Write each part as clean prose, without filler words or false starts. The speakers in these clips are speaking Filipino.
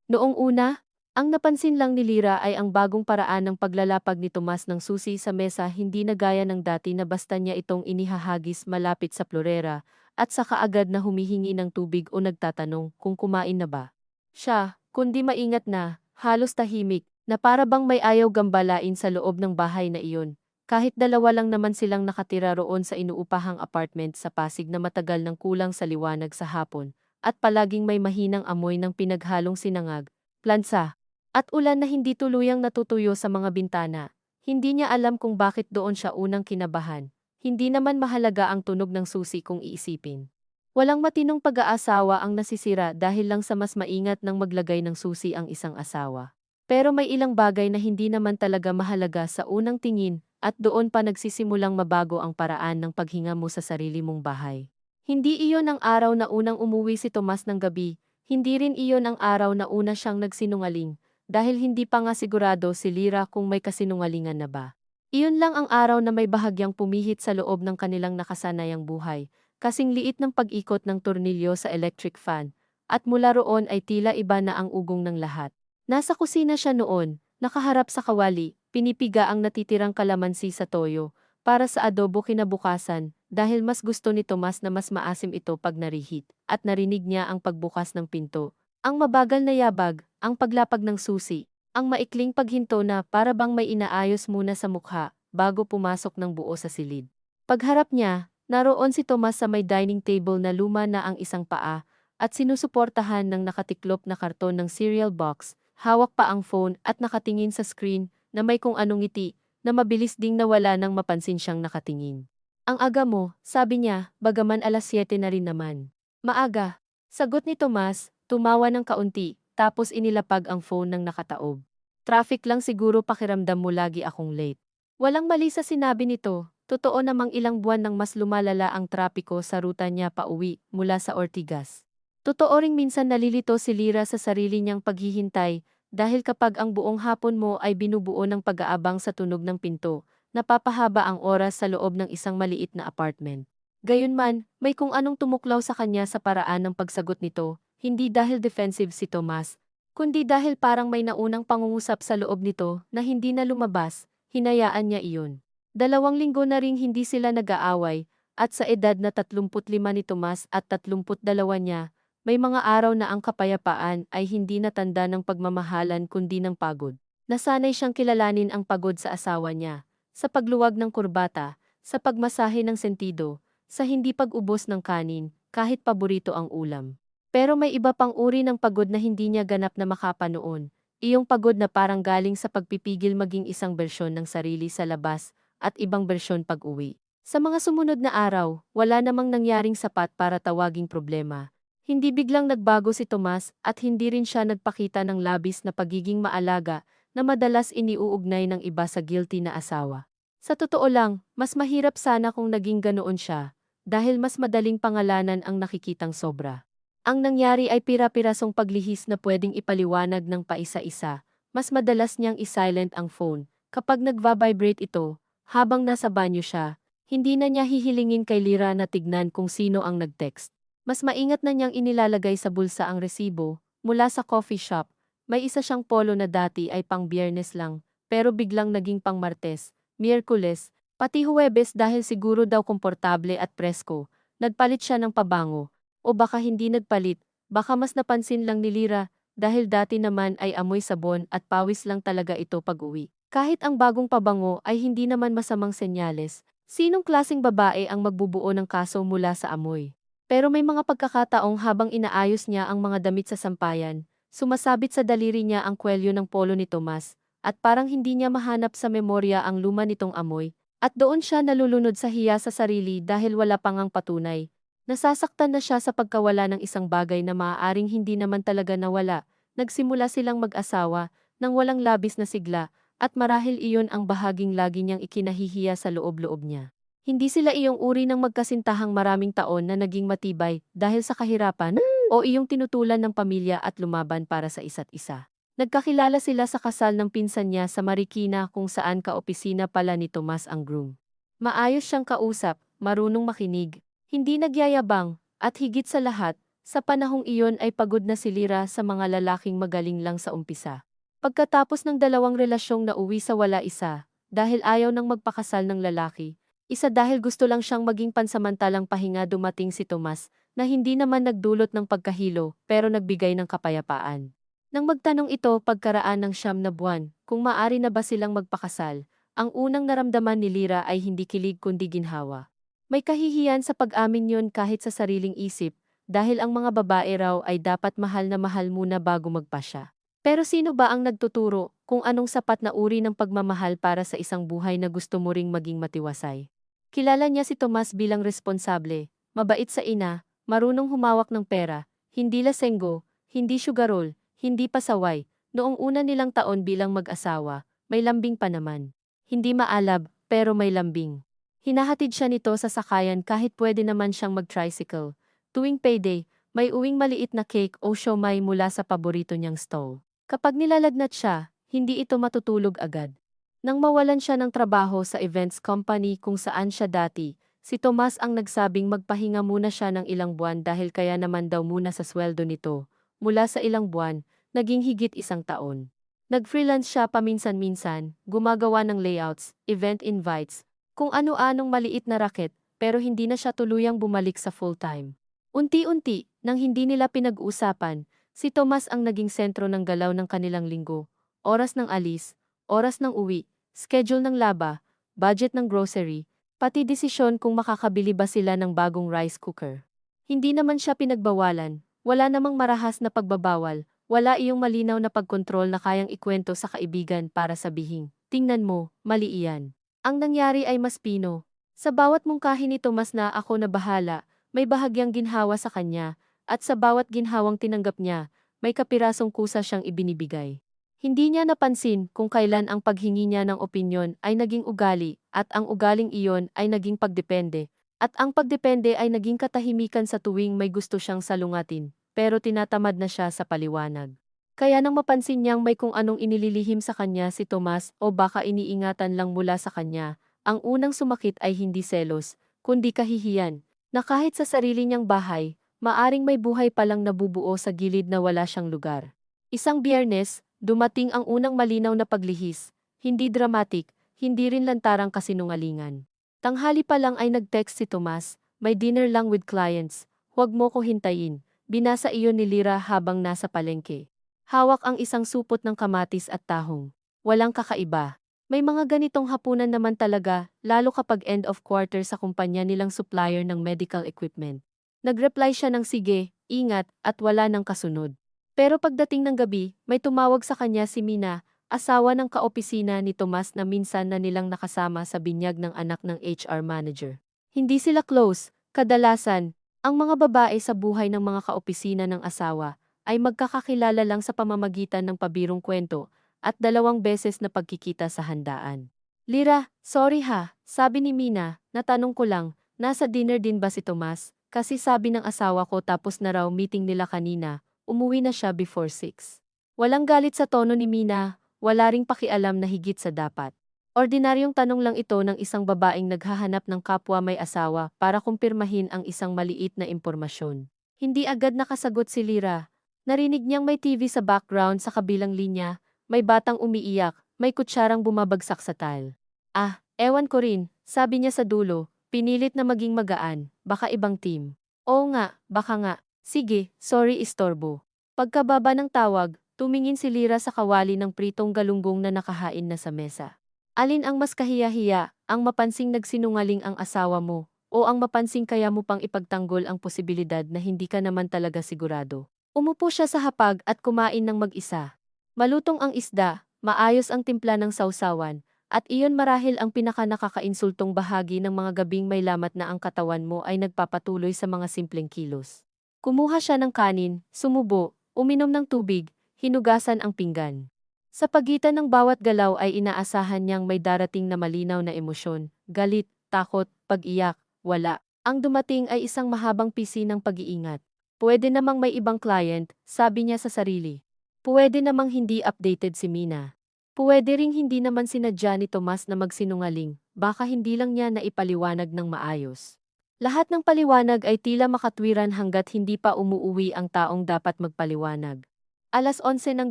Noong una, ang napansin lang ni Lira ay ang bagong paraan ng paglalapag ni Tomas ng susi sa mesa, hindi na gaya ng dati na basta niya itong inihahagis malapit sa florera at saka agad na humihingi ng tubig o nagtatanong kung kumain na ba siya, kundi maingat na, halos tahimik, na para bang may ayaw gambalain sa loob ng bahay na iyon. Kahit dalawa lang naman silang nakatira roon sa inuupahang apartment sa Pasig na matagal ng kulang sa liwanag sa hapon at palaging may mahinang amoy ng pinaghalong sinangag, plansa, at ulan na hindi tuluyang natutuyo sa mga bintana. Hindi niya alam kung bakit doon siya unang kinabahan. Hindi naman mahalaga ang tunog ng susi kung iisipin. Walang matinong pag-aasawa ang nasisira dahil lang sa mas maingat ng maglagay ng susi ang isang asawa. Pero may ilang bagay na hindi naman talaga mahalaga sa unang tingin at doon pa nagsisimulang mabago ang paraan ng paghinga mo sa sarili mong bahay. Hindi iyon ang araw na unang umuwi si Tomas ng gabi, hindi rin iyon ang araw na una siyang nagsinungaling, dahil hindi pa nga sigurado si Lira kung may kasinungalingan na ba. Iyon lang ang araw na may bahagyang pumihit sa loob ng kanilang nakasanayang buhay, kasing liit ng pag-ikot ng tornilyo sa electric fan, at mula roon ay tila iba na ang ugong ng lahat. Nasa kusina siya noon, nakaharap sa kawali, pinipiga ang natitirang kalamansi sa toyo, para sa adobo kinabukasan, dahil mas gusto ni Tomas na mas maasim ito pag narihit, at narinig niya ang pagbukas ng pinto. Ang mabagal na yabag, ang paglapag ng susi, ang maikling paghinto na para bang may inaayos muna sa mukha, bago pumasok ng buo sa silid. Pagharap niya, naroon si Tomas sa may dining table na luma na ang isang paa, at sinusuportahan ng nakatiklop na karton ng cereal box, hawak pa ang phone at nakatingin sa screen, na may kung anong ngiti, na mabilis ding nawala nang mapansin siyang nakatingin. Ang aga mo, sabi niya, bagaman 7:00 na rin naman. Maaga. Sagot ni Tomas, tumawa ng kaunti, tapos inilapag ang phone ng nakataob. Traffic lang siguro, pakiramdam mo lagi akong late. Walang mali sa sinabi nito, totoo namang ilang buwan nang mas lumalala ang trapiko sa ruta niya pauwi mula sa Ortigas. Totoo ring minsan nalilito si Lira sa sarili niyang paghihintay, dahil kapag ang buong hapon mo ay binubuo ng pag-aabang sa tunog ng pinto, napapahaba ang oras sa loob ng isang maliit na apartment. Gayunman, may kung anong tumuklaw sa kanya sa paraan ng pagsagot nito, hindi dahil defensive si Tomas, kundi dahil parang may naunang pangungusap sa loob nito na hindi na lumabas, hinayaan niya iyon. 2 linggo na ring hindi sila nag-aaway, at sa edad na 35 ni Tomas at 32 niya, may mga araw na ang kapayapaan ay hindi na tanda ng pagmamahalan kundi ng pagod. Nasanay siyang kilalanin ang pagod sa asawa niya, sa pagluwag ng kurbata, sa pagmasahe ng sentido, sa hindi pag-ubos ng kanin, kahit paborito ang ulam. Pero may iba pang uri ng pagod na hindi niya ganap na makapanoon. Iyong pagod na parang galing sa pagpipigil maging isang bersyon ng sarili sa labas at ibang bersyon pag-uwi. Sa mga sumunod na araw, wala namang nangyaring sapat para tawaging problema. Hindi biglang nagbago si Tomas at hindi rin siya nagpakita ng labis na pagiging maalaga na madalas iniuugnay ng iba sa guilty na asawa. Sa totoo lang, mas mahirap sana kung naging ganoon siya, dahil mas madaling pangalanan ang nakikitang sobra. Ang nangyari ay pira-pirasong paglihis na pwedeng ipaliwanag ng paisa-isa. Mas madalas niyang i-silent ang phone kapag nagva-vibrate ito, habang nasa banyo siya. Hindi na niya hihilingin kay Lira na tignan kung sino ang nag-text. Mas maingat na niyang inilalagay sa bulsa ang resibo, mula sa coffee shop. May isa siyang polo na dati ay pang Biyernes lang, pero biglang naging pang Martes, Miyerkules, pati Huwebes dahil siguro daw komportable at presko. Nagpalit siya ng pabango. O baka hindi nagpalit, baka mas napansin lang ni Lira, dahil dati naman ay amoy sabon at pawis lang talaga ito pag-uwi. Kahit ang bagong pabango ay hindi naman masamang senyales, sinong klaseng babae ang magbubuo ng kaso mula sa amoy? Pero may mga pagkakataong habang inaayos niya ang mga damit sa sampayan, sumasabit sa daliri niya ang kwelyo ng polo ni Tomas, at parang hindi niya mahanap sa memorya ang luma nitong amoy, at doon siya nalulunod sa hiya sa sarili dahil wala pang ang patunay. Nasasaktan na siya sa pagkawala ng isang bagay na maaaring hindi naman talaga nawala. Nagsimula silang mag-asawa, nang walang labis na sigla, at marahil iyon ang bahaging lagi niyang ikinahihiya sa loob-loob niya. Hindi sila iyong uri ng magkasintahang maraming taon na naging matibay dahil sa kahirapan o iyong tinutulan ng pamilya at lumaban para sa isa't isa. Nagkakilala sila sa kasal ng pinsan niya sa Marikina kung saan ka-opisina pala ni Tomas ang groom. Maayos siyang kausap, marunong makinig, hindi nagyayabang, at higit sa lahat, Sa panahong iyon ay pagod na si Lira sa mga lalaking magaling lang sa umpisa. Pagkatapos ng dalawang relasyong nauwi sa wala isa, dahil ayaw nang magpakasal ng lalaki, isa dahil gusto lang siyang maging pansamantalang pahinga dumating si Tomas, na hindi naman nagdulot ng pagkahilo pero nagbigay ng kapayapaan. Nang magtanong ito pagkaraan ng 9 na buwan, kung maaari na ba silang magpakasal, ang unang naramdaman ni Lira ay hindi kilig kundi ginhawa. May kahihiyan sa pag-amin yun kahit sa sariling isip, dahil ang mga babae raw ay dapat mahal na mahal muna bago magpasya. Pero sino ba ang nagtuturo kung anong sapat na uri ng pagmamahal para sa isang buhay na gusto mo ring maging matiwasay? Kilala niya si Tomas bilang responsable, mabait sa ina, marunong humawak ng pera, hindi lasenggo, hindi sugarol, hindi pasaway. Noong una nilang taon bilang mag-asawa, may lambing pa naman. Hindi maalab, pero may lambing. Hinahatid siya nito sa sakayan kahit pwede naman siyang mag-tricycle. Tuwing payday, may uwing maliit na cake o siomai mula sa paborito niyang stall. Kapag nilalagnat siya, hindi ito matutulog agad. Nang mawalan siya ng trabaho sa events company kung saan siya dati, si Tomas ang nagsabing magpahinga muna siya ng ilang buwan dahil kaya naman daw muna sa sweldo nito. Mula sa ilang buwan, naging higit 1 taon. Nag-freelance siya paminsan-minsan, gumagawa ng layouts, event invites, kung ano-anong maliit na raket, pero hindi na siya tuluyang bumalik sa full-time. Unti-unti, nang hindi nila pinag-uusapan, si Tomas ang naging sentro ng galaw ng kanilang linggo. Oras ng alis, oras ng uwi, schedule ng laba, budget ng grocery, pati desisyon kung makakabili ba sila ng bagong rice cooker. Hindi naman siya pinagbawalan, wala namang marahas na pagbabawal, wala iyong malinaw na pagkontrol na kayang ikwento sa kaibigan para sabihin, tingnan mo, mali iyan. Ang nangyari ay mas pino. Sa bawat mungkahi ni Tomas na ako na bahala, may bahagyang ginhawa sa kanya, at sa bawat ginhawang tinanggap niya, may kapirasong kusa siyang ibinibigay. Hindi niya napansin kung kailan ang paghingi niya ng opinyon ay naging ugali, at ang ugaling iyon ay naging pagdepende, at ang pagdepende ay naging katahimikan sa tuwing may gusto siyang salungatin, pero tinatamad na siya sa paliwanag. Kaya nang mapansin niyang may kung anong inililihim sa kanya si Tomas o baka iniingatan lang mula sa kanya, ang unang sumakit ay hindi selos, kundi kahihiyan, na kahit sa sarili niyang bahay, maaring may buhay palang nabubuo sa gilid na wala siyang lugar. Isang Biyernes, dumating ang unang malinaw na paglihis, hindi dramatic, hindi rin lantarang kasinungalingan. Tanghali pa lang ay nag-text si Tomas, may dinner lang with clients, huwag mo ko hintayin, binasa iyon ni Lira habang nasa palengke. Hawak ang isang supot ng kamatis at tahong. Walang kakaiba. May mga ganitong hapunan naman talaga, lalo kapag end of quarter sa kumpanya nilang supplier ng medical equipment. Nag-reply siya ng sige, ingat, at wala nang kasunod. Pero pagdating ng gabi, may tumawag sa kanya si Mina, asawa ng kaopisina ni Tomas na minsan na nilang nakasama sa binyag ng anak ng HR manager. Hindi sila close, kadalasan, ang mga babae sa buhay ng mga kaopisina ng asawa, ay magkakakilala lang sa pamamagitan ng pabirong kwento at 2 beses na pagkikita sa handaan. Lira, sorry ha, sabi ni Mina, natanong ko lang, nasa dinner din ba si Tomas? Kasi sabi ng asawa ko tapos na raw meeting nila kanina, umuwi na siya before 6. Walang galit sa tono ni Mina, wala ring pakialam na higit sa dapat. Ordinaryong tanong lang ito ng isang babaeng naghahanap ng kapwa may asawa para kumpirmahin ang isang maliit na impormasyon. Hindi agad nakasagot si Lira. Narinig niyang may TV sa background sa kabilang linya, may batang umiiyak, may kutsarang bumabagsak sa tile. Ah, ewan ko rin, sabi niya sa dulo, pinilit na maging magaan, baka ibang team. Oo nga, baka nga, sige, sorry istorbo. Pagkababa ng tawag, tumingin si Lira sa kawali ng pritong galunggong na nakahain na sa mesa. Alin ang mas kahiya-hiya, ang mapansing nagsinungaling ang asawa mo, o ang mapansing kaya mo pang ipagtanggol ang posibilidad na hindi ka naman talaga sigurado? Umupo siya sa hapag at kumain ng mag-isa. Malutong ang isda, maayos ang timpla ng sausawan, at iyon marahil ang pinaka-nakakainsultong bahagi ng mga gabing may lamat na ang katawan mo ay nagpapatuloy sa mga simpleng kilos. Kumuha siya ng kanin, sumubo, uminom ng tubig, hinugasan ang pinggan. Sa pagitan ng bawat galaw ay inaasahan niyang may darating na malinaw na emosyon, galit, takot, pag-iyak, wala. Ang dumating ay isang mahabang pisi ng pag-iingat. Pwede namang may ibang client, sabi niya sa sarili. Pwede namang hindi updated si Mina. Pwede ring hindi naman sinadya ni Tomas na magsinungaling, baka hindi lang niya naipaliwanag ng maayos. Lahat ng paliwanag ay tila makatwiran hanggat hindi pa umuuwi ang taong dapat magpaliwanag. 11:00 nang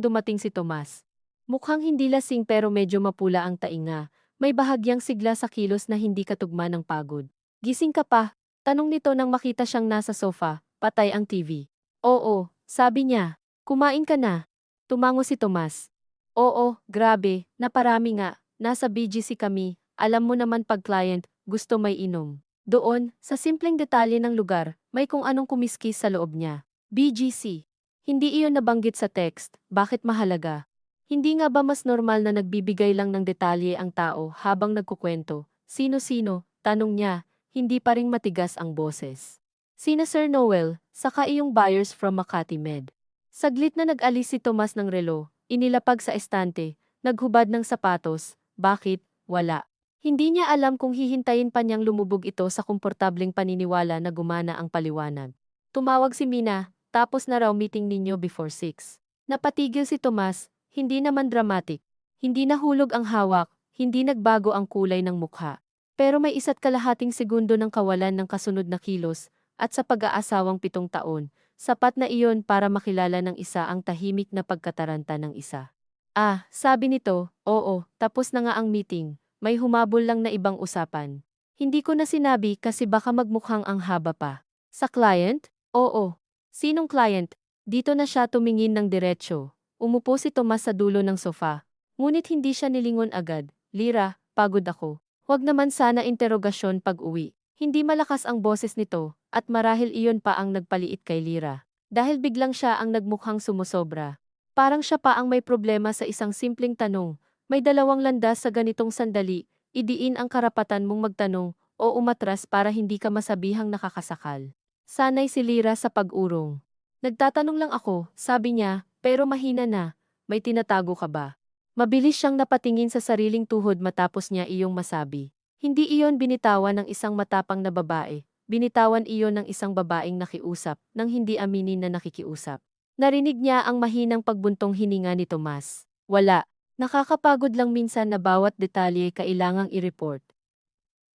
dumating si Tomas. Mukhang hindi lasing pero medyo mapula ang tainga. May bahagyang sigla sa kilos na hindi katugma ng pagod. Gising ka pa? Tanong nito nang makita siyang nasa sofa, patay ang TV. Oo, sabi niya. Kumain ka na. Tumango si Tomas. Oo, grabe, naparami nga. Nasa BGC kami. Alam mo naman pag client, gusto may inom. Doon, sa simpleng detalye ng lugar, may kung anong kumiskis sa loob niya. BGC. Hindi iyon nabanggit sa text, bakit mahalaga? Hindi nga ba mas normal na nagbibigay lang ng detalye ang tao habang nagkukwento? Sino-sino? Tanong niya, hindi pa ring matigas ang boses. Sina Sir Noel, saka iyong buyers from Makati Med. Saglit na nag-alis si Tomas ng relo, inilapag sa estante, naghubad ng sapatos, bakit? Wala. Hindi niya alam kung hihintayin pa niyang lumubog ito sa komportableng paniniwala na gumana ang paliwanag. Tumawag si Mina, tapos na raw meeting ninyo before 6. Napatigil si Tomas, hindi naman dramatic. Hindi nahulog ang hawak, hindi nagbago ang kulay ng mukha. Pero may 1.5 segundo ng kawalan ng kasunod na kilos, at sa pag-aasawang 7 taon, sapat na iyon para makilala ng isa ang tahimik na pagkataranta ng isa. Ah, sabi nito, oo, tapos na nga ang meeting. May humabol lang na ibang usapan. Hindi ko na sinabi kasi baka magmukhang ang haba pa. Sa client? Oo. Sinong client? Dito na siya tumingin ng diretsyo. Umupo si Tomas sa dulo ng sofa. Ngunit hindi siya nilingon agad. Lira, pagod ako. Huwag naman sana interogasyon pag uwi. Hindi malakas ang boses nito, at marahil iyon pa ang nagpaliit kay Lira. Dahil biglang siya ang nagmukhang sumusobra. Parang siya pa ang may problema sa isang simpleng tanong. May 2 landas sa ganitong sandali, idiin ang karapatan mong magtanong o umatras para hindi ka masabihang nakakasakal. Sanay si Lira sa pag-urong. Nagtatanong lang ako, sabi niya, pero mahina na. May tinatago ka ba? Mabilis siyang napatingin sa sariling tuhod matapos niya iyong masabi. Hindi iyon binitawan ng isang matapang na babae. Binitawan iyon ng isang babaeng nakiusap nang hindi aminin na nakikiusap. Narinig niya ang mahinang pagbuntong hininga ni Tomas. Wala. Nakakapagod lang minsan na bawat detalye kailangang i-report.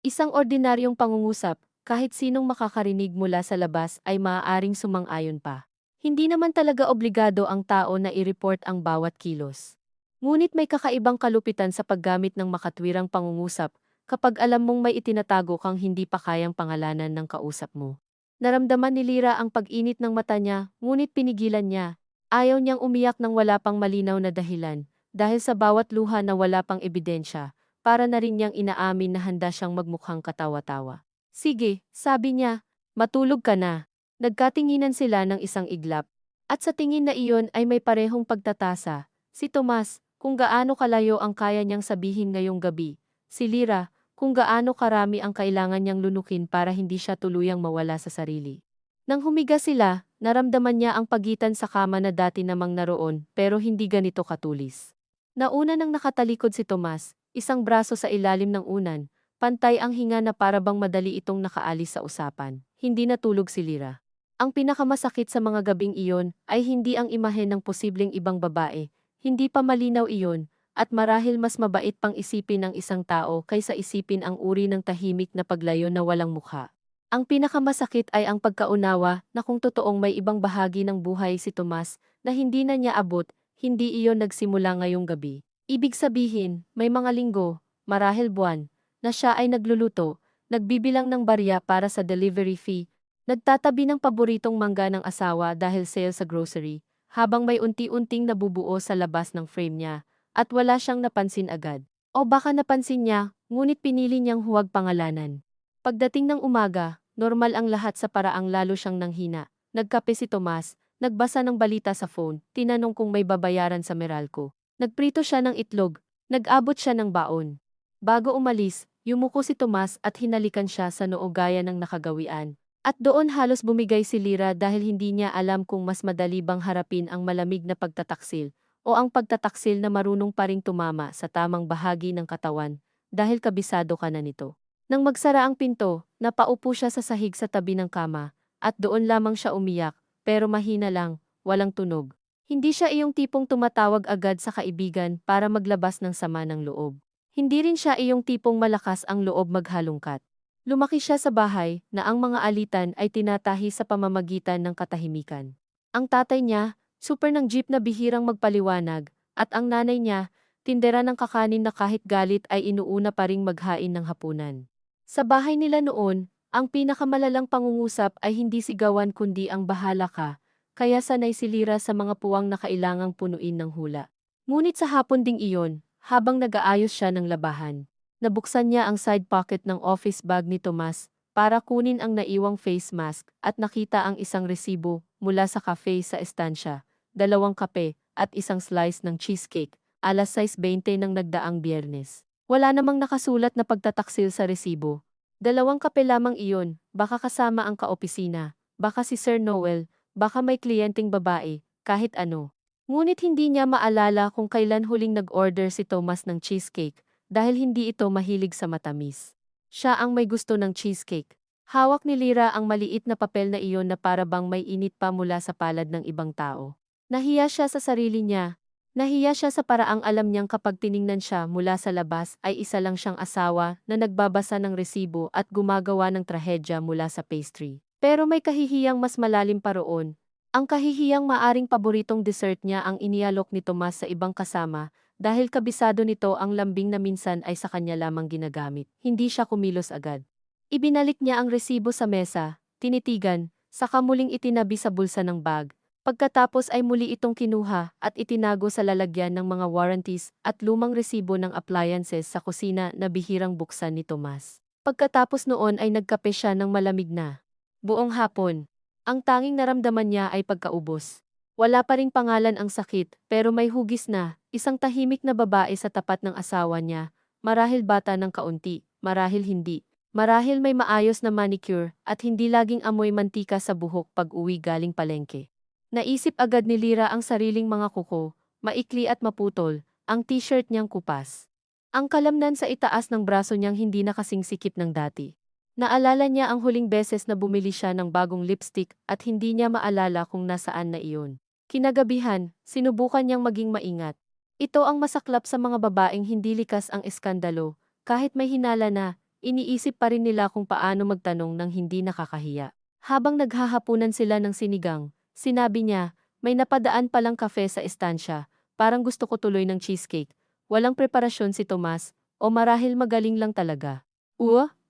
Isang ordinaryong pangungusap, kahit sinong makakarinig mula sa labas ay maaaring sumang-ayon pa. Hindi naman talaga obligado ang tao na i-report ang bawat kilos. Ngunit may kakaibang kalupitan sa paggamit ng makatwirang pangungusap kapag alam mong may itinatago kang hindi pa kayang pangalanan ng kausap mo. Naramdaman ni Lira ang pag-init ng mata niya, ngunit pinigilan niya. Ayaw niyang umiyak ng wala pang malinaw na dahilan. Dahil sa bawat luha na wala pang ebidensya, para na rin niyang inaamin na handa siyang magmukhang katawa-tawa. Sige, sabi niya, matulog ka na. Nagkatinginan sila ng isang iglap. At sa tingin na iyon ay may parehong pagtatasa. Si Tomas, kung gaano kalayo ang kaya niyang sabihin ngayong gabi. Si Lira, kung gaano karami ang kailangan niyang lunukin para hindi siya tuluyang mawala sa sarili. Nang humiga sila, naramdaman niya ang pagitan sa kama na dati namang naroon pero hindi ganito katulis. Nauna nang nakatalikod si Tomas, isang braso sa ilalim ng unan, pantay ang hinga na para bang madali itong nakaalis sa usapan. Hindi natulog si Lira. Ang pinakamasakit sa mga gabing iyon ay hindi ang imahe ng posibleng ibang babae, hindi pa malinaw iyon, at marahil mas mabait pang isipin ng isang tao kaysa isipin ang uri ng tahimik na paglayo na walang mukha. Ang pinakamasakit ay ang pagkaunawa na kung totoong may ibang bahagi ng buhay si Tomas na hindi na niya abot, hindi iyon nagsimula ngayong gabi. Ibig sabihin, may mga linggo, marahil buwan, na siya ay nagluluto, nagbibilang ng barya para sa delivery fee, nagtatabi ng paboritong mangga ng asawa dahil sale sa grocery, habang may unti-unting nabubuo sa labas ng frame niya, at wala siyang napansin agad. O baka napansin niya, ngunit pinili niyang huwag pangalanan. Pagdating ng umaga, normal ang lahat sa paraang lalo siyang nanghina. Nagkape si Tomas, nagbasa ng balita sa phone, tinanong kung may babayaran sa Meralco. Nagprito siya ng itlog, nag-abot siya ng baon. Bago umalis, yumuko si Tomas at hinalikan siya sa noo gaya ng nakagawian. At doon halos bumigay si Lira dahil hindi niya alam kung mas madali bang harapin ang malamig na pagtataksil o ang pagtataksil na marunong pa ring tumama sa tamang bahagi ng katawan dahil kabisado ka na nito. Nang magsara ang pinto, napaupo siya sa sahig sa tabi ng kama at doon lamang siya umiyak. Pero mahina lang, walang tunog. Hindi siya iyong tipong tumatawag agad sa kaibigan para maglabas ng sama ng loob. Hindi rin siya iyong tipong malakas ang loob maghalongkat. Lumaki siya sa bahay na ang mga alitan ay tinatahi sa pamamagitan ng katahimikan. Ang tatay niya, super ng jeep na bihirang magpaliwanag, at ang nanay niya, tindera ng kakanin na kahit galit ay inuuna pa ring maghain ng hapunan. Sa bahay nila noon, ang pinakamalalang pangungusap ay hindi sigawan kundi ang bahala ka, kaya sanay si Lira sa mga puwang na kailangang punuin ng hula. Ngunit sa hapon ding iyon, habang nag-aayos siya ng labahan, nabuksan niya ang side pocket ng office bag ni Tomas para kunin ang naiwang face mask at nakita ang isang resibo mula sa cafe sa estansya, 2 kape at isang slice ng cheesecake, alas 6:20 ng nagdaang Biyernes. Wala namang nakasulat na pagtataksil sa resibo. 2 kape lamang iyon, baka kasama ang kaopisina, baka si Sir Noel, baka may kliyenteng babae, kahit ano. Ngunit hindi niya maalala kung kailan huling nag-order si Thomas ng cheesecake dahil hindi ito mahilig sa matamis. Siya ang may gusto ng cheesecake. Hawak ni Lira ang maliit na papel na iyon na para bang may init pa mula sa palad ng ibang tao. Nahiya siya sa sarili niya. Nahiya siya sa paraang alam niyang kapag tiningnan siya mula sa labas ay isa lang siyang asawa na nagbabasa ng resibo at gumagawa ng trahedya mula sa pastry. Pero may kahihiyang mas malalim pa roon. Ang kahihiyang maaring paboritong dessert niya ang inialok ni Tomas sa ibang kasama dahil kabisado nito ang lambing na minsan ay sa kanya lamang ginagamit. Hindi siya kumilos agad. Ibinalik niya ang resibo sa mesa, tinitigan, saka muling itinabi sa bulsa ng bag. Pagkatapos ay muli itong kinuha at itinago sa lalagyan ng mga warranties at lumang resibo ng appliances sa kusina na bihirang buksan ni Tomas. Pagkatapos noon ay nagkape siya ng malamig na. Buong hapon, ang tanging naramdaman niya ay pagkaubos. Wala pa ring pangalan ang sakit pero may hugis na, isang tahimik na babae sa tapat ng asawa niya, marahil bata ng kaunti, marahil hindi. Marahil may maayos na manicure at hindi laging amoy mantika sa buhok pag uwi galing palengke. Naisip agad ni Lira ang sariling mga kuko, maikli at maputol, ang t-shirt niyang kupas. Ang kalamnan sa itaas ng braso niyang hindi na kasing sikip ng dati. Naalala niya ang huling beses na bumili siya ng bagong lipstick at hindi niya maalala kung nasaan na iyon. Kinagabihan, sinubukan niyang maging maingat. Ito ang masaklap sa mga babaeng hindi likas ang eskandalo, kahit may hinala na, iniisip pa rin nila kung paano magtanong ng hindi nakakahiya. Habang naghahapunan sila ng sinigang, sinabi niya, may napadaan palang kafe sa estansya, parang gusto ko tuloy ng cheesecake. Walang preparasyon si Tomas, o marahil magaling lang talaga.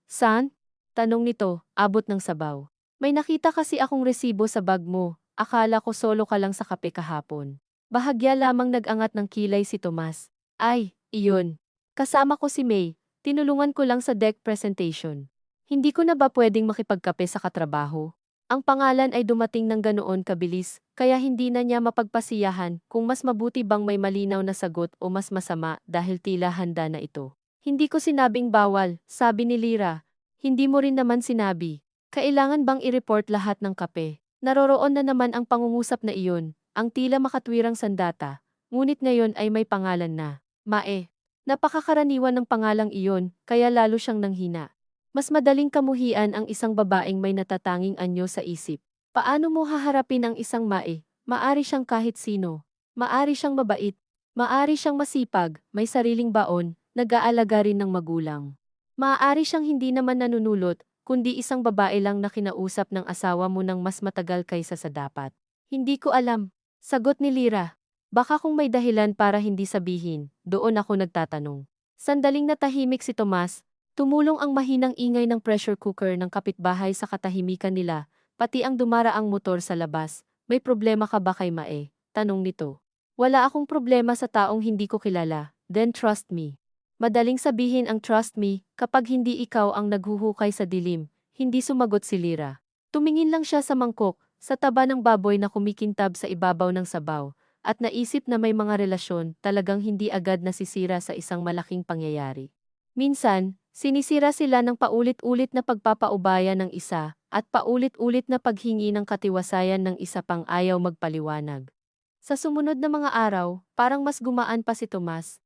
San? Tanong nito, abot ng sabaw. May nakita kasi akong resibo sa bag mo, akala ko solo ka lang sa kape kahapon. Bahagya lamang nag-angat ng kilay si Tomas. Ay, iyon. Kasama ko si May, tinulungan ko lang sa deck presentation. Hindi ko na ba pwedeng makipagkape sa katrabaho? Ang pangalan ay dumating ng ganoon kabilis, kaya hindi na niya mapagpasiyahan kung mas mabuti bang may malinaw na sagot o mas masama dahil tila handa na ito. Hindi ko sinabing bawal, sabi ni Lira. Hindi mo rin naman sinabi. Kailangan bang i-report lahat ng kape? Naroroon na naman ang pangungusap na iyon, ang tila makatwirang sandata, ngunit ngayon ay may pangalan na. Mae. Napakakaraniwan ng pangalang iyon, kaya lalo siyang nanghina. Mas madaling kamuhian ang isang babaeng may natatanging anyo sa isip. Paano mo haharapin ang isang Mae? Maari siyang kahit sino. Maari siyang mabait. Maari siyang masipag, may sariling baon, nag-aalaga rin ng magulang. Maaari siyang hindi naman nanunulot, kundi isang babae lang na kinausap ng asawa mo ng mas matagal kaysa sa dapat. Hindi ko alam. Sagot ni Lira. Baka kung may dahilan para hindi sabihin, doon ako nagtatanong. Sandaling natahimik si Tomas. Tumulong ang mahinang ingay ng pressure cooker ng kapitbahay sa katahimikan nila, pati ang dumaraang motor sa labas. May problema ka ba kay Mae? Tanong nito. Wala akong problema sa taong hindi ko kilala, then trust me. Madaling sabihin ang trust me kapag hindi ikaw ang naghuhukay sa dilim, hindi sumagot si Lira. Tumingin lang siya sa mangkok, sa taba ng baboy na kumikintab sa ibabaw ng sabaw, at naisip na may mga relasyon talagang hindi agad nasisira sa isang malaking pangyayari. Minsan, sinisira sila ng paulit-ulit na pagpapaubaya ng isa at paulit-ulit na paghingi ng katiwasayan ng isa pang ayaw magpaliwanag. Sa sumunod na mga araw, parang mas gumaan pa si Tomas.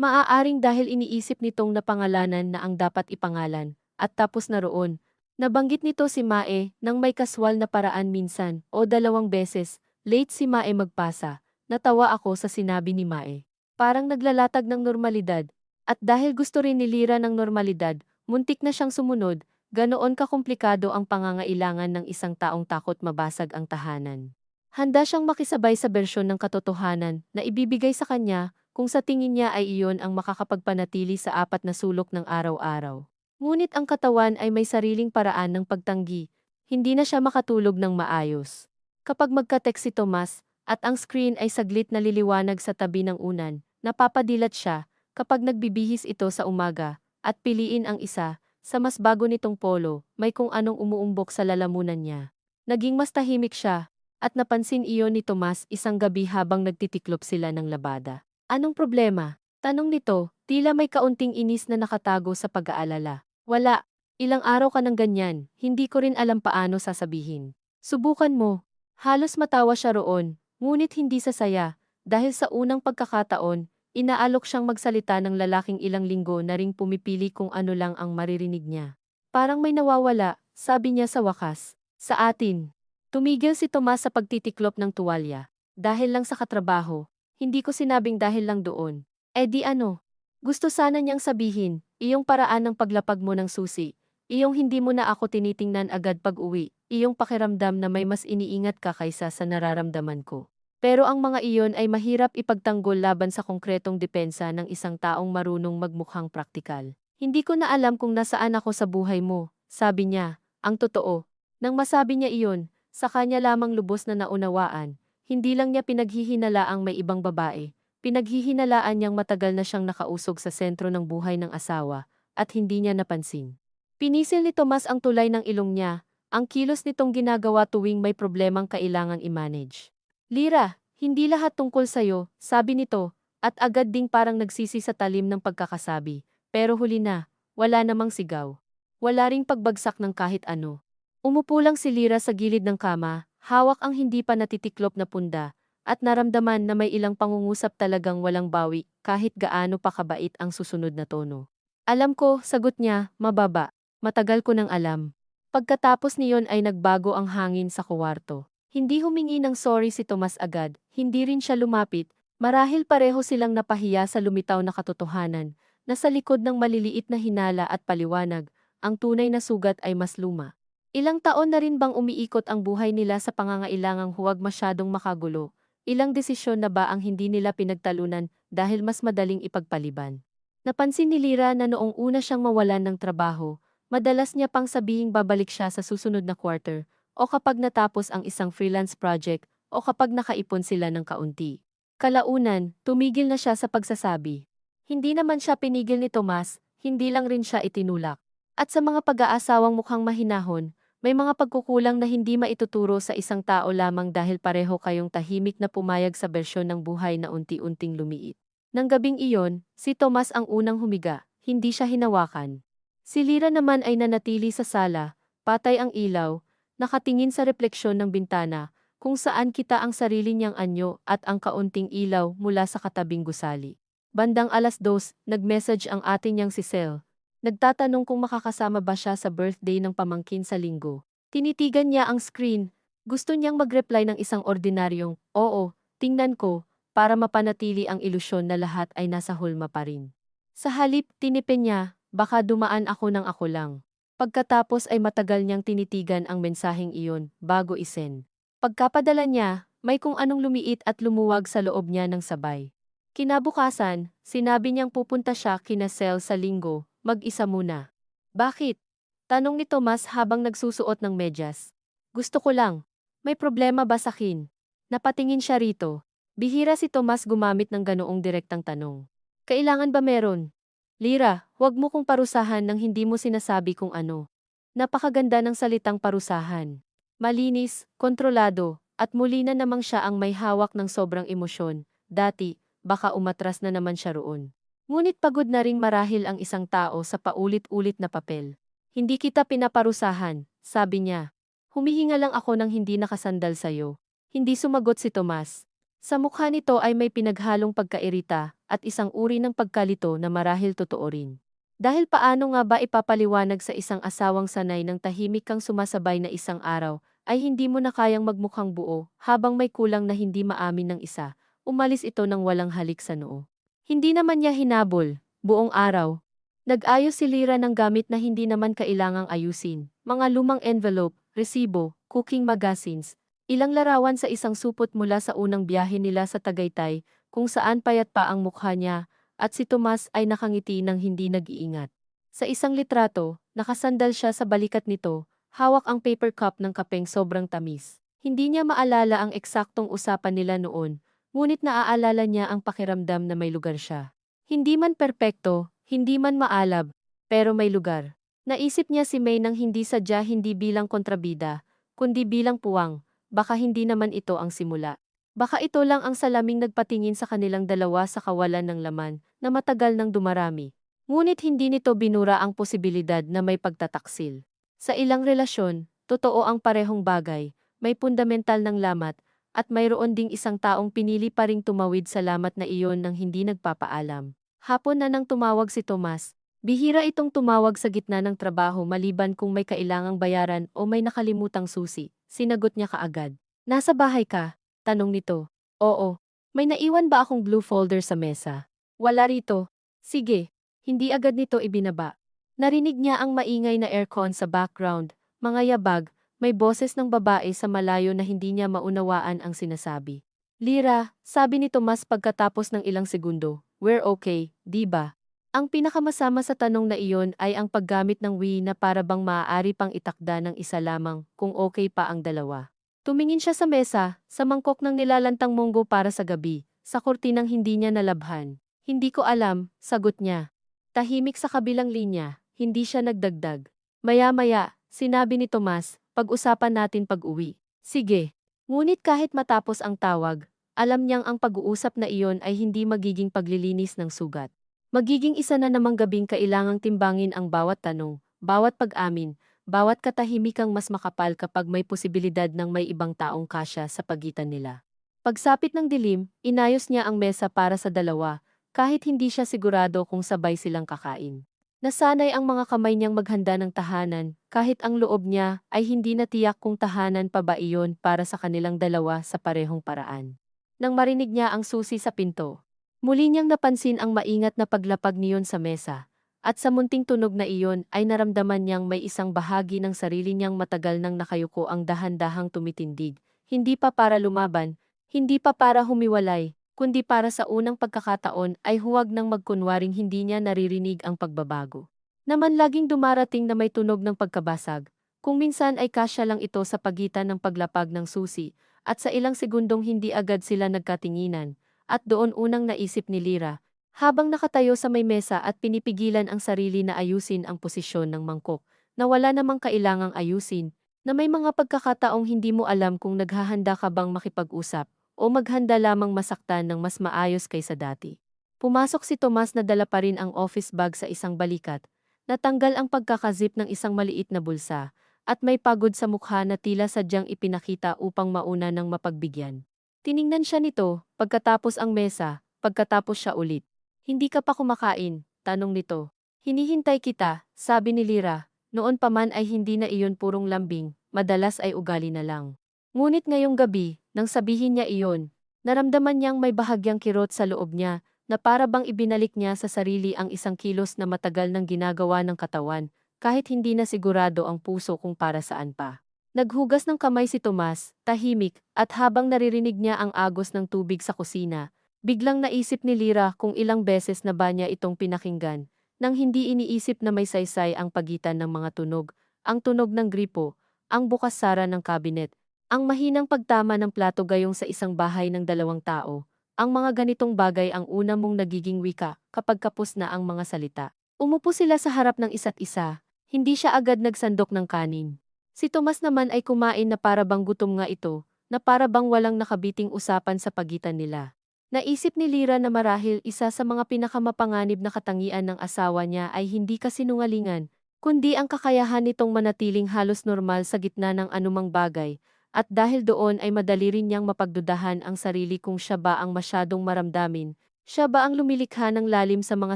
Maaaring dahil iniisip nitong napangalanan na ang dapat ipangalan, at tapos na roon, nabanggit nito si Mae nang may kaswal na paraan minsan o 2 beses, late si Mae magpasa, natawa ako sa sinabi ni Mae. Parang naglalatag ng normalidad. At dahil gusto rin ni Lira ng normalidad, muntik na siyang sumunod, Ganoon kakomplikado ang pangangailangan ng isang taong takot mabasag ang tahanan. Handa siyang makisabay sa bersyon ng katotohanan na ibibigay sa kanya kung sa tingin niya ay iyon ang makakapagpanatili sa apat na sulok ng araw-araw. Ngunit ang katawan ay may sariling paraan ng pagtanggi, hindi na siya makatulog ng maayos. Kapag magka-text si Tomas at ang screen ay saglit na liliwanag sa tabi ng unan, napapadilat siya kapag nagbibihis ito sa umaga at piliin ang isa sa mas bago nitong polo, may kung anong umuumbok sa lalamunan niya. Naging mas tahimik siya at napansin iyon ni Tomas isang gabi habang nagtitiklop sila ng labada. Anong problema? Tanong nito, tila may kaunting inis na nakatago sa pag-aalala. Wala. Ilang araw ka ng ganyan, hindi ko rin alam paano sasabihin. Subukan mo. Halos matawa siya roon, ngunit hindi sa saya, dahil sa unang pagkakataon, inaalok siyang magsalita ng lalaking ilang linggo na ring pumipili kung ano lang ang maririnig niya. Parang may nawawala, sabi niya sa wakas. Sa atin. Tumigil si Tomas sa pagtitiklop ng tuwalya. Dahil lang sa katrabaho, hindi ko sinabing dahil lang doon. Eh di ano? Gusto sana niyang sabihin, iyong paraan ng paglapag mo ng susi, iyong hindi mo na ako tinitingnan agad pag-uwi, iyong pakiramdam na may mas iniingat ka kaysa sa nararamdaman ko. Pero ang mga iyon ay mahirap ipagtanggol laban sa konkretong depensa ng isang taong marunong magmukhang praktikal. Hindi ko na alam kung nasaan ako sa buhay mo, sabi niya, ang totoo. Nang masabi niya iyon, sa kanya lamang lubos na naunawaan, hindi lang niya pinaghihinalaang may ibang babae, pinaghihinalaan niyang matagal na siyang nakausog sa sentro ng buhay ng asawa, at hindi niya napansin. Pinisil ni Tomas ang tulay ng ilong niya, ang kilos nitong ginagawa tuwing may problemang kailangang i-manage. Lira, hindi lahat tungkol sa'yo, sabi nito, at agad ding parang nagsisi sa talim ng pagkakasabi, pero huli na, wala namang sigaw. Wala ring pagbagsak ng kahit ano. Umupo lang si Lira sa gilid ng kama, hawak ang hindi pa natitiklop na punda, at naramdaman na may ilang pangungusap talagang walang bawi kahit gaano pa kabait ang susunod na tono. Alam ko, sagot niya, mababa. Matagal ko nang alam. Pagkatapos niyon ay nagbago ang hangin sa kuwarto. Hindi humingi ng sorry si Tomas agad, hindi rin siya lumapit, marahil pareho silang napahiya sa lumitaw na katotohanan, na sa likod ng maliliit na hinala at paliwanag, ang tunay na sugat ay mas luma. Ilang taon na rin bang umiikot ang buhay nila sa pangangailangang huwag masyadong makagulo? Ilang desisyon na ba ang hindi nila pinagtalunan dahil mas madaling ipagpaliban? Napansin ni Lira na noong una siyang mawalan ng trabaho, madalas niya pang sabihing babalik siya sa susunod na quarter, o kapag natapos ang isang freelance project, o kapag nakaipon sila ng kaunti. Kalaunan, tumigil na siya sa pagsasabi. Hindi naman siya pinigil ni Tomas, hindi lang rin siya itinulak. At sa mga pag-aasawang mukhang mahinahon, may mga pagkukulang na hindi maituturo sa isang tao lamang dahil pareho kayong tahimik na pumayag sa bersyon ng buhay na unti-unting lumiit. Nang gabing iyon, si Tomas ang unang humiga, hindi siya hinawakan. Si Lira naman ay nanatili sa sala, patay ang ilaw, nakatingin sa refleksyon ng bintana, kung saan kita ang sarili niyang anyo at ang kaunting ilaw mula sa katabing gusali. Bandang 2:00, nag-message ang atin niyang si Sel. Nagtatanong kung makakasama ba siya sa birthday ng pamangkin sa linggo. Tinitigan niya ang screen. Gusto niyang mag-reply ng isang ordinaryong, oo, tingnan ko, para mapanatili ang ilusyon na lahat ay nasa hulma pa rin. Sa halip, tinipin niya, baka dumaan ako ng ako lang. Pagkatapos ay matagal niyang tinitigan ang mensaheng iyon, bago isend. Pagkapadala niya, may kung anong lumiit at lumuwag sa loob niya ng sabay. Kinabukasan, sinabi niyang pupunta siya kina Sel sa linggo, mag-isa muna. Bakit? Tanong ni Tomas habang nagsusuot ng medyas. Gusto ko lang. May problema ba sa akin? Napatingin siya rito. Bihira si Tomas gumamit ng ganoong direktang tanong. Kailangan ba meron? Lira, huwag mo kong parusahan nang hindi mo sinasabi kung ano. Napakaganda ng salitang parusahan. Malinis, kontrolado, at muli na namang siya ang may hawak ng sobrang emosyon. Dati, baka umatras na naman siya roon. Ngunit pagod na ring marahil ang isang tao sa paulit-ulit na papel. Hindi kita pinaparusahan, sabi niya. Humihinga lang ako ng hindi nakasandal sa'yo. Hindi sumagot si Tomas. Sa mukha nito ay may pinaghalong pagkairita at isang uri ng pagkalito na marahil totoo rin. Dahil paano nga ba ipapaliwanag sa isang asawang sanay ng tahimik kang sumasabay na isang araw ay hindi mo na kayang magmukhang buo habang may kulang na hindi maamin ng isa, umalis ito ng walang halik sa noo. Hindi naman niya hinabol, buong araw. Nag-ayos si Lira ng gamit na hindi naman kailangang ayusin. Mga lumang envelope, resibo, cooking magazines, ilang larawan sa isang supot mula sa unang biyahe nila sa Tagaytay, kung saan payat pa ang mukha niya, at si Tomas ay nakangiti ng hindi nag-iingat. Sa isang litrato, nakasandal siya sa balikat nito, hawak ang paper cup ng kapeng sobrang tamis. Hindi niya maalala ang eksaktong usapan nila noon, ngunit naaalala niya ang pakiramdam na may lugar siya. Hindi man perpekto, hindi man maalab, pero may lugar. Naisip niya si May nang hindi sadya, hindi bilang kontrabida, kundi bilang puwang. Baka hindi naman ito ang simula. Baka ito lang ang salaming nagpatingin sa kanilang dalawa sa kawalan ng laman na matagal nang dumarami. Ngunit hindi nito binura ang posibilidad na may pagtataksil. Sa ilang relasyon, totoo ang parehong bagay, may fundamental ng lamat, at mayroon ding isang taong pinili pa ring tumawid sa lamat na iyon nang hindi nagpapaalam. Hapon na nang tumawag si Tomas. Bihira itong tumawag sa gitna ng trabaho maliban kung may kailangang bayaran o may nakalimutang susi. Sinagot niya kaagad. Nasa bahay ka? Tanong nito. Oo. May naiwan ba akong blue folder sa mesa? Wala rito. Sige. Hindi agad nito ibinaba. Narinig niya ang maingay na aircon sa background. Mga yabag, may boses ng babae sa malayo na hindi niya maunawaan ang sinasabi. Lira, sabi ni Tomas pagkatapos ng ilang segundo. We're okay, di ba? Ang pinakamasama sa tanong na iyon ay ang paggamit ng we na para bang maaari pang itakda ng isa lamang kung okay pa ang dalawa. Tumingin siya sa mesa, sa mangkok ng nilalantang munggo para sa gabi, sa kurtinang hindi niya nalabhan. Hindi ko alam, sagot niya. Tahimik sa kabilang linya, hindi siya nagdagdag. Maya-maya, sinabi ni Tomas, pag-usapan natin pag-uwi. Sige. Ngunit kahit matapos ang tawag, alam niyang ang pag-uusap na iyon ay hindi magiging paglilinis ng sugat. Magiging isa na namang gabing kailangang timbangin ang bawat tanong, bawat pag-amin, bawat katahimikang mas makapal kapag may posibilidad ng may ibang taong kasya sa pagitan nila. Pagsapit ng dilim, inayos niya ang mesa para sa dalawa, kahit hindi siya sigurado kung sabay silang kakain. Nasanay ang mga kamay niyang maghanda ng tahanan, kahit ang loob niya ay hindi natiyak kung tahanan pa ba iyon para sa kanilang dalawa sa parehong paraan. Nang marinig niya ang susi sa pinto, muli niyang napansin ang maingat na paglapag niyon sa mesa, at sa munting tunog na iyon ay naramdaman niyang may isang bahagi ng sarili niyang matagal nang nakayuko ang dahan-dahang tumitindig, hindi pa para lumaban, hindi pa para humiwalay, kundi para sa unang pagkakataon ay huwag nang magkunwaring hindi niya naririnig ang pagbabago. Naman laging dumarating na may tunog ng pagkabasag, kung minsan ay kasya lang ito sa pagitan ng paglapag ng susi, at sa ilang segundong hindi agad sila nagkatinginan, at doon unang naisip ni Lira, habang nakatayo sa may mesa at pinipigilan ang sarili na ayusin ang posisyon ng mangkok, na wala namang kailangang ayusin, na may mga pagkakataong hindi mo alam kung naghahanda ka bang makipag-usap, o maghanda lamang masaktan ng mas maayos kaysa dati. Pumasok si Tomas na dala pa rin ang office bag sa isang balikat, natanggal ang pagkakazip ng isang maliit na bulsa, at may pagod sa mukha na tila sadyang ipinakita upang mauna ng mapagbigyan. Tiningnan siya nito, pagkatapos ang mesa, pagkatapos siya ulit. Hindi ka pa kumakain, tanong nito. Hinihintay kita, sabi ni Lira, noon pa man ay hindi na iyon purong lambing, madalas ay ugali na lang. Ngunit ngayong gabi, nang sabihin niya iyon, naramdaman niyang may bahagyang kirot sa loob niya, na para bang ibinalik niya sa sarili ang isang kilos na matagal nang ginagawa ng katawan, kahit hindi na sigurado ang puso kung para saan pa. Naghugas ng kamay si Tomas, tahimik, at habang naririnig niya ang agos ng tubig sa kusina, biglang naisip ni Lira kung ilang beses na ba niya itong pinakinggan, nang hindi iniisip na may saysay ang pagitan ng mga tunog, ang tunog ng gripo, ang bukas sara ng kabinet, ang mahinang pagtama ng plato gayong sa isang bahay ng dalawang tao. Ang mga ganitong bagay ang una mong nagiging wika kapag kapos na ang mga salita. Umupo sila sa harap ng isa't isa, hindi siya agad nagsandok ng kanin. Si Tomas naman ay kumain na para bang gutom nga ito, na para bang walang nakabiting usapan sa pagitan nila. Naisip ni Lira na marahil isa sa mga pinakamapanganib na katangian ng asawa niya ay hindi kasinungalingan, kundi ang kakayahan nitong manatiling halos normal sa gitna ng anumang bagay, at dahil doon ay madali rin niyang mapagdudahan ang sarili kung siya ba ang masyadong maramdamin, siya ba ang lumilikha ng lalim sa mga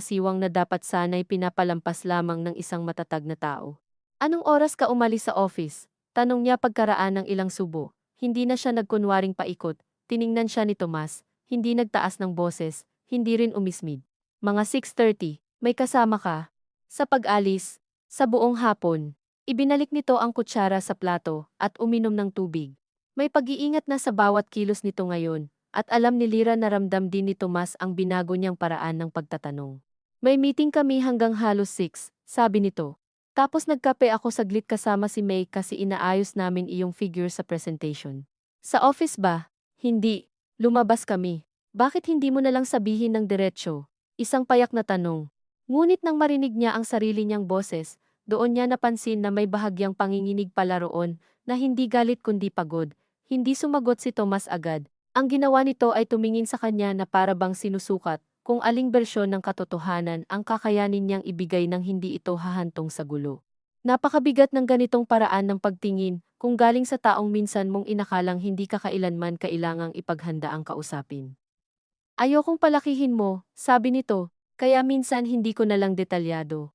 siwang na dapat sana'y pinapalampas lamang ng isang matatag na tao. Anong oras ka umalis sa office? Tanong niya pagkaraan ng ilang subo. Hindi na siya nagkunwaring paikot, tiningnan siya ni Tomas, hindi nagtaas ng boses, hindi rin umismid. Mga 6:30, may kasama ka? Sa pag-alis, sa buong hapon, ibinalik nito ang kutsara sa plato at uminom ng tubig. May pag-iingat na sa bawat kilos nito ngayon, at alam ni Lira na ramdam din ni Tomas ang binago niyang paraan ng pagtatanong. May meeting kami hanggang halos 6, sabi nito. Tapos nagkape ako saglit kasama si May kasi inaayos namin iyong figure sa presentation. Sa office ba? Hindi. Lumabas kami. Bakit hindi mo na lang sabihin ng diretsyo? Isang payak na tanong. Ngunit nang marinig niya ang sarili niyang boses, doon niya napansin na may bahagyang panginginig pala roon, na hindi galit kundi pagod. Hindi sumagot si Tomas agad. Ang ginawa nito ay tumingin sa kanya na para bang sinusukat kung aling bersyon ng katotohanan ang kakayanin niyang ibigay nang hindi ito hahantong sa gulo. Napakabigat ng ganitong paraan ng pagtingin kung galing sa taong minsan mong inakalang hindi ka kailanman kailangang ipaghanda ang kausapin. Ayokong palakihin mo, sabi nito, kaya minsan hindi ko na lang detalyado.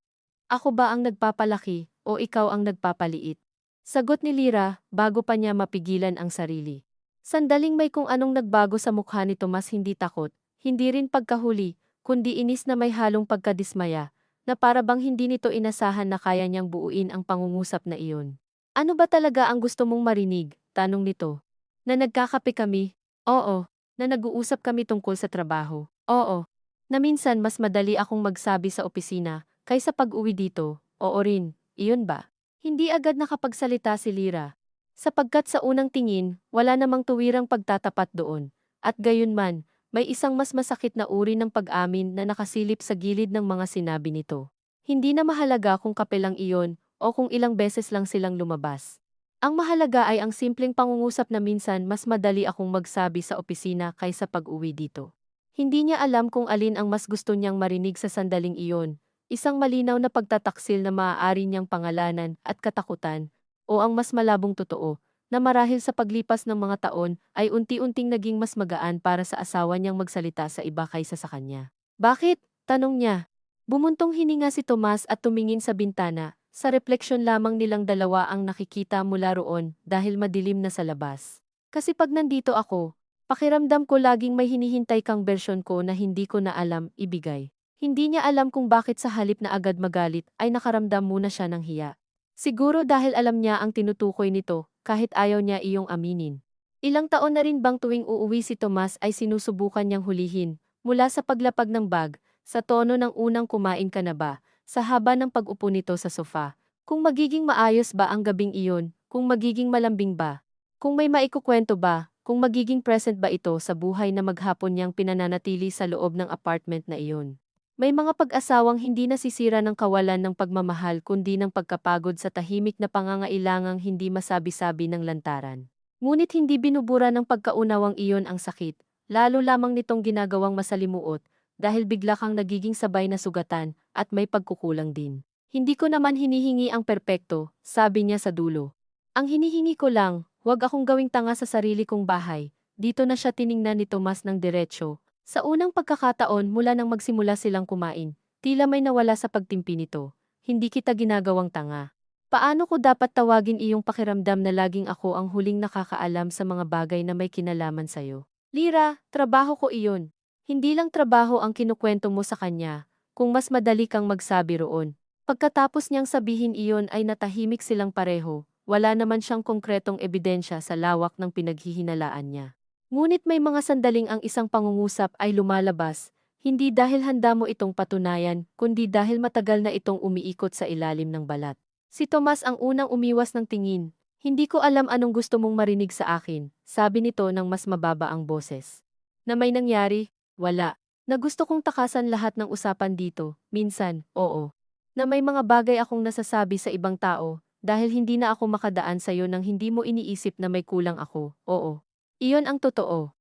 Ako ba ang nagpapalaki o ikaw ang nagpapaliit? Sagot ni Lira bago pa niya mapigilan ang sarili. Sandaling may kung anong nagbago sa mukha ni Tomas, hindi takot, hindi rin pagkahuli, kundi inis na may halong pagkadismaya, na para bang hindi nito inasahan na kaya niyang buuin ang pangungusap na iyon. Ano ba talaga ang gusto mong marinig? Tanong nito. Na nagkakape kami? Oo. Na nag-uusap kami tungkol sa trabaho? Oo. Na minsan mas madali akong magsabi sa opisina kaysa pag-uwi dito? Oo rin. Iyon ba? Hindi agad nakapagsalita si Lira. Sapagkat sa unang tingin, wala namang tuwirang pagtatapat doon. At gayunman, may isang mas masakit na uri ng pag-amin na nakasilip sa gilid ng mga sinabi nito. Hindi na mahalaga kung kape lang iyon o kung ilang beses lang silang lumabas. Ang mahalaga ay ang simpleng pangungusap na minsan mas madali akong magsabi sa opisina kaysa pag-uwi dito. Hindi niya alam kung alin ang mas gusto niyang marinig sa sandaling iyon, isang malinaw na pagtataksil na maaari niyang pangalanan at katakutan, o ang mas malabong totoo, na marahil sa paglipas ng mga taon ay unti-unting naging mas magaan para sa asawa niyang magsalita sa iba kaysa sa kanya. Bakit? Tanong niya. Bumuntong hininga si Tomas at tumingin sa bintana. Sa refleksyon lamang nilang dalawa ang nakikita mula roon dahil madilim na sa labas. Kasi pag nandito ako, pakiramdam ko laging may hinihintay kang bersyon ko na hindi ko na alam ibigay. Hindi niya alam kung bakit sa halip na agad magalit ay nakaramdam muna siya ng hiya. Siguro dahil alam niya ang tinutukoy nito kahit ayaw niya iyong aminin. Ilang taon na rin bang tuwing uuwi si Tomas ay sinusubukan niyang hulihin, mula sa paglapag ng bag, sa tono ng unang kumain ka na ba, sa haba ng pag-upo nito sa sofa, kung magiging maayos ba ang gabing iyon, kung magiging malambing ba, kung may maikukwento ba, kung magiging present ba ito sa buhay na maghapon niyang pinananatili sa loob ng apartment na iyon. May mga pag-asawang hindi nasisira ng kawalan ng pagmamahal kundi ng pagkapagod sa tahimik na pangangailangang hindi masabi-sabi ng lantaran. Ngunit hindi binubura ng pagkaunawang iyon ang sakit, lalo lamang nitong ginagawang masalimuot, dahil bigla kang nagiging sabay na sugatan, at may pagkukulang din. Hindi ko naman hinihingi ang perpekto, sabi niya sa dulo. Ang hinihingi ko lang, huwag akong gawing tanga sa sarili kong bahay. Dito na siya tiningnan ni Tomas ng diretsyo. Sa unang pagkakataon mula nang magsimula silang kumain, tila may nawala sa pagtimpi nito. Hindi kita ginagawang tanga. Paano ko dapat tawagin iyong pakiramdam na laging ako ang huling nakakaalam sa mga bagay na may kinalaman sa'yo? Lira, trabaho ko iyon. Hindi lang trabaho ang kinukwento mo sa kanya, kung mas madali kang magsabi roon. Pagkatapos niyang sabihin iyon ay natahimik silang pareho, wala naman siyang konkretong ebidensya sa lawak ng pinaghihinalaan niya. Ngunit may mga sandaling ang isang pangungusap ay lumalabas, hindi dahil handa mo itong patunayan, kundi dahil matagal na itong umiikot sa ilalim ng balat. Si Tomas ang unang umiwas ng tingin. Hindi ko alam anong gusto mong marinig sa akin, sabi nito ng mas mababa ang boses. Na may nangyari? Wala. Na gusto kong takasan lahat ng usapan dito, minsan, oo. Na may mga bagay akong nasasabi sa ibang tao, dahil hindi na ako makadaan sa'yo nang hindi mo iniisip na may kulang ako, oo. Iyon ang totoo.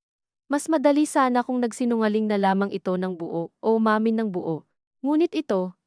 Mas madali sana kung nagsinungaling na lamang ito ng buo o umamin ng buo. Ngunit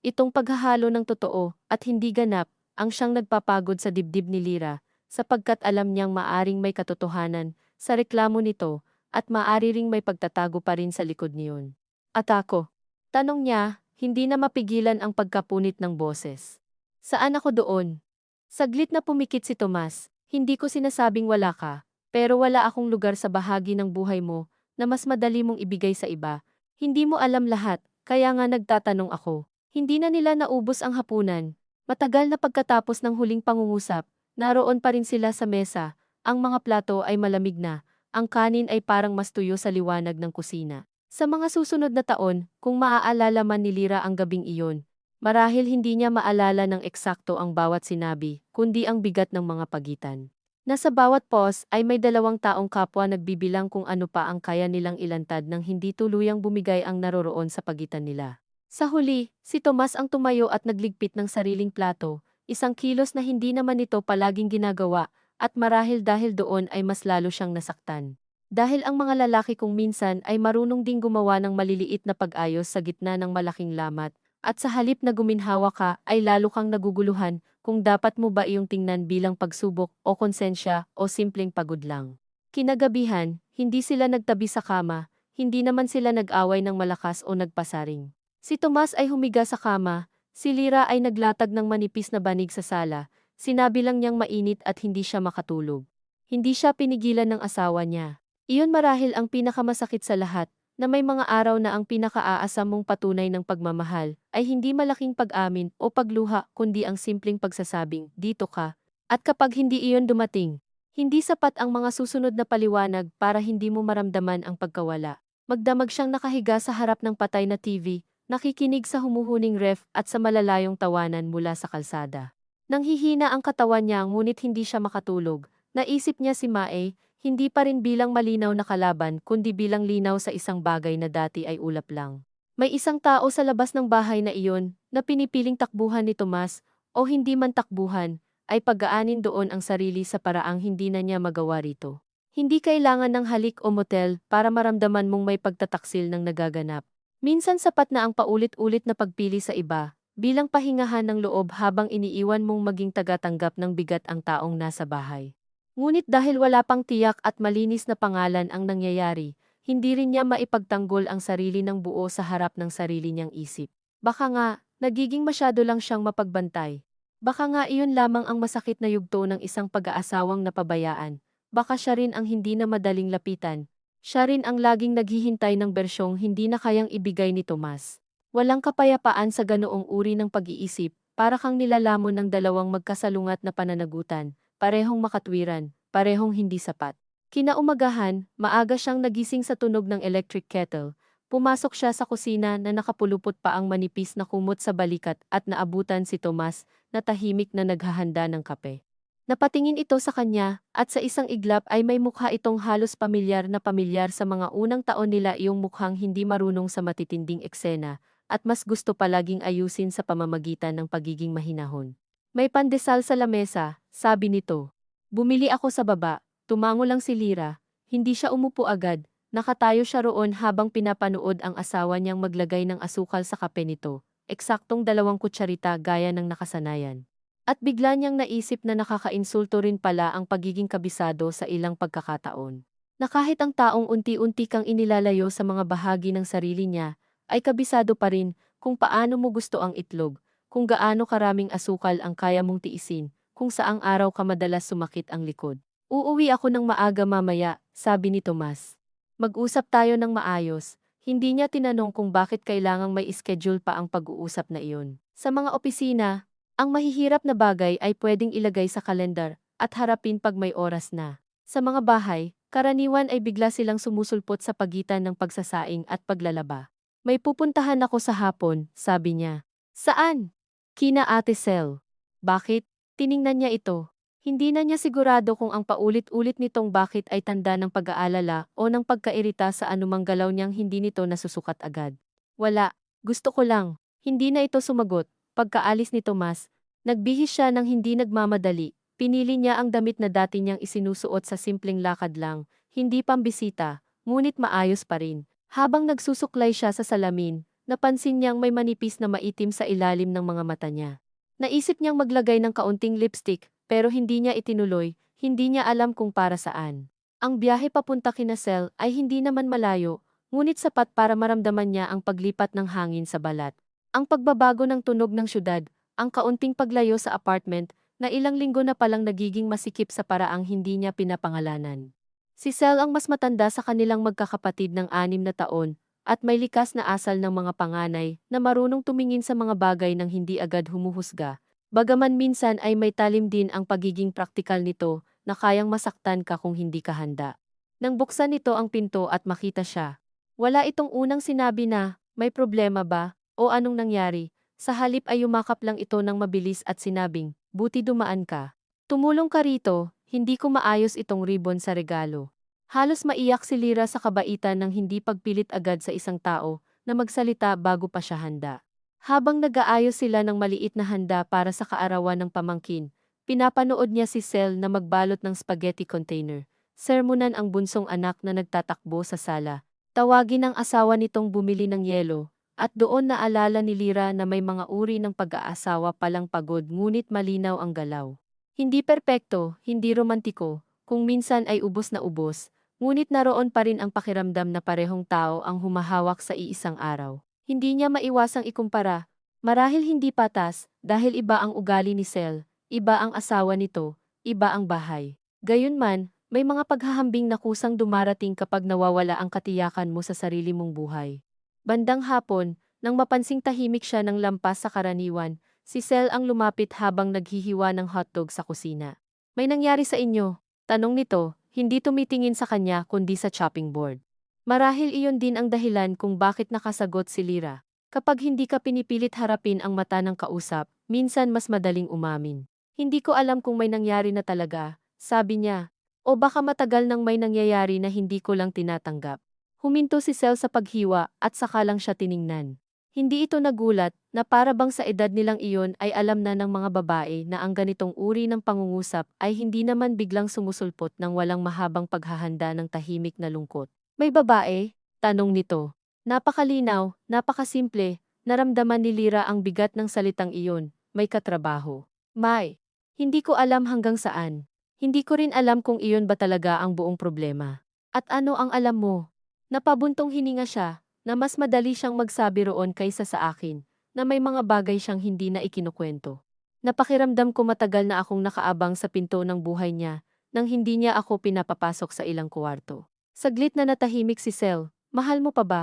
itong paghahalo ng totoo at hindi ganap, ang siyang nagpapagod sa dibdib ni Lira, sapagkat alam niyang maaring may katotohanan sa reklamo nito at maaari ring may pagtatago pa rin sa likod niyon. At ako? Tanong niya, hindi na mapigilan ang pagkapunit ng boses. Saan ako doon? Saglit na pumikit si Tomas, hindi ko sinasabing wala ka. Pero wala akong lugar sa bahagi ng buhay mo na mas madali mong ibigay sa iba. Hindi mo alam lahat, kaya nga nagtatanong ako. Hindi na nila naubos ang hapunan. Matagal na pagkatapos ng huling pangungusap, naroon pa rin sila sa mesa. Ang mga plato ay malamig na, ang kanin ay parang mas tuyo sa liwanag ng kusina. Sa mga susunod na taon, kung maaalala man ni Lira ang gabing iyon, marahil hindi niya maalala ng eksakto ang bawat sinabi, kundi ang bigat ng mga pagitan. Nasa bawat pause ay may dalawang taong kapwa nagbibilang kung ano pa ang kaya nilang ilantad nang hindi tuluyang bumigay ang naroroon sa pagitan nila. Sa huli, si Tomas ang tumayo at nagligpit ng sariling plato, isang kilos na hindi naman ito palaging ginagawa, at marahil dahil doon ay mas lalo siyang nasaktan. Dahil ang mga lalaki kung minsan ay marunong ding gumawa ng maliliit na pag-ayos sa gitna ng malaking lamat, at sa halip na guminhawa ka ay lalo kang naguguluhan kung dapat mo ba iyong tingnan bilang pagsubok o konsensya o simpleng pagod lang. Kinagabihan, hindi sila nagtabi sa kama, hindi naman sila nag-away ng malakas o nagpasaring. Si Tomas ay humiga sa kama, si Lira ay naglatag ng manipis na banig sa sala, sinabi lang niyang mainit at hindi siya makatulog. Hindi siya pinigilan ng asawa niya. Iyon marahil ang pinakamasakit sa lahat, na may mga araw na ang pinakaaasam mong patunay ng pagmamahal ay hindi malaking pag-amin o pagluha kundi ang simpleng pagsasabing, dito ka. At kapag hindi iyon dumating, hindi sapat ang mga susunod na paliwanag para hindi mo maramdaman ang pagkawala. Magdamag siyang nakahiga sa harap ng patay na TV, nakikinig sa humuhuning ref at sa malalayong tawanan mula sa kalsada. Nanghihina ang katawan niya ngunit hindi siya makatulog. Naisip niya si Mae, hindi pa rin bilang malinaw na kalaban kundi bilang linaw sa isang bagay na dati ay ulap lang. May isang tao sa labas ng bahay na iyon na pinipiling takbuhan ni Tomas o hindi man takbuhan, ay pagaanin doon ang sarili sa paraang hindi na niya magawa rito. Hindi kailangan ng halik o motel para maramdaman mong may pagtataksil ng nagaganap. Minsan sapat na ang paulit-ulit na pagpili sa iba, bilang pahingahan ng loob habang iniiwan mong maging tagatanggap ng bigat ang taong nasa bahay. Ngunit dahil wala pang tiyak at malinis na pangalan ang nangyayari, hindi rin niya maipagtanggol ang sarili ng buo sa harap ng sarili niyang isip. Baka nga, nagiging masyado lang siyang mapagbantay. Baka nga iyon lamang ang masakit na yugto ng isang pag-aasawang napabayaan. Baka siya rin ang hindi na madaling lapitan. Siya rin ang laging naghihintay ng bersyong hindi na kayang ibigay ni Tomas. Walang kapayapaan sa ganoong uri ng pag-iisip, para kang nilalamon ng dalawang magkasalungat na pananagutan. Parehong makatwiran, parehong hindi sapat. Kinaumagahan, maaga siyang nagising sa tunog ng electric kettle. Pumasok siya sa kusina na nakapulupot pa ang manipis na kumot sa balikat at naabutan si Tomas na tahimik na naghahanda ng kape. Napatingin ito sa kanya at sa isang iglap ay may mukha itong halos pamilyar sa mga unang taon nila, iyong mukhang hindi marunong sa matitinding eksena at mas gusto palaging ayusin sa pamamagitan ng pagiging mahinahon. May pandesal sa lamesa, sabi nito. Bumili ako sa baba, tumango lang si Lira, hindi siya umupo agad, nakatayo siya roon habang pinapanood ang asawa niyang maglagay ng asukal sa kape nito, eksaktong 2 kutsarita gaya ng nakasanayan. At bigla niyang naisip na nakakainsulto rin pala ang pagiging kabisado sa ilang pagkakataon. Na kahit ang taong unti-unti kang inilalayo sa mga bahagi ng sarili niya, ay kabisado pa rin kung paano mo gusto ang itlog, kung gaano karaming asukal ang kaya mong tiisin, kung saang araw ka madalas sumakit ang likod. Uuwi ako ng maaga mamaya, sabi ni Tomas. Mag-usap tayo ng maayos. Hindi niya tinanong kung bakit kailangang may schedule pa ang pag-uusap na iyon. Sa mga opisina, ang mahihirap na bagay ay pwedeng ilagay sa kalendar at harapin pag may oras na. Sa mga bahay, karaniwan ay bigla silang sumusulpot sa pagitan ng pagsasaing at paglalaba. May pupuntahan ako sa hapon, sabi niya. Saan? Kina Ate Sel. Bakit? Tiningnan niya ito. Hindi na niya sigurado kung ang paulit-ulit nitong bakit ay tanda ng pag-aalala o ng pagkairita sa anumang galaw niyang hindi nito nasusukat agad. Wala, gusto ko lang. Hindi na ito sumagot. Pagkaalis ni Tomas, nagbihis siya ng hindi nagmamadali. Pinili niya ang damit na dati niyang isinusuot sa simpleng lakad lang, hindi pambisita, ngunit maayos pa rin. Habang nagsusuklay siya sa salamin, napansin niyang may manipis na maitim sa ilalim ng mga mata niya. Naisip niyang maglagay ng kaunting lipstick, pero hindi niya itinuloy, hindi niya alam kung para saan. Ang biyahe papunta kina Sel ay hindi naman malayo, ngunit sapat para maramdaman niya ang paglipat ng hangin sa balat. Ang pagbabago ng tunog ng syudad, ang kaunting paglayo sa apartment, na ilang linggo na palang nagiging masikip sa paraang hindi niya pinapangalanan. Si Sel ang mas matanda sa kanilang magkakapatid ng 6 na taon, at may likas na asal ng mga panganay na marunong tumingin sa mga bagay nang hindi agad humuhusga. Bagaman minsan ay may talim din ang pagiging praktikal nito na kayang masaktan ka kung hindi ka handa. Nang buksan nito ang pinto at makita siya, wala itong unang sinabi na, "May problema ba?" o "Anong nangyari?" Sa halip ay yumakap lang ito ng mabilis at sinabing, "Buti dumaan ka. Tumulong ka rito, hindi ko maayos itong ribbon sa regalo." Halos maiyak si Lyra sa kabaitan ng hindi pagpilit agad sa isang tao na magsalita bago pa siya handa. Habang nag-aayos sila ng maliit na handa para sa kaarawan ng pamangkin, pinapanood niya si Cel na magbalot ng spaghetti container. Sermonan ang bunsong anak na nagtatakbo sa sala. Tawagin ang asawa nitong bumili ng yelo, at doon naalala ni Lyra na may mga uri ng pag-aasawa palang pagod ngunit malinaw ang galaw. Hindi perpekto, hindi romantiko, kung minsan ay ubos na ubos, ngunit naroon pa rin ang pakiramdam na parehong tao ang humahawak sa iisang araw. Hindi niya maiwasang ikumpara. Marahil hindi patas, dahil iba ang ugali ni Cel, iba ang asawa nito, iba ang bahay. Gayunman, may mga paghahambing na kusang dumarating kapag nawawala ang katiyakan mo sa sarili mong buhay. Bandang hapon, nang mapansing tahimik siya ng lampas sa karaniwan, si Cel ang lumapit habang naghihiwa ng hotdog sa kusina. "May nangyari sa inyo?" tanong nito, hindi tumitingin sa kanya kundi sa chopping board. Marahil iyon din ang dahilan kung bakit nakasagot si Lyra. Kapag hindi ka pinipilit harapin ang mata ng kausap, minsan mas madaling umamin. "Hindi ko alam kung may nangyari na talaga," sabi niya. "O baka matagal nang may nangyayari na hindi ko lang tinatanggap." Huminto si Cel sa paghiwa at saka lang siya tiningnan. Hindi ito nagulat na para bang sa edad nilang iyon ay alam na ng mga babae na ang ganitong uri ng pangungusap ay hindi naman biglang sumusulpot ng walang mahabang paghahanda ng tahimik na lungkot. "May babae?" tanong nito. Napakalinaw, napakasimple, naramdaman ni Lyra ang bigat ng salitang iyon, "May katrabaho." "May." "Hindi ko alam hanggang saan. Hindi ko rin alam kung iyon ba talaga ang buong problema." "At ano ang alam mo?" Napabuntong hininga siya, na mas madali siyang magsabi roon kaysa sa akin, na may mga bagay siyang hindi na ikinukwento. Napakiramdam ko matagal na akong nakaabang sa pinto ng buhay niya, nang hindi niya ako pinapapasok sa ilang kwarto. Saglit na natahimik si Cel, "Mahal mo pa ba?"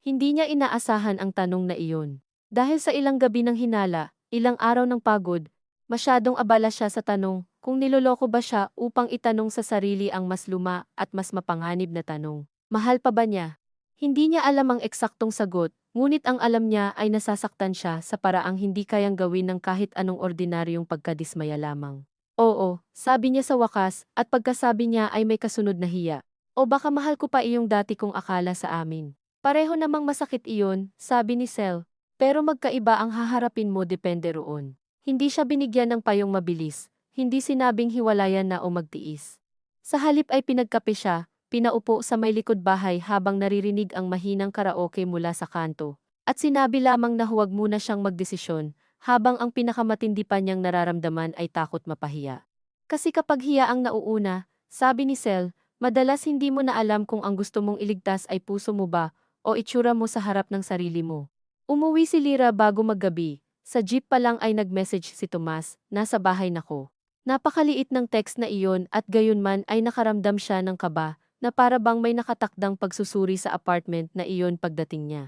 Hindi niya inaasahan ang tanong na iyon. Dahil sa ilang gabi ng hinala, ilang araw ng pagod, masyadong abala siya sa tanong kung niloloko ba siya upang itanong sa sarili ang mas luma at mas mapanganib na tanong. Mahal pa ba niya? Hindi niya alam ang eksaktong sagot, ngunit ang alam niya ay nasasaktan siya sa paraang hindi kayang gawin ng kahit anong ordinaryong pagkadismaya lamang. "Oo," sabi niya sa wakas, at pagkasabi niya ay may kasunod na hiya. "O baka mahal ko pa iyong dati kong akala sa amin." "Pareho namang masakit iyon," sabi ni Cel. "Pero magkaiba ang haharapin mo depende roon." Hindi siya binigyan ng payong mabilis, hindi sinabing hiwalayan na o magtiis. Sa halip ay pinagkape siya, pinaupo sa may likod bahay habang naririnig ang mahinang karaoke mula sa kanto, at sinabi lamang na huwag muna siyang magdesisyon, habang ang pinakamatindi pa niyang nararamdaman ay takot mapahiya. Kasi kapag hiya ang nauuna, sabi ni Cel, madalas hindi mo na alam kung ang gusto mong iligtas ay puso mo ba o itsura mo sa harap ng sarili mo. Umuwi si Lyra bago maggabi. Sa jeep pa lang ay nag-message si Tomas, "Nasa bahay na ko." Napakaliit ng text na iyon at gayunman ay nakaramdam siya ng kaba na para bang may nakatakdang pagsusuri sa apartment na iyon pagdating niya.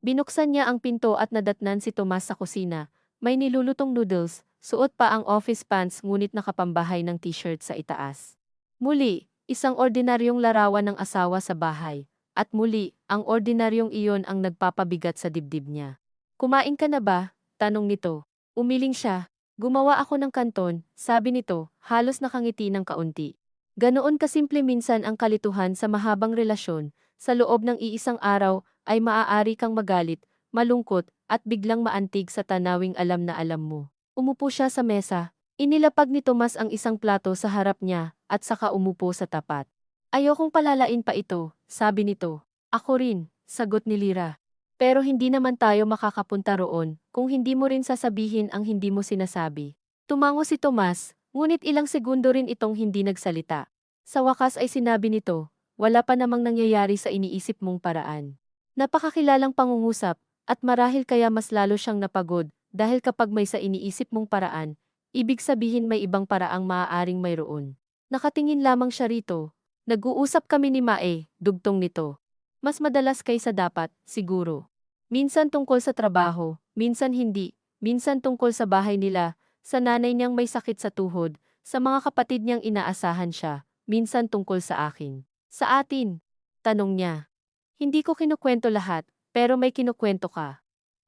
Binuksan niya ang pinto at nadatnan si Tomas sa kusina. May nilulutong noodles, suot pa ang office pants ngunit nakapambahay ng t-shirt sa itaas. Muli, isang ordinaryong larawan ng asawa sa bahay. At muli, ang ordinaryong iyon ang nagpapabigat sa dibdib niya. "Kumain ka na ba?" tanong nito. Umiling siya. "Gumawa ako ng kanton," sabi nito, halos nakangiti ng kaunti. Ganoon kasimple minsan ang kalituhan sa mahabang relasyon, sa loob ng iisang araw ay maaari kang magalit, malungkot, at biglang maantig sa tanawing alam na alam mo. Umupo siya sa mesa. Inilapag ni Tomas ang isang plato sa harap niya, at saka umupo sa tapat. "Ayokong palalain pa ito," sabi nito. "Ako rin," sagot ni Lyra. "Pero hindi naman tayo makakapunta roon kung hindi mo rin sasabihin ang hindi mo sinasabi." Tumango si Tomas, ngunit ilang segundo rin itong hindi nagsalita. Sa wakas ay sinabi nito, "Wala pa namang nangyayari sa iniisip mong paraan." Napakakilalang pangungusap, at marahil kaya mas lalo siyang napagod, dahil kapag may sa iniisip mong paraan, ibig sabihin may ibang paraang maaaring mayroon. Nakatingin lamang siya rito. "Nag-uusap kami ni Mae," dugtong nito. Mas madalas kaysa dapat, siguro. Minsan tungkol sa trabaho, minsan hindi, minsan tungkol sa bahay nila, sa nanay niyang may sakit sa tuhod, sa mga kapatid niyang inaasahan siya, minsan tungkol sa akin. Sa atin? Tanong niya. Hindi ko kinukwento lahat, pero may kinukwento ka.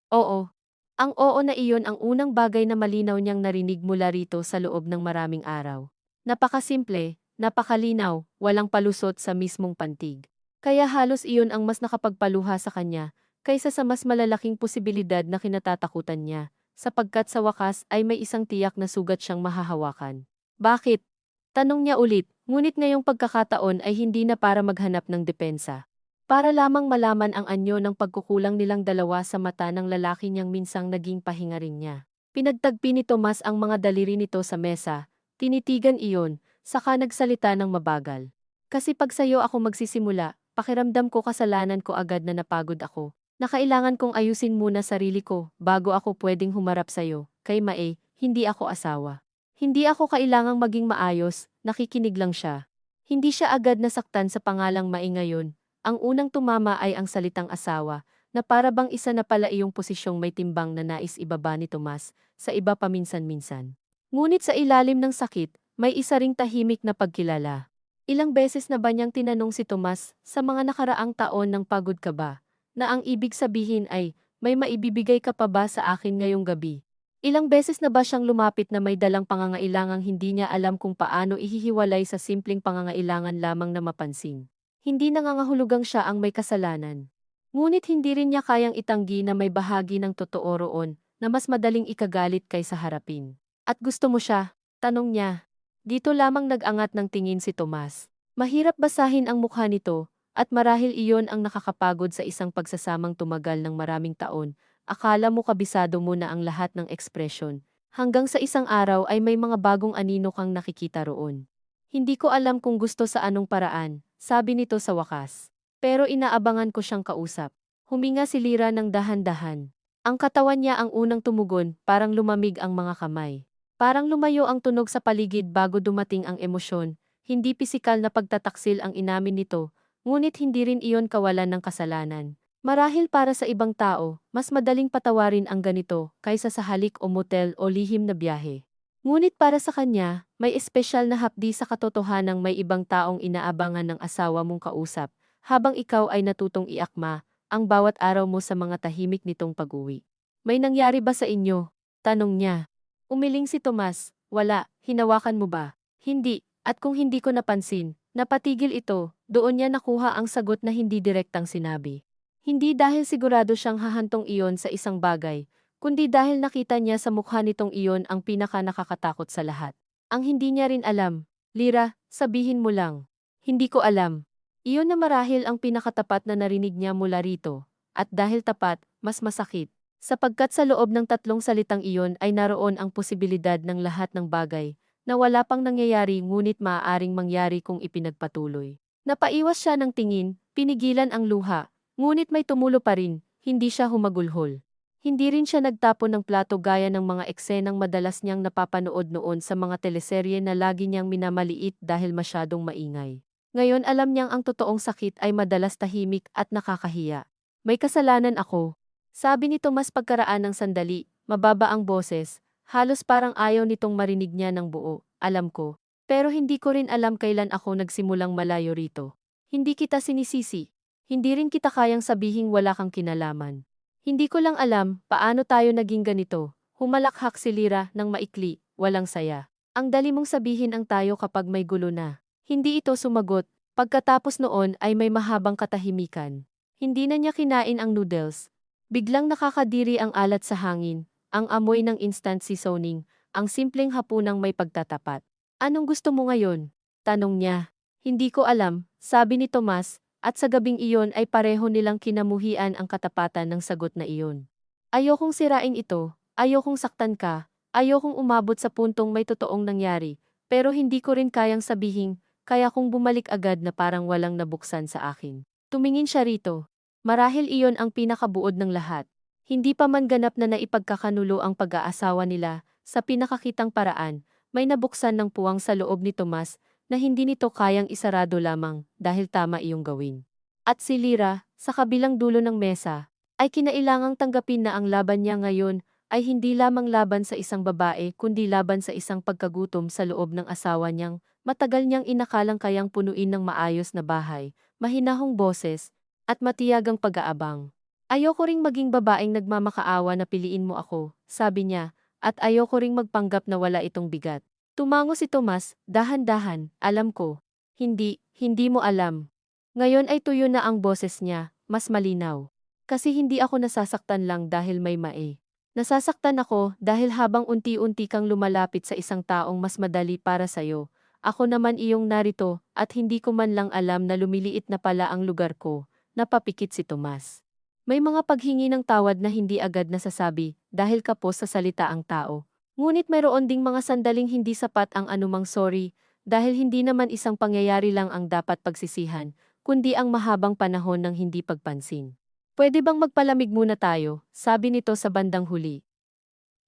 Oo. Ang oo na iyon ang unang bagay na malinaw niyang narinig mula rito sa loob ng maraming araw. Napakasimple, napakalinaw, walang palusot sa mismong pantig. Kaya halos iyon ang mas nakapagpaluha sa kanya, kaysa sa mas malalaking posibilidad na kinatatakutan niya, sapagkat sa wakas ay may isang tiyak na sugat siyang mahahawakan. Bakit? Tanong niya ulit, ngunit ngayong pagkakataon ay hindi na para maghanap ng depensa. Para lamang malaman ang anyo ng pagkukulang nilang dalawa sa mata ng lalaki niyang minsang naging pahinga rin niya. Pinagtagpi ni Tomas ang mga daliri nito sa mesa, tinitigan iyon, saka nagsalita ng mabagal. Kasi pag sayo ako magsisimula, pakiramdam ko kasalanan ko agad na napagod ako. Na kailangan kong ayusin muna sarili ko bago ako pwedeng humarap sayo, kay Mae, hindi ako asawa. Hindi ako kailangang maging maayos, nakikinig lang siya. Hindi siya agad nasaktan sa pangalang Mae ngayon. Ang unang tumama ay ang salitang asawa, na para bang isa na pala iyong posisyong may timbang na nais ibaba ni Tomas, sa iba paminsan-minsan. Ngunit sa ilalim ng sakit, may isa ring tahimik na pagkilala. Ilang beses na ba niyang tinanong si Tomas sa mga nakaraang taon ng pagod ka ba, na ang ibig sabihin ay, may maibibigay ka pa ba sa akin ngayong gabi? Ilang beses na ba siyang lumapit na may dalang pangangailangang hindi niya alam kung paano ihihiwalay sa simpleng pangangailangan lamang na mapansin? Hindi nangangahulugang siya ang may kasalanan. Ngunit hindi rin niya kayang itanggi na may bahagi ng totoo roon na mas madaling ikagalit kaysa harapin. At gusto mo siya? Tanong niya. Dito lamang nag-angat ng tingin si Tomas. Mahirap basahin ang mukha nito, at marahil iyon ang nakakapagod sa isang pagsasamang tumagal ng maraming taon. Akala mo kabisado mo na ang lahat ng ekspresyon. Hanggang sa isang araw ay may mga bagong anino kang nakikita roon. Hindi ko alam kung gusto sa anong paraan, sabi nito sa wakas. Pero inaabangan ko siyang kausap. Huminga si Lira ng dahan-dahan. Ang katawan niya ang unang tumugon, parang lumamig ang mga kamay. Parang lumayo ang tunog sa paligid bago dumating ang emosyon. Hindi pisikal na pagtataksil ang inamin nito, ngunit hindi rin iyon kawalan ng kasalanan. Marahil para sa ibang tao, mas madaling patawarin ang ganito kaysa sa halik o motel o lihim na biyahe. Ngunit para sa kanya, may espesyal na hapdi sa katotohanang may ibang taong inaabangan ng asawa mong kausap, habang ikaw ay natutong iakma, ang bawat araw mo sa mga tahimik nitong pag-uwi. May nangyari ba sa inyo? Tanong niya. Umiling si Tomas, wala, hinawakan mo ba? Hindi, at kung hindi ko napansin, napatigil ito, doon niya nakuha ang sagot na hindi direktang sinabi. Hindi dahil sigurado siyang hahantong iyon sa isang bagay, kundi dahil nakita niya sa mukha nitong iyon ang pinaka nakakatakot sa lahat. Ang hindi niya rin alam, Lira, sabihin mo lang. Hindi ko alam. Iyon na marahil ang pinakatapat na narinig niya mula rito, at dahil tapat, mas masakit. Sapagkat sa loob ng tatlong salitang iyon ay naroon ang posibilidad ng lahat ng bagay, na wala pang nangyayari ngunit maaaring mangyari kung ipinagpatuloy. Napaiwas siya ng tingin, pinigilan ang luha, ngunit may tumulo pa rin, hindi siya humagulhol. Hindi rin siya nagtapon ng plato gaya ng mga eksenang madalas niyang napapanood noon sa mga teleserye na lagi niyang minamaliit dahil masyadong maingay. Ngayon alam niyang ang totoong sakit ay madalas tahimik at nakakahiya. May kasalanan ako. Sabi ni Tomas pagkaraan ng sandali, mababa ang boses, halos parang ayaw nitong marinig niya ng buo. Alam ko. Pero hindi ko rin alam kailan ako nagsimulang malayo rito. Hindi kita sinisisi. Hindi rin kita kayang sabihing wala kang kinalaman. Hindi ko lang alam paano tayo naging ganito. Humalakhak si Lira ng maikli, walang saya. Ang dali mong sabihin ang tayo kapag may gulo na. Hindi ito sumagot. Pagkatapos noon ay may mahabang katahimikan. Hindi na niya kinain ang noodles. Biglang nakakadiri ang alat sa hangin, ang amoy ng instant seasoning, ang simpleng hapunang may pagtatapat. Anong gusto mo ngayon? Tanong niya. Hindi ko alam, sabi ni Tomas. At sa gabing iyon ay pareho nilang kinamuhian ang katapatan ng sagot na iyon. Ayokong sirain ito, ayokong saktan ka, ayokong umabot sa puntong may totoong nangyari, pero hindi ko rin kayang sabihin, kaya kong bumalik agad na parang walang nabuksan sa akin. Tumingin siya rito. Marahil iyon ang pinakabuod ng lahat. Hindi pa man ganap na naipagkakanulo ang pag-aasawa nila, sa pinakakitang paraan, may nabuksan ng puwang sa loob ni Tomas, na hindi nito kayang isarado lamang dahil tama iyong gawin. At si Lyra, sa kabilang dulo ng mesa, ay kinailangang tanggapin na ang laban niya ngayon ay hindi lamang laban sa isang babae kundi laban sa isang pagkagutom sa loob ng asawa niyang matagal niyang inakalang kayang punuin ng maayos na bahay, mahinahong boses, at matiyagang pag-aabang. Ayoko ring maging babaeng nagmamakaawa na piliin mo ako, sabi niya, at ayoko ring magpanggap na wala itong bigat. Tumango si Tomas, dahan-dahan, alam ko. Hindi mo alam. Ngayon ay tuyo na ang boses niya, mas malinaw. Kasi hindi ako nasasaktan lang dahil may mae. Nasasaktan ako dahil habang unti-unti kang lumalapit sa isang taong mas madali para sa'yo, ako naman iyong narito at hindi ko man lang alam na lumiliit na pala ang lugar ko, napapikit si Tomas. May mga paghingi ng tawad na hindi agad nasasabi dahil kapos sa salita ang tao. Ngunit mayroon ding mga sandaling hindi sapat ang anumang sorry dahil hindi naman isang pangyayari lang ang dapat pagsisihan, kundi ang mahabang panahon ng hindi pagpansin. Pwede bang magpalamig muna tayo, sabi nito sa bandang huli.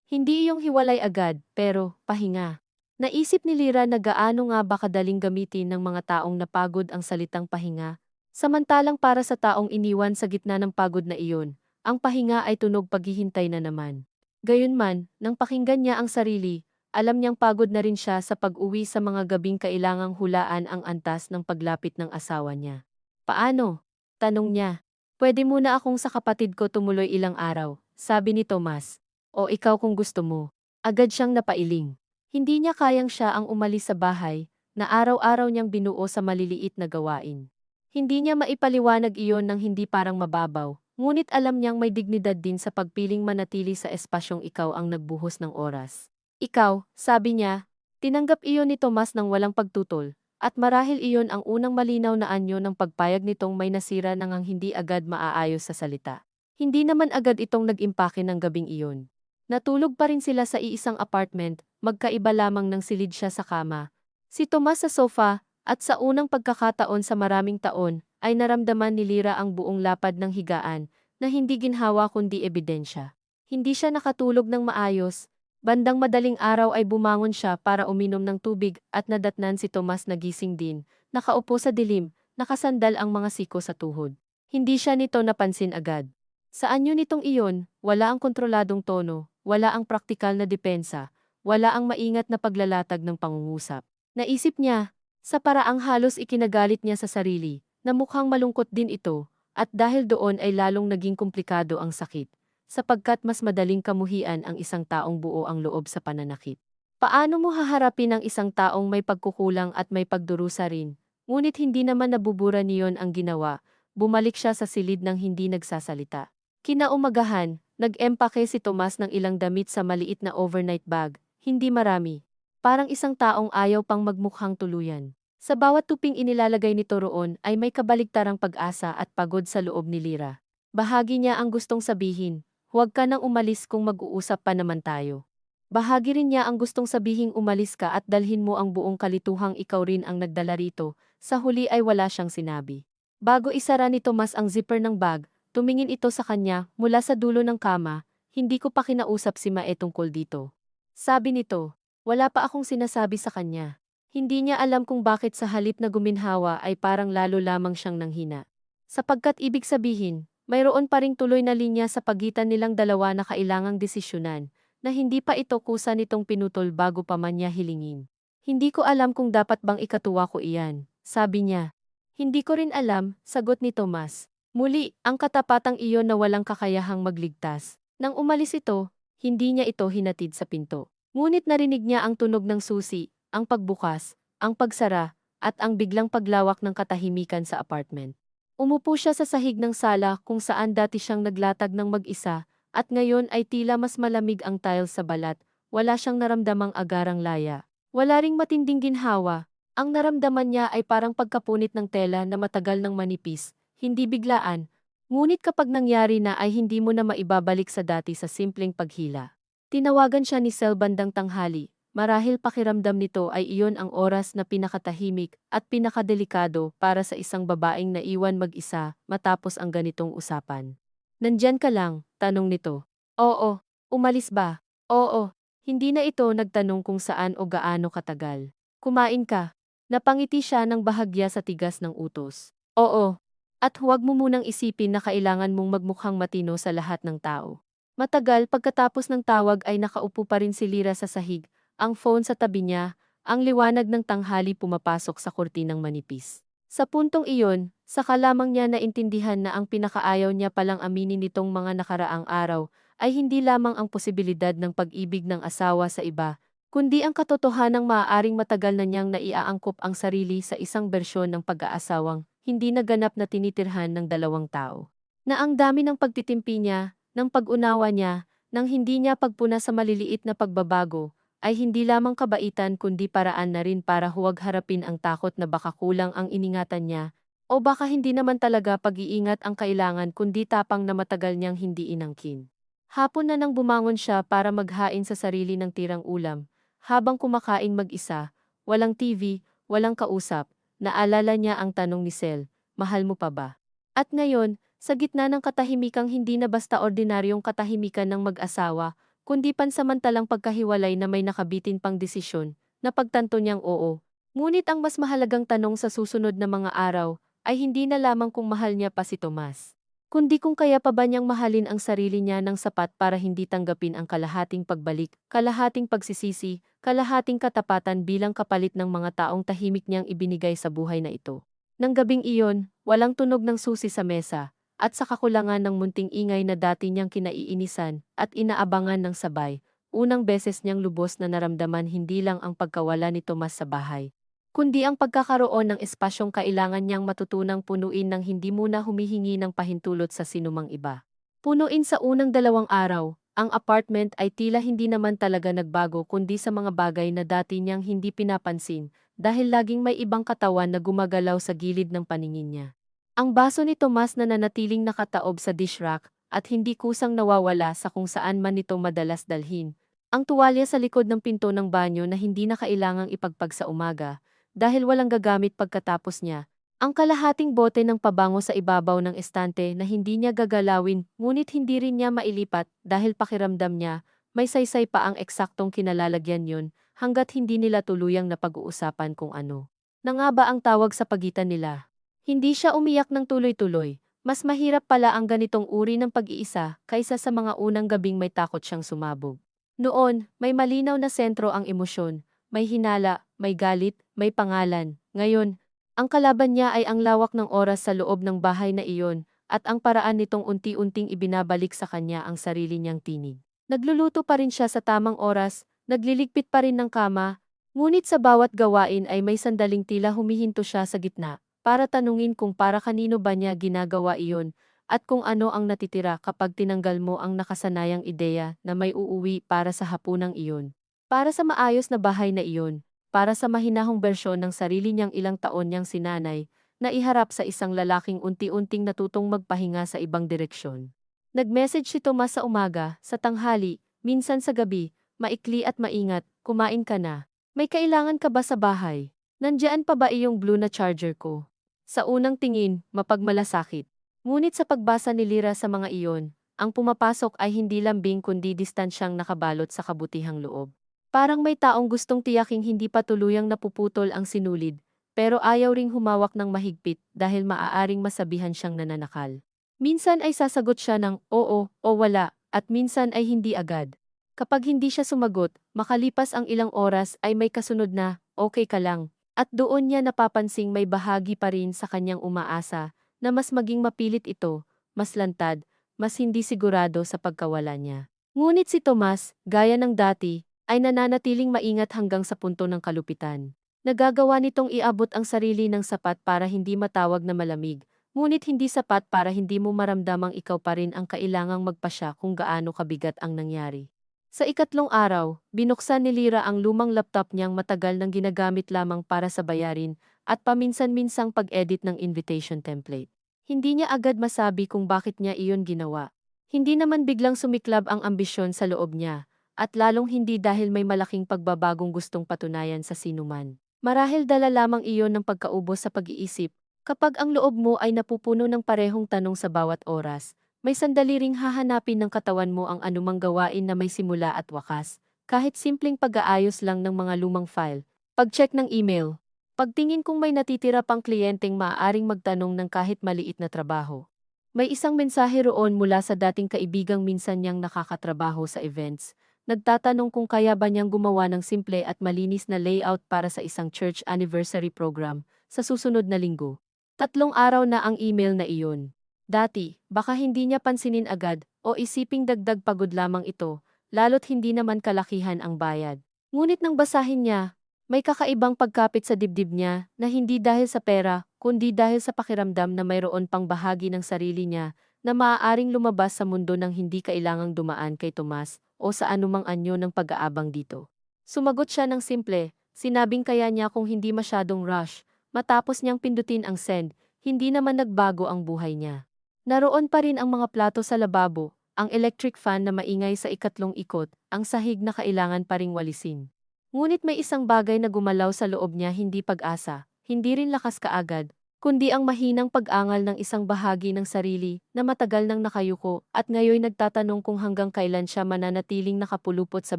Hindi iyong hiwalay agad, pero, pahinga. Naisip ni Lyra na gaano nga ba kadaling gamitin ng mga taong napagod ang salitang pahinga. Samantalang para sa taong iniwan sa gitna ng pagod na iyon, ang pahinga ay tunog paghihintay na naman. Gayunman, nang pakinggan niya ang sarili, alam niyang pagod na rin siya sa pag-uwi sa mga gabing kailangang hulaan ang antas ng paglapit ng asawa niya. Paano? Tanong niya. Pwede muna akong sa kapatid ko tumuloy ilang araw, sabi ni Tomas. O ikaw kung gusto mo. Agad siyang napailing. Hindi niya kayang siya ang umalis sa bahay, na araw-araw niyang binuo sa maliliit na gawain. Hindi niya maipaliwanag iyon ng hindi parang mababaw, ngunit alam niyang may dignidad din sa pagpiling manatili sa espasyong ikaw ang nagbuhos ng oras. Ikaw, sabi niya, tinanggap iyon ni Tomas ng walang pagtutol, at marahil iyon ang unang malinaw na anyo ng pagpayag nitong may nasira nang hindi agad maaayos sa salita. Hindi naman agad itong nag-impake ng gabing iyon. Natulog pa rin sila sa iisang apartment, magkaiba lamang ng silid siya sa kama. Si Tomas sa sofa, at sa unang pagkakataon sa maraming taon, ay naramdaman ni Lyra ang buong lapad ng higaan, na hindi ginhawa kundi ebidensya. Hindi siya nakatulog ng maayos. Bandang madaling araw ay bumangon siya para uminom ng tubig at nadatnan si Tomas na gising din, nakaupo sa dilim, nakasandal ang mga siko sa tuhod. Hindi siya nito napansin agad. Sa anyo nitong iyon, wala ang kontroladong tono, wala ang praktikal na depensa, wala ang maingat na paglalatag ng pangungusap. Naisip niya, sa paraang halos ikinagalit niya sa sarili, na mukhang malungkot din ito, at dahil doon ay lalong naging komplikado ang sakit, sapagkat mas madaling kamuhian ang isang taong buo ang loob sa pananakit. Paano mo haharapin ang isang taong may pagkukulang at may pagdurusa rin, ngunit hindi naman nabubura niyon ang ginawa, bumalik siya sa silid ng hindi nagsasalita. Kinaumagahan, nag-empake si Tomas ng ilang damit sa maliit na overnight bag, hindi marami. Parang isang taong ayaw pang magmukhang tuluyan. Sa bawat tuping inilalagay nito roon ay may kabaligtarang pag-asa at pagod sa loob ni Lyra. Bahagi niya ang gustong sabihin, huwag ka nang umalis kung mag-uusap pa naman tayo. Bahagi rin niya ang gustong sabihing umalis ka at dalhin mo ang buong kalituhang ikaw rin ang nagdala rito, sa huli ay wala siyang sinabi. Bago isara ni Tomas ang zipper ng bag, tumingin ito sa kanya mula sa dulo ng kama, hindi ko pa kinausap si Mae tungkol dito. Sabi nito. Wala pa akong sinasabi sa kanya. Hindi niya alam kung bakit sa halip na guminhawa ay parang lalo lamang siyang nanghina. Sapagkat ibig sabihin, mayroon pa ring tuloy na linya sa pagitan nilang dalawa na kailangang desisyonan, na hindi pa ito kusa nitong pinutol bago pa man niya hilingin. Hindi ko alam kung dapat bang ikatuwa ko iyan, sabi niya. Hindi ko rin alam, sagot ni Tomas. Muli, ang katapatang iyon na walang kakayahang magligtas. Nang umalis ito, hindi niya ito hinatid sa pinto. Ngunit narinig niya ang tunog ng susi, ang pagbukas, ang pagsara, at ang biglang paglawak ng katahimikan sa apartment. Umupo siya sa sahig ng sala kung saan dati siyang naglatag ng mag-isa, at ngayon ay tila mas malamig ang tiles sa balat, wala siyang naramdamang agarang laya. Wala ring matinding ginhawa, ang naramdaman niya ay parang pagkapunit ng tela na matagal nang manipis, hindi biglaan, ngunit kapag nangyari na ay hindi mo na maibabalik sa dati sa simpleng paghila. Tinawagan siya ni Sel bandang tanghali, marahil pakiramdam nito ay iyon ang oras na pinakatahimik at pinakadelikado para sa isang babaeng naiwan mag-isa matapos ang ganitong usapan. Nandyan ka lang, tanong nito. Oo, umalis ba? Oo, hindi na ito nagtanong kung saan o gaano katagal. Kumain ka. Napangiti siya ng bahagya sa tigas ng utos. Oo. At huwag mo munang isipin na kailangan mong magmukhang matino sa lahat ng tao. Matagal pagkatapos ng tawag ay nakaupo pa rin si Lyra sa sahig, ang phone sa tabi niya, ang liwanag ng tanghali pumapasok sa kurtinang manipis. Sa puntong iyon, saka lamang niya naintindihan na ang pinakaayaw niya palang aminin nitong mga nakaraang araw ay hindi lamang ang posibilidad ng pag-ibig ng asawa sa iba, kundi ang katotohanang maaaring matagal na niyang naiaangkop ang sarili sa isang bersyon ng pag-aasawang hindi naganap na tinitirhan ng dalawang tao. Na ang dami ng pagtitimpi niya, ng pag-unawa niya, ng hindi niya pagpuna sa maliliit na pagbabago, ay hindi lamang kabaitan kundi paraan na rin para huwag harapin ang takot na baka kulang ang iningatan niya, o baka hindi naman talaga pag-iingat ang kailangan kundi tapang na matagal niyang hindi inangkin. Hapon na nang bumangon siya para maghain sa sarili ng tirang ulam, habang kumakain mag-isa, walang TV, walang kausap, naalala niya ang tanong ni Sel, mahal mo pa ba? At ngayon, sa gitna ng katahimikang hindi na basta ordinaryong katahimikan ng mag-asawa, kundi pansamantalang pagkahiwalay na may nakabitin pang desisyon, napagtanto niyang oo. Ngunit ang mas mahalagang tanong sa susunod na mga araw, ay hindi na lamang kung mahal niya pa si Tomas, kundi kung kaya pa ba niyang mahalin ang sarili niya ng sapat para hindi tanggapin ang kalahating pagbalik, kalahating pagsisisi, kalahating katapatan bilang kapalit ng mga taong tahimik niyang ibinigay sa buhay na ito. Nang gabing iyon, walang tunog ng susi sa mesa, at sa kakulangan ng munting ingay na dati niyang kinaiinisan at inaabangan ng sabay, unang beses niyang lubos na naramdaman hindi lang ang pagkawala ni Tomas sa bahay, kundi ang pagkakaroon ng espasyong kailangan niyang matutunang punuin ng hindi muna humihingi ng pahintulot sa sinumang iba. Punuin sa unang 2 araw, ang apartment ay tila hindi naman talaga nagbago kundi sa mga bagay na dati niyang hindi pinapansin dahil laging may ibang katawan na gumagalaw sa gilid ng paningin niya. Ang baso ni Tomas na nanatiling nakataob sa dish rack at hindi kusang nawawala sa kung saan man ito madalas dalhin. Ang tuwalya sa likod ng pinto ng banyo na hindi na kailangang ipagpag sa umaga dahil walang gagamit pagkatapos niya. Ang kalahating bote ng pabango sa ibabaw ng estante na hindi niya gagalawin ngunit hindi rin niya mailipat dahil pakiramdam niya may saysay pa ang eksaktong kinalalagyan yun hanggat hindi nila tuluyang napag-uusapan kung ano na nga ba ang tawag sa pagitan nila. Hindi siya umiyak ng tuloy-tuloy. Mas mahirap pala ang ganitong uri ng pag-iisa kaysa sa mga unang gabing may takot siyang sumabog. Noon, may malinaw na sentro ang emosyon, may hinala, may galit, may pangalan. Ngayon, ang kalaban niya ay ang lawak ng oras sa loob ng bahay na iyon, at ang paraan nitong unti-unting ibinabalik sa kanya ang sarili niyang tinig. Nagluluto pa rin siya sa tamang oras, nagliligpit pa rin ng kama, ngunit sa bawat gawain ay may sandaling tila humihinto siya sa gitna, para tanungin kung para kanino ba niya ginagawa iyon, at kung ano ang natitira kapag tinanggal mo ang nakasanayang ideya na may uuwi para sa hapunang iyon. Para sa maayos na bahay na iyon, para sa mahinahong bersyon ng sarili niyang ilang taon niyang sinanay, na iharap sa isang lalaking unti-unting natutong magpahinga sa ibang direksyon. Nag-message si Tomas sa umaga, sa tanghali, minsan sa gabi, maikli at maingat, kumain ka na. May kailangan ka ba sa bahay? Nandiyan pa ba iyong blue na charger ko? Sa unang tingin, mapagmalasakit. Ngunit sa pagbasa ni Lyra sa mga iyon, ang pumapasok ay hindi lambing kundi distansyang nakabalot sa kabutihang loob. Parang may taong gustong tiyaking hindi pa tuluyang napuputol ang sinulid, pero ayaw ring humawak ng mahigpit dahil maaaring masabihan siyang nananakal. Minsan ay sasagot siya ng oo o wala, at minsan ay hindi agad. Kapag hindi siya sumagot, makalipas ang ilang oras ay may kasunod na, okay ka lang, at doon niya napapansing may bahagi pa rin sa kanyang umaasa, na mas maging mapilit ito, mas lantad, mas hindi sigurado sa pagkawala niya. Ngunit si Tomas, gaya ng dati, ay nananatiling maingat hanggang sa punto ng kalupitan. Nagagawa nitong iabot ang sarili ng sapat para hindi matawag na malamig, ngunit hindi sapat para hindi mo maramdamang ikaw pa rin ang kailangang magpasya kung gaano kabigat ang nangyari. Sa ikatlong araw, binuksan ni Lyra ang lumang laptop niyang matagal nang ginagamit lamang para sa bayarin at paminsan-minsang pag-edit ng invitation template. Hindi niya agad masabi kung bakit niya iyon ginawa. Hindi naman biglang sumiklab ang ambisyon sa loob niya, at lalong hindi dahil may malaking pagbabagong gustong patunayan sa sinuman. Marahil dala lamang iyon ng pagkaubos sa pag-iisip, kapag ang loob mo ay napupuno ng parehong tanong sa bawat oras, may sandali ring hahanapin ng katawan mo ang anumang gawain na may simula at wakas, kahit simpleng pag-aayos lang ng mga lumang file, pag-check ng email, Pagtingin kung may natitira pang kliyenteng maaaring magtanong ng kahit maliit na trabaho. May isang mensahe roon mula sa dating kaibigang minsan niyang nakakatrabaho sa events. Nagtatanong kung kaya ba niyang gumawa ng simple at malinis na layout para sa isang church anniversary program sa susunod na linggo. 3 araw na ang email na iyon. Dati, baka hindi niya pansinin agad o isiping dagdag pagod lamang ito, lalo't hindi naman kalakihan ang bayad. Ngunit nang basahin niya, may kakaibang pagkapit sa dibdib niya na hindi dahil sa pera, kundi dahil sa pakiramdam na mayroon pang bahagi ng sarili niya na maaaring lumabas sa mundo ng hindi kailangang dumaan kay Tomas o sa anumang anyo ng pag-aabang dito. Sumagot siya ng simple, sinabing kaya niya kung hindi masyadong rush, matapos niyang pindutin ang send, hindi naman nagbago ang buhay niya. Naroon pa rin ang mga plato sa lababo, ang electric fan na maingay sa ikatlong ikot, ang sahig na kailangan pa ring walisin. Ngunit may isang bagay na gumalaw sa loob niya, hindi pag-asa, hindi rin lakas kaagad, kundi ang mahinang pag-angal ng isang bahagi ng sarili na matagal nang nakayuko at ngayon nagtatanong kung hanggang kailan siya mananatiling nakapulupot sa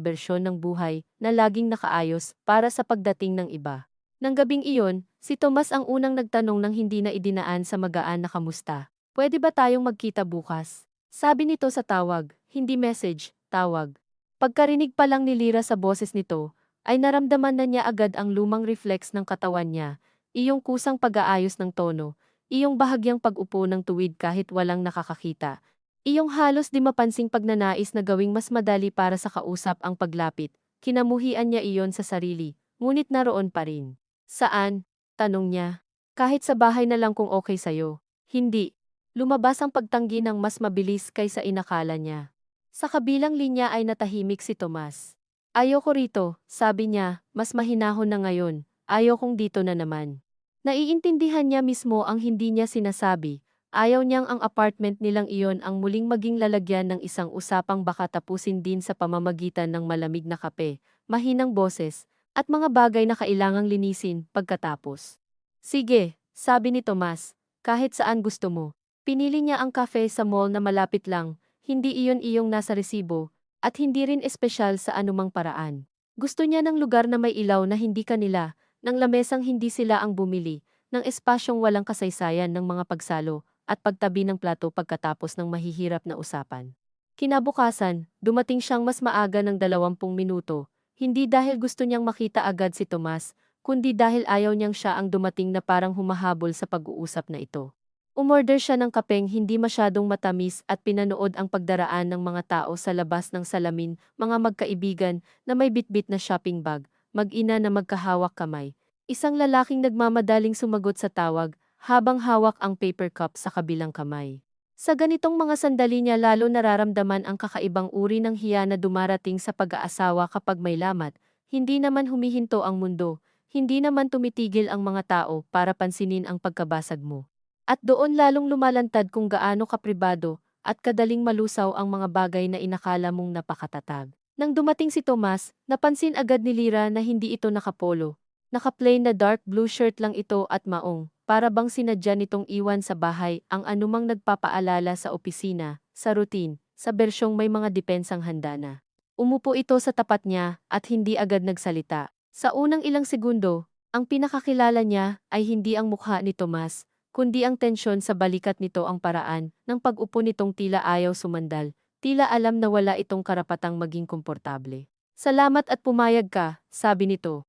bersyon ng buhay na laging nakaayos para sa pagdating ng iba. Nang gabing iyon, si Tomas ang unang nagtanong ng hindi na idinaan sa magaan na kamusta. Pwede ba tayong magkita bukas? Sabi nito sa tawag, hindi message, tawag. Pagkarinig pa lang ni Lyra sa boses nito, ay naramdaman na niya agad ang lumang reflex ng katawan niya, iyong kusang pag-aayos ng tono, iyong bahagyang pag-upo ng tuwid kahit walang nakakakita, iyong halos di mapansing pagnanais na gawing mas madali para sa kausap ang paglapit, kinamuhian niya iyon sa sarili, ngunit naroon pa rin. Saan? Tanong niya. Kahit sa bahay na lang kung okay sa'yo. Hindi. Lumabas ang pagtanggi ng mas mabilis kaysa inakala niya. Sa kabilang linya ay natahimik si Tomas. Ayoko rito, sabi niya, mas mahinahon na ngayon, ayokong dito na naman. Naiintindihan niya mismo ang hindi niya sinasabi, ayaw niyang ang apartment nilang iyon ang muling maging lalagyan ng isang usapang baka tapusin din sa pamamagitan ng malamig na kape, mahinang boses, at mga bagay na kailangang linisin pagkatapos. Sige, sabi ni Tomas, kahit saan gusto mo. Pinili niya ang cafe sa mall na malapit lang, hindi iyon iyong nasa resibo, at hindi rin espesyal sa anumang paraan. Gusto niya ng lugar na may ilaw na hindi kanila, ng lamesang hindi sila ang bumili, ng espasyong walang kasaysayan ng mga pagsalo, at pagtabi ng plato pagkatapos ng mahihirap na usapan. Kinabukasan, dumating siyang mas maaga ng 20 minuto, hindi dahil gusto niyang makita agad si Tomas, kundi dahil ayaw niyang siya ang dumating na parang humahabol sa pag-uusap na ito. Umorder siya ng kapeng hindi masyadong matamis at pinanood ang pagdaraan ng mga tao sa labas ng salamin, mga magkaibigan na may bitbit na shopping bag, mag-ina na magkahawak kamay. Isang lalaking nagmamadaling sumagot sa tawag, habang hawak ang paper cup sa kabilang kamay. Sa ganitong mga sandali niya lalo nararamdaman ang kakaibang uri ng hiya na dumarating sa pag-aasawa kapag may lamat, hindi naman humihinto ang mundo, hindi naman tumitigil ang mga tao para pansinin ang pagkabasag mo. At doon lalong lumalantad kung gaano kapribado at kadaling malusaw ang mga bagay na inakala mong napakatatag. Nang dumating si Tomas, napansin agad ni Lyra na hindi ito nakapolo. Naka-plain na dark blue shirt lang ito at maong, para bang sinadya nitong iwan sa bahay ang anumang nagpapaalala sa opisina, sa routine, sa bersyong may mga dipensang handa na. Umupo ito sa tapat niya at hindi agad nagsalita. Sa unang ilang segundo, ang pinakakilala niya ay hindi ang mukha ni Tomas, kundi ang tensyon sa balikat nito, ang paraan ng pag-upo nitong tila ayaw sumandal, tila alam na wala itong karapatang maging komportable. Salamat at pumayag ka, sabi nito.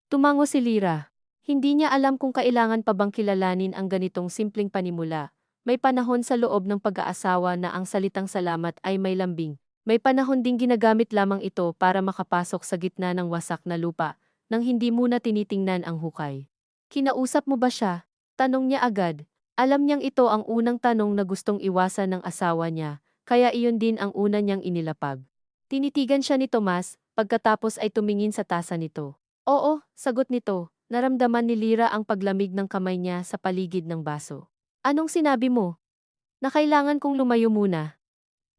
Tumango si Lyra. Hindi niya alam kung kailangan pa bang kilalanin ang ganitong simpleng panimula. May panahon sa loob ng pag-aasawa na ang salitang salamat ay may lambing. May panahon ding ginagamit lamang ito para makapasok sa gitna ng wasak na lupa, nang hindi muna tinitingnan ang hukay. Kinausap mo ba siya? Tanong niya agad. Alam niyang ito ang unang tanong na gustong iwasan ng asawa niya, kaya iyon din ang una niyang inilapag. Tinitigan siya ni Tomas, pagkatapos ay tumingin sa tasa nito. Oo, sagot nito. Naramdaman ni Lyra ang paglamig ng kamay niya sa paligid ng baso. Anong sinabi mo? Na kailangan kong lumayo muna.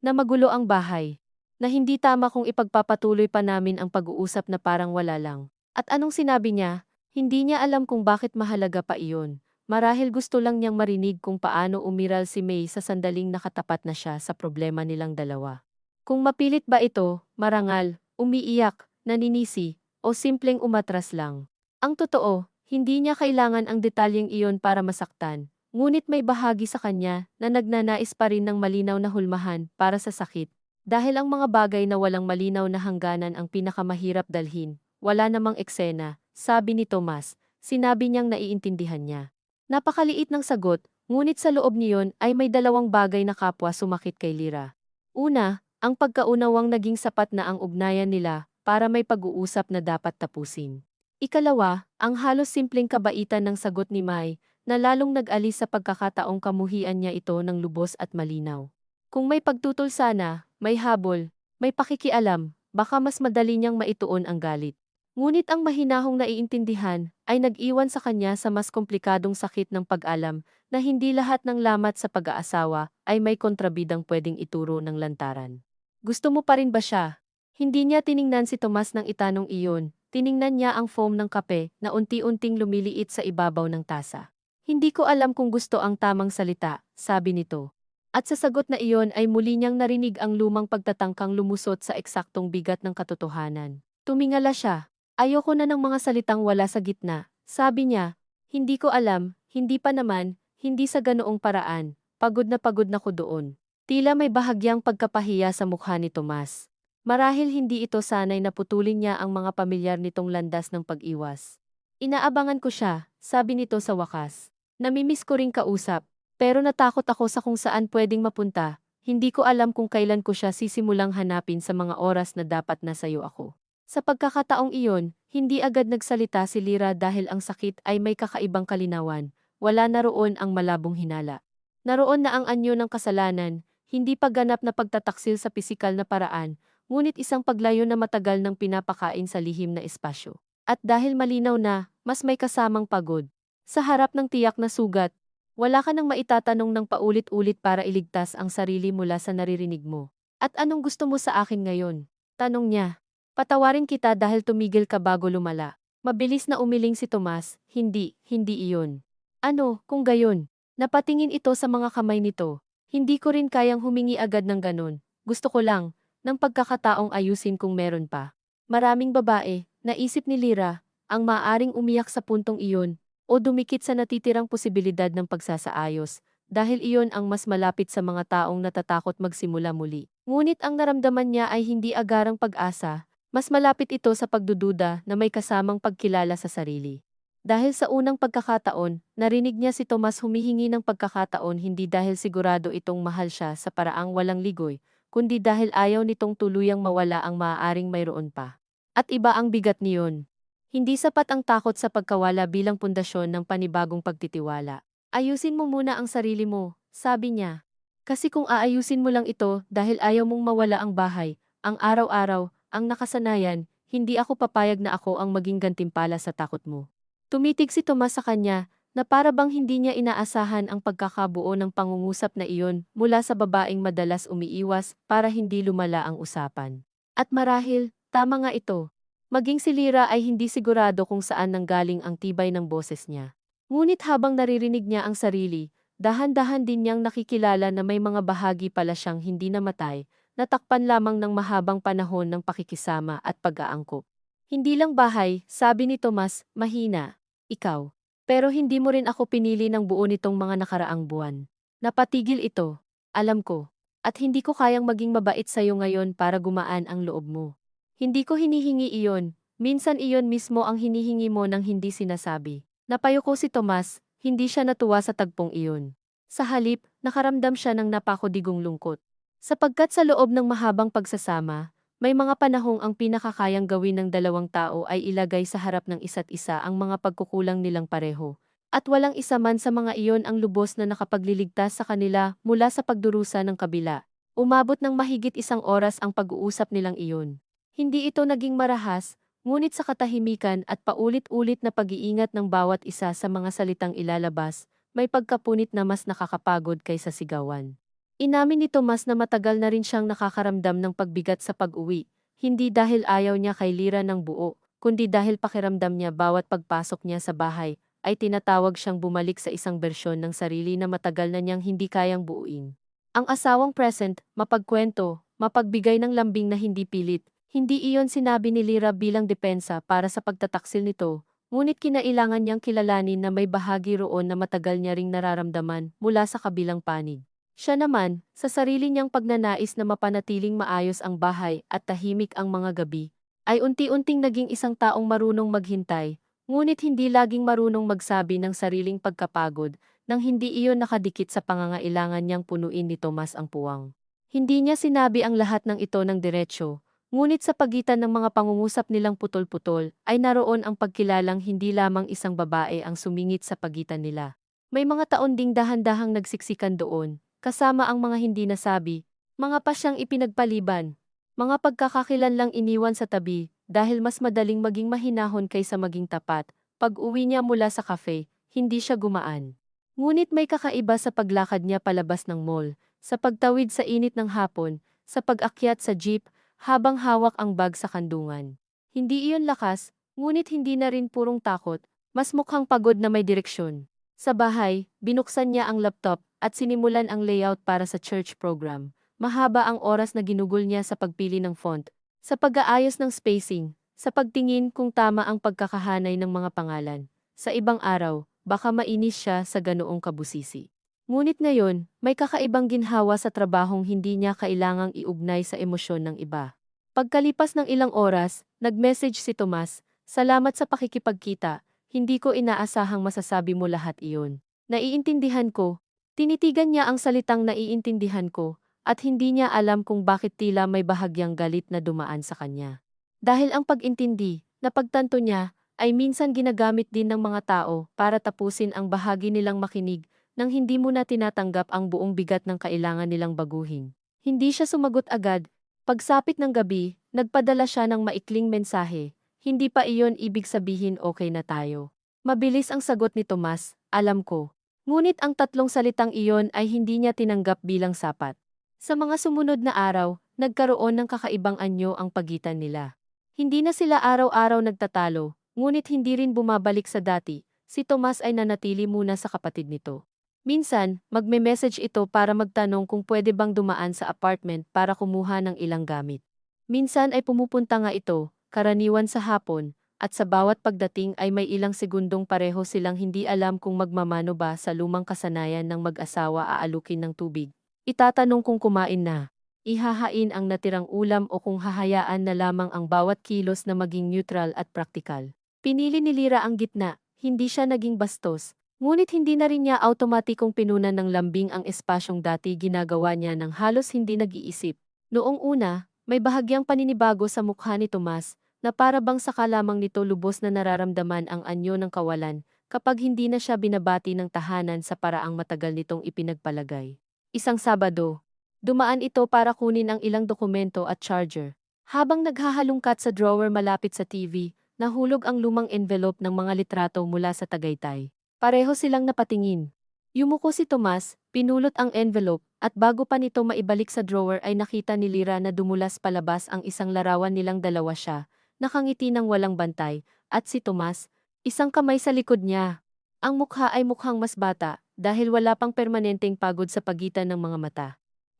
Na magulo ang bahay. Na hindi tama kung ipagpapatuloy pa namin ang pag-uusap na parang wala lang. At anong sinabi niya? Hindi niya alam kung bakit mahalaga pa iyon. Marahil gusto lang niyang marinig kung paano umiral si May sa sandaling nakatapat na siya sa problema nilang dalawa. Kung mapilit ba ito, marangal, umiiyak, naninisi, o simpleng umatras lang. Ang totoo, Hindi niya kailangan ang detalyeng iyon para masaktan, ngunit may bahagi sa kanya na nagnanais pa rin ng malinaw na hulmahan para sa sakit. Dahil ang mga bagay na walang malinaw na hangganan ang pinakamahirap dalhin, wala namang eksena, sabi ni Tomas, sinabi niyang naiintindihan niya. Napakaliit ng sagot, ngunit sa loob niyon ay may dalawang bagay na kapwa sumakit kay Lira. Una, ang pagkaunawang naging sapat na ang ugnayan nila para may pag-uusap na dapat tapusin. Ikalawa, ang halos simpleng kabaitan ng sagot ni Mai na lalong nag-alis sa pagkakataong kamuhian niya ito ng lubos at malinaw. Kung may pagtutol sana, may habol, may pakikialam, baka mas madali niyang maituon ang galit. Ngunit ang mahinahong naiintindihan ay nag-iwan sa kanya sa mas komplikadong sakit ng pag-alam na hindi lahat ng lamat sa pag-aasawa ay may kontrabidang pwedeng ituro ng lantaran. Gusto mo pa rin ba siya? Hindi niya tiningnan si Tomas nang itanong iyon, tiningnan niya ang foam ng kape na unti-unting lumiliit sa ibabaw ng tasa. Hindi ko alam kung gusto ang tamang salita, sabi nito. At sa sagot na iyon ay muli niyang narinig ang lumang pagtatangkang lumusot sa eksaktong bigat ng katotohanan. Tumingala siya. Ayoko na ng mga salitang wala sa gitna, sabi niya. Hindi ko alam, hindi pa naman, hindi sa ganoong paraan, pagod na ko doon. Tila may bahagyang pagkapahiya sa mukha ni Tomas. Marahil hindi ito sanay na putulin niya ang mga pamilyar nitong landas ng pag-iwas. Inaabangan ko siya, sabi nito sa wakas. Namimiss ko ring kausap, pero natakot ako sa kung saan pwedeng mapunta. Hindi ko alam kung kailan ko siya sisimulang hanapin sa mga oras na dapat nasayo ako. Sa pagkakataong iyon, hindi agad nagsalita si Lira dahil ang sakit ay may kakaibang kalinawan, wala na roon ang malabong hinala. Naroon na ang anyo ng kasalanan, hindi pagganap na pagtataksil sa pisikal na paraan, ngunit isang paglayo na matagal ng pinapakain sa lihim na espasyo. At dahil malinaw na, mas may kasamang pagod. Sa harap ng tiyak na sugat, wala ka nang maitatanong ng paulit-ulit para iligtas ang sarili mula sa naririnig mo. At anong gusto mo sa akin ngayon? Tanong niya. Patawarin kita dahil tumigil ka bago lumala. Mabilis na umiling si Tomas, hindi iyon. Ano, kung gayon? Napatingin ito sa mga kamay nito. Hindi ko rin kayang humingi agad ng ganon. Gusto ko lang, ng pagkakataong ayusin kung meron pa. Maraming babae, naisip ni Lira, ang maaring umiyak sa puntong iyon, o dumikit sa natitirang posibilidad ng pagsasaayos, dahil iyon ang mas malapit sa mga taong natatakot magsimula muli. Ngunit ang naramdaman niya ay hindi agarang pag-asa, mas malapit ito sa pagdududa na may kasamang pagkilala sa sarili. Dahil sa unang pagkakataon, narinig niya si Tomas humihingi ng pagkakataon hindi dahil sigurado itong mahal siya sa paraang walang ligoy, kundi dahil ayaw nitong tuluyang mawala ang maaaring mayroon pa. At iba ang bigat niyon. Hindi sapat ang takot sa pagkawala bilang pundasyon ng panibagong pagtitiwala. Ayusin mo muna ang sarili mo, sabi niya. Kasi kung aayusin mo lang ito dahil ayaw mong mawala ang bahay, ang araw-araw, ang nakasanayan, hindi ako papayag na ako ang maging gantimpala sa takot mo. Tumitig si Tomas sa kanya, na para bang hindi niya inaasahan ang pagkakabuo ng pangungusap na iyon mula sa babaeng madalas umiiwas para hindi lumala ang usapan. At marahil, tama nga ito. Maging si Lira ay hindi sigurado kung saan nanggaling ang tibay ng boses niya. Ngunit habang naririnig niya ang sarili, dahan-dahan din niyang nakikilala na may mga bahagi pala siyang hindi namatay, natakpan lamang ng mahabang panahon ng pakikisama at pag-aangkop. Hindi lang bahay, sabi ni Tomas, mahina. Ikaw. Pero hindi mo rin ako pinili ng buo nitong mga nakaraang buwan. Napatigil ito. Alam ko. At hindi ko kayang maging mabait sa'yo ngayon para gumaan ang loob mo. Hindi ko hinihingi iyon. Minsan iyon mismo ang hinihingi mo nang hindi sinasabi. Napayuko si Tomas, hindi siya natuwa sa tagpong iyon. Sa halip, nakaramdam siya ng napakadigong lungkot. Sapagkat sa loob ng mahabang pagsasama, may mga panahong ang pinakakayang gawin ng dalawang tao ay ilagay sa harap ng isa't isa ang mga pagkukulang nilang pareho. At walang isa man sa mga iyon ang lubos na nakapagliligtas sa kanila mula sa pagdurusa ng kabila. Umabot ng mahigit 1 oras ang pag-uusap nilang iyon. Hindi ito naging marahas, ngunit sa katahimikan at paulit-ulit na pag-iingat ng bawat isa sa mga salitang ilalabas, may pagkapunit na mas nakakapagod kaysa sigawan. Inamin ni Tomas na matagal na rin siyang nakakaramdam ng pagbigat sa pag-uwi, hindi dahil ayaw niya kay Lira ng buo, kundi dahil pakiramdam niya bawat pagpasok niya sa bahay, ay tinatawag siyang bumalik sa isang bersyon ng sarili na matagal na niyang hindi kayang buuin. Ang asawang present, mapagkwento, mapagbigay ng lambing na hindi pilit, hindi iyon sinabi ni Lira bilang depensa para sa pagtataksil nito, ngunit kinailangan niyang kilalanin na may bahagi roon na matagal niya ring nararamdaman mula sa kabilang panig. Siya naman, sa sarili niyang pagnanais na mapanatiling maayos ang bahay at tahimik ang mga gabi, ay unti-unting naging isang taong marunong maghintay, ngunit hindi laging marunong magsabi ng sariling pagkapagod nang hindi iyon nakadikit sa pangangailangan niyang punuin ni Tomas ang puwang. Hindi niya sinabi ang lahat ng ito ng diretsyo, ngunit sa pagitan ng mga pangungusap nilang putol-putol ay naroon ang pagkilalang hindi lamang isang babae ang sumingit sa pagitan nila. May mga taon ding dahan-dahang nagsiksikan doon, kasama ang mga hindi nasabi, mga pasyang ipinagpaliban, mga pagkakakilanlang iniwan sa tabi dahil mas madaling maging mahinahon kaysa maging tapat. Pag-uwi niya mula sa cafe, hindi siya gumaan. Ngunit may kakaiba sa paglakad niya palabas ng mall, sa pagtawid sa init ng hapon, sa pag-akyat sa jeep, habang hawak ang bag sa kandungan. Hindi iyon lakas, ngunit hindi na rin purong takot, mas mukhang pagod na may direksyon. Sa bahay, binuksan niya ang laptop at sinimulan ang layout para sa church program. Mahaba ang oras na ginugol niya sa pagpili ng font, sa pag-aayos ng spacing, sa pagtingin kung tama ang pagkakahanay ng mga pangalan. Sa ibang araw, baka mainis siya sa ganoong kabusisi. Ngunit ngayon, may kakaibang ginhawa sa trabahong hindi niya kailangang iugnay sa emosyon ng iba. Pagkalipas ng ilang oras, nag-message si Tomas, "Salamat sa pakikipagkita, hindi ko inaasahang masasabi mo lahat iyon. Naiintindihan ko." Tinitigan niya ang salitang naiintindihan ko, at hindi niya alam kung bakit tila may bahagyang galit na dumaan sa kanya. Dahil ang pag-intindi, na pagtanto niya, ay minsan ginagamit din ng mga tao para tapusin ang bahagi nilang makinig nang hindi mo na tinatanggap ang buong bigat ng kailangan nilang baguhin. Hindi siya sumagot agad. Pagsapit ng gabi, nagpadala siya ng maikling mensahe. Hindi pa iyon ibig sabihin okay na tayo. Mabilis ang sagot ni Tomas, "Alam ko." Ngunit ang tatlong salitang iyon ay hindi niya tinanggap bilang sapat. Sa mga sumunod na araw, nagkaroon ng kakaibang anyo ang pagitan nila. Hindi na sila araw-araw nagtatalo, ngunit hindi rin bumabalik sa dati. Si Tomas ay nanatili muna sa kapatid nito. Minsan, magme-message ito para magtanong kung pwede bang dumaan sa apartment para kumuha ng ilang gamit. Minsan ay pumupunta nga ito, karaniwan sa hapon, at sa bawat pagdating ay may ilang segundong pareho silang hindi alam kung magmamano ba sa lumang kasanayan ng mag-asawa aalukin ng tubig. Itatanong kung kumain na. Ihahain ang natirang ulam o kung hahayaan na lamang ang bawat kilos na maging neutral at praktikal. Pinili ni Lyra ang gitna, hindi siya naging bastos, ngunit hindi na rin niya automatikong pinunan ng lambing ang espasyong dati ginagawa niya ng halos hindi nag-iisip. Noong una, may bahagyang paninibago sa mukha ni Tomas, na para bang saka lamang nito lubos na nararamdaman ang anyo ng kawalan, kapag hindi na siya binabati ng tahanan sa paraang matagal nitong ipinagpalagay. Isang Sabado, dumaan ito para kunin ang ilang dokumento at charger. Habang naghahalungkat sa drawer malapit sa TV, nahulog ang lumang envelope ng mga litrato mula sa Tagaytay. Pareho silang napatingin. Yumuko si Tomas, pinulot ang envelope, at bago pa nito maibalik sa drawer ay nakita ni Lyra na dumulas palabas ang isang larawan nilang dalawa siya, nakangiti ng walang bantay, at si Tomas, isang kamay sa likod niya. Ang mukha ay mukhang mas bata, dahil wala pang permanenteng pagod sa pagitan ng mga mata.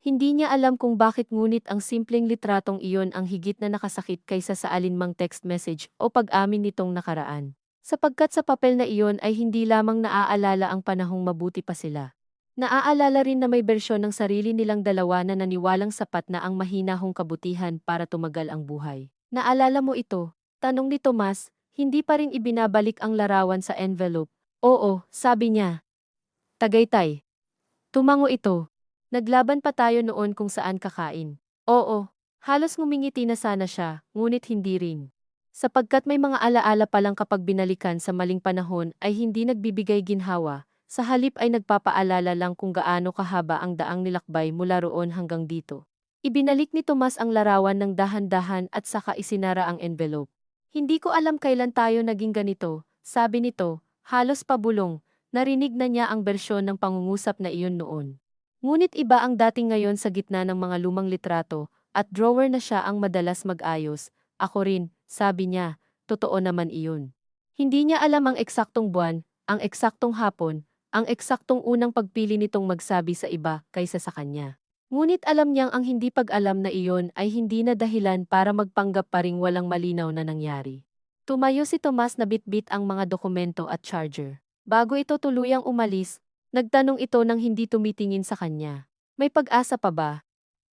Hindi niya alam kung bakit ngunit ang simpleng litratong iyon ang higit na nakasakit kaysa sa alinmang text message o pag-amin nitong nakaraan. Sapagkat sa papel na iyon ay hindi lamang naaalala ang panahong mabuti pa sila. Naaalala rin na may bersyon ng sarili nilang dalawa na naniwalang sapat na ang mahinahong kabutihan para tumagal ang buhay. "Naalala mo ito?" tanong ni Tomas, hindi pa rin ibinabalik ang larawan sa envelope. "Oo," sabi niya. "Tagaytay." Tumango ito. "Naglaban pa tayo noon kung saan kakain." Oo, halos ngumingiti na sana siya, ngunit hindi rin. Sapagkat may mga alaala pa lang kapag binalikan sa maling panahon ay hindi nagbibigay ginhawa, sa halip ay nagpapaalala lang kung gaano kahaba ang daang nilakbay mula roon hanggang dito. Ibinalik ni Tomas ang larawan ng dahan-dahan at saka isinara ang envelope. "Hindi ko alam kailan tayo naging ganito," sabi nito, halos pabulong. Narinig na niya ang bersyon ng pangungusap na iyon noon. Ngunit iba ang dating ngayon sa gitna ng mga lumang litrato, at drawer na siya ang madalas mag-ayos. "Ako rin," sabi niya, totoo naman iyon. Hindi niya alam ang eksaktong buwan, ang eksaktong hapon, ang eksaktong unang pagpili nitong magsabi sa iba kaysa sa kanya. Ngunit alam niyang ang hindi pag-alam na iyon ay hindi na dahilan para magpanggap pa ring walang malinaw na nangyari. Tumayo si Tomas na bitbit ang mga dokumento at charger. Bago ito tuluyang umalis, nagtanong ito nang hindi tumitingin sa kanya. May pag-asa pa ba?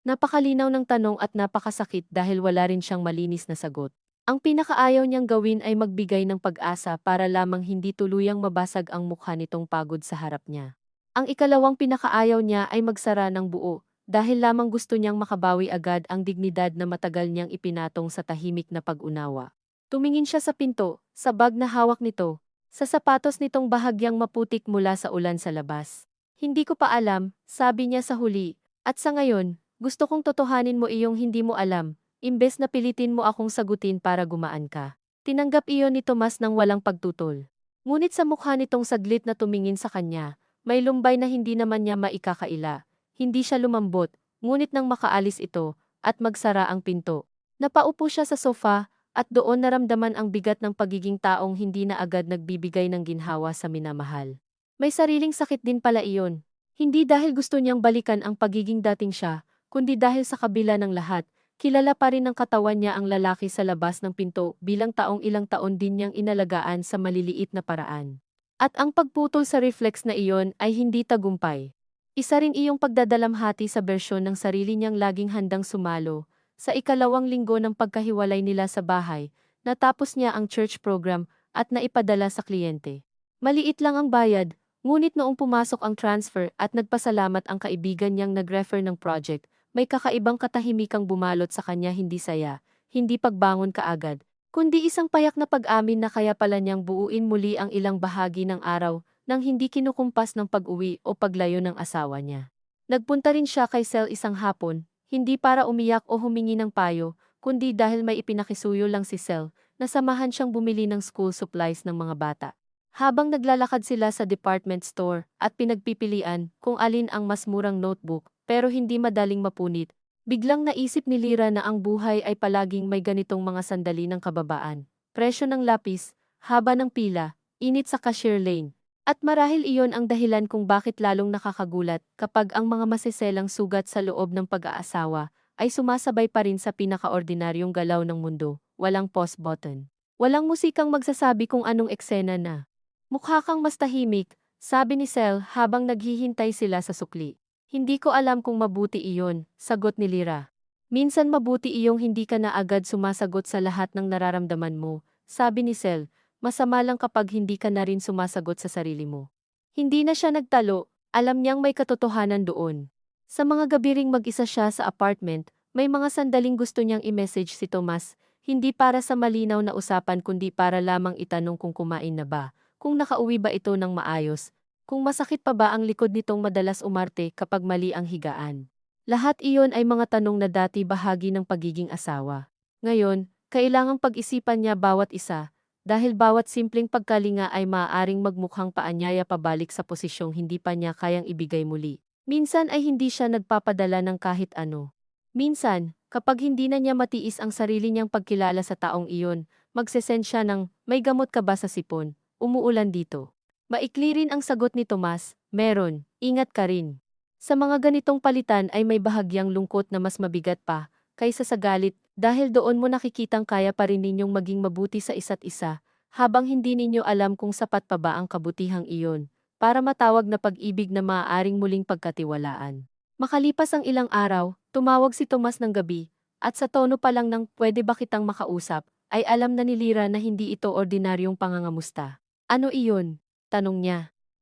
Napakalinaw ng tanong at napakasakit dahil wala rin siyang malinis na sagot. Ang pinakaayaw niyang gawin ay magbigay ng pag-asa para lamang hindi tuluyang mabasag ang mukha nitong pagod sa harap niya. Ang ikalawang pinakaayaw niya ay magsara ng buo dahil lamang gusto niyang makabawi agad ang dignidad na matagal niyang ipinatong sa tahimik na pag-unawa. Tumingin siya sa pinto, sa bag na hawak nito, sa sapatos nitong bahagyang maputik mula sa ulan sa labas. Hindi ko pa alam, sabi niya sa huli, at sa ngayon, gusto kong totohanin mo iyong hindi mo alam, imbes na pilitin mo akong sagutin para gumaan ka. Tinanggap iyon ni Tomas ng walang pagtutol. Ngunit sa mukha nitong saglit na tumingin sa kanya, may lumbay na hindi naman niya maikakaila. Hindi siya lumambot, ngunit nang makaalis ito, at magsara ang pinto. Napaupo siya sa sofa, at doon naramdaman ang bigat ng pagiging taong hindi na agad nagbibigay ng ginhawa sa minamahal. May sariling sakit din pala iyon. Hindi dahil gusto niyang balikan ang pagiging dating siya, kundi dahil sa kabila ng lahat, kilala pa rin ng katawan niya ang lalaki sa labas ng pinto bilang taong ilang taon din niyang inalagaan sa maliliit na paraan. At ang pagputol sa reflex na iyon ay hindi tagumpay. Isa rin iyong pagdadalamhati sa bersyon ng sarili niyang laging handang sumalo. Sa ikalawang linggo ng pagkahiwalay nila sa bahay, natapos niya ang church program at naipadala sa kliyente. Maliit lang ang bayad, ngunit noong pumasok ang transfer at nagpasalamat ang kaibigan niyang nag-refer ng project, may kakaibang katahimikang bumalot sa kanya, hindi saya, hindi pagbangon kaagad, kundi isang payak na pag-amin na kaya pala niyang buuin muli ang ilang bahagi ng araw nang hindi kinukumpas ng pag-uwi o paglayo ng asawa niya. Nagpunta rin siya kay Sel isang hapon, hindi para umiyak o humingi ng payo, kundi dahil may ipinakisuyo lang si Sel na samahan siyang bumili ng school supplies ng mga bata. Habang naglalakad sila sa department store at pinagpipilian kung alin ang mas murang notebook pero hindi madaling mapunit, biglang naisip ni Lira na ang buhay ay palaging may ganitong mga sandali ng kababaan. Presyo ng lapis, haba ng pila, init sa cashier lane. At marahil iyon ang dahilan kung bakit lalong nakakagulat kapag ang mga masiselang sugat sa loob ng pag-aasawa ay sumasabay pa rin sa pinakaordinaryong galaw ng mundo, walang pause button. Walang musikang magsasabi kung anong eksena na. Mukha kang mas tahimik, sabi ni Sel habang naghihintay sila sa sukli. Hindi ko alam kung mabuti iyon, sagot ni Lira. Minsan mabuti iyong hindi ka na agad sumasagot sa lahat ng nararamdaman mo, sabi ni Sel. Masama lang kapag hindi ka na rin sumasagot sa sarili mo. Hindi na siya nagtalo, alam niyang may katotohanan doon. Sa mga gabi ring mag-isa siya sa apartment, may mga sandaling gusto niyang i-message si Tomas, hindi para sa malinaw na usapan kundi para lamang itanong kung kumain na ba, kung nakauwi ba ito ng maayos, kung masakit pa ba ang likod nitong madalas umarte kapag mali ang higaan. Lahat iyon ay mga tanong na dati bahagi ng pagiging asawa. Ngayon, kailangang pag-isipan niya bawat isa, dahil bawat simpleng pagkalinga ay maaaring magmukhang paanyaya pabalik sa posisyong hindi pa niya kayang ibigay muli. Minsan ay hindi siya nagpapadala ng kahit ano. Minsan, kapag hindi na niya matiis ang sarili niyang pagkilala sa taong iyon, magsesend siya ng, "May gamot ka ba sa sipon? Umuulan dito." Maikli rin ang sagot ni Tomas, "Meron, ingat ka rin." Sa mga ganitong palitan ay may bahagyang lungkot na mas mabigat pa, kaysa sa galit, dahil doon mo nakikitang kaya pa rin ninyong maging mabuti sa isa't isa, habang hindi ninyo alam kung sapat pa ba ang kabutihang iyon, para matawag na pag-ibig na maaaring muling pagkatiwalaan. Makalipas ang ilang araw, tumawag si Tomas ng gabi, at sa tono pa lang ng "pwede ba kitang makausap", ay alam na ni Lira na hindi ito ordinaryong pangangamusta. "Ano iyon?" tanong niya.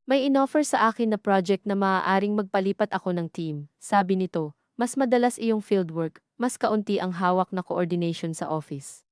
"May inoffer sa akin na project na maaaring magpalipat ako ng team," sabi nito. "Mas madalas iyong fieldwork, mas kaunti ang hawak na coordination sa office."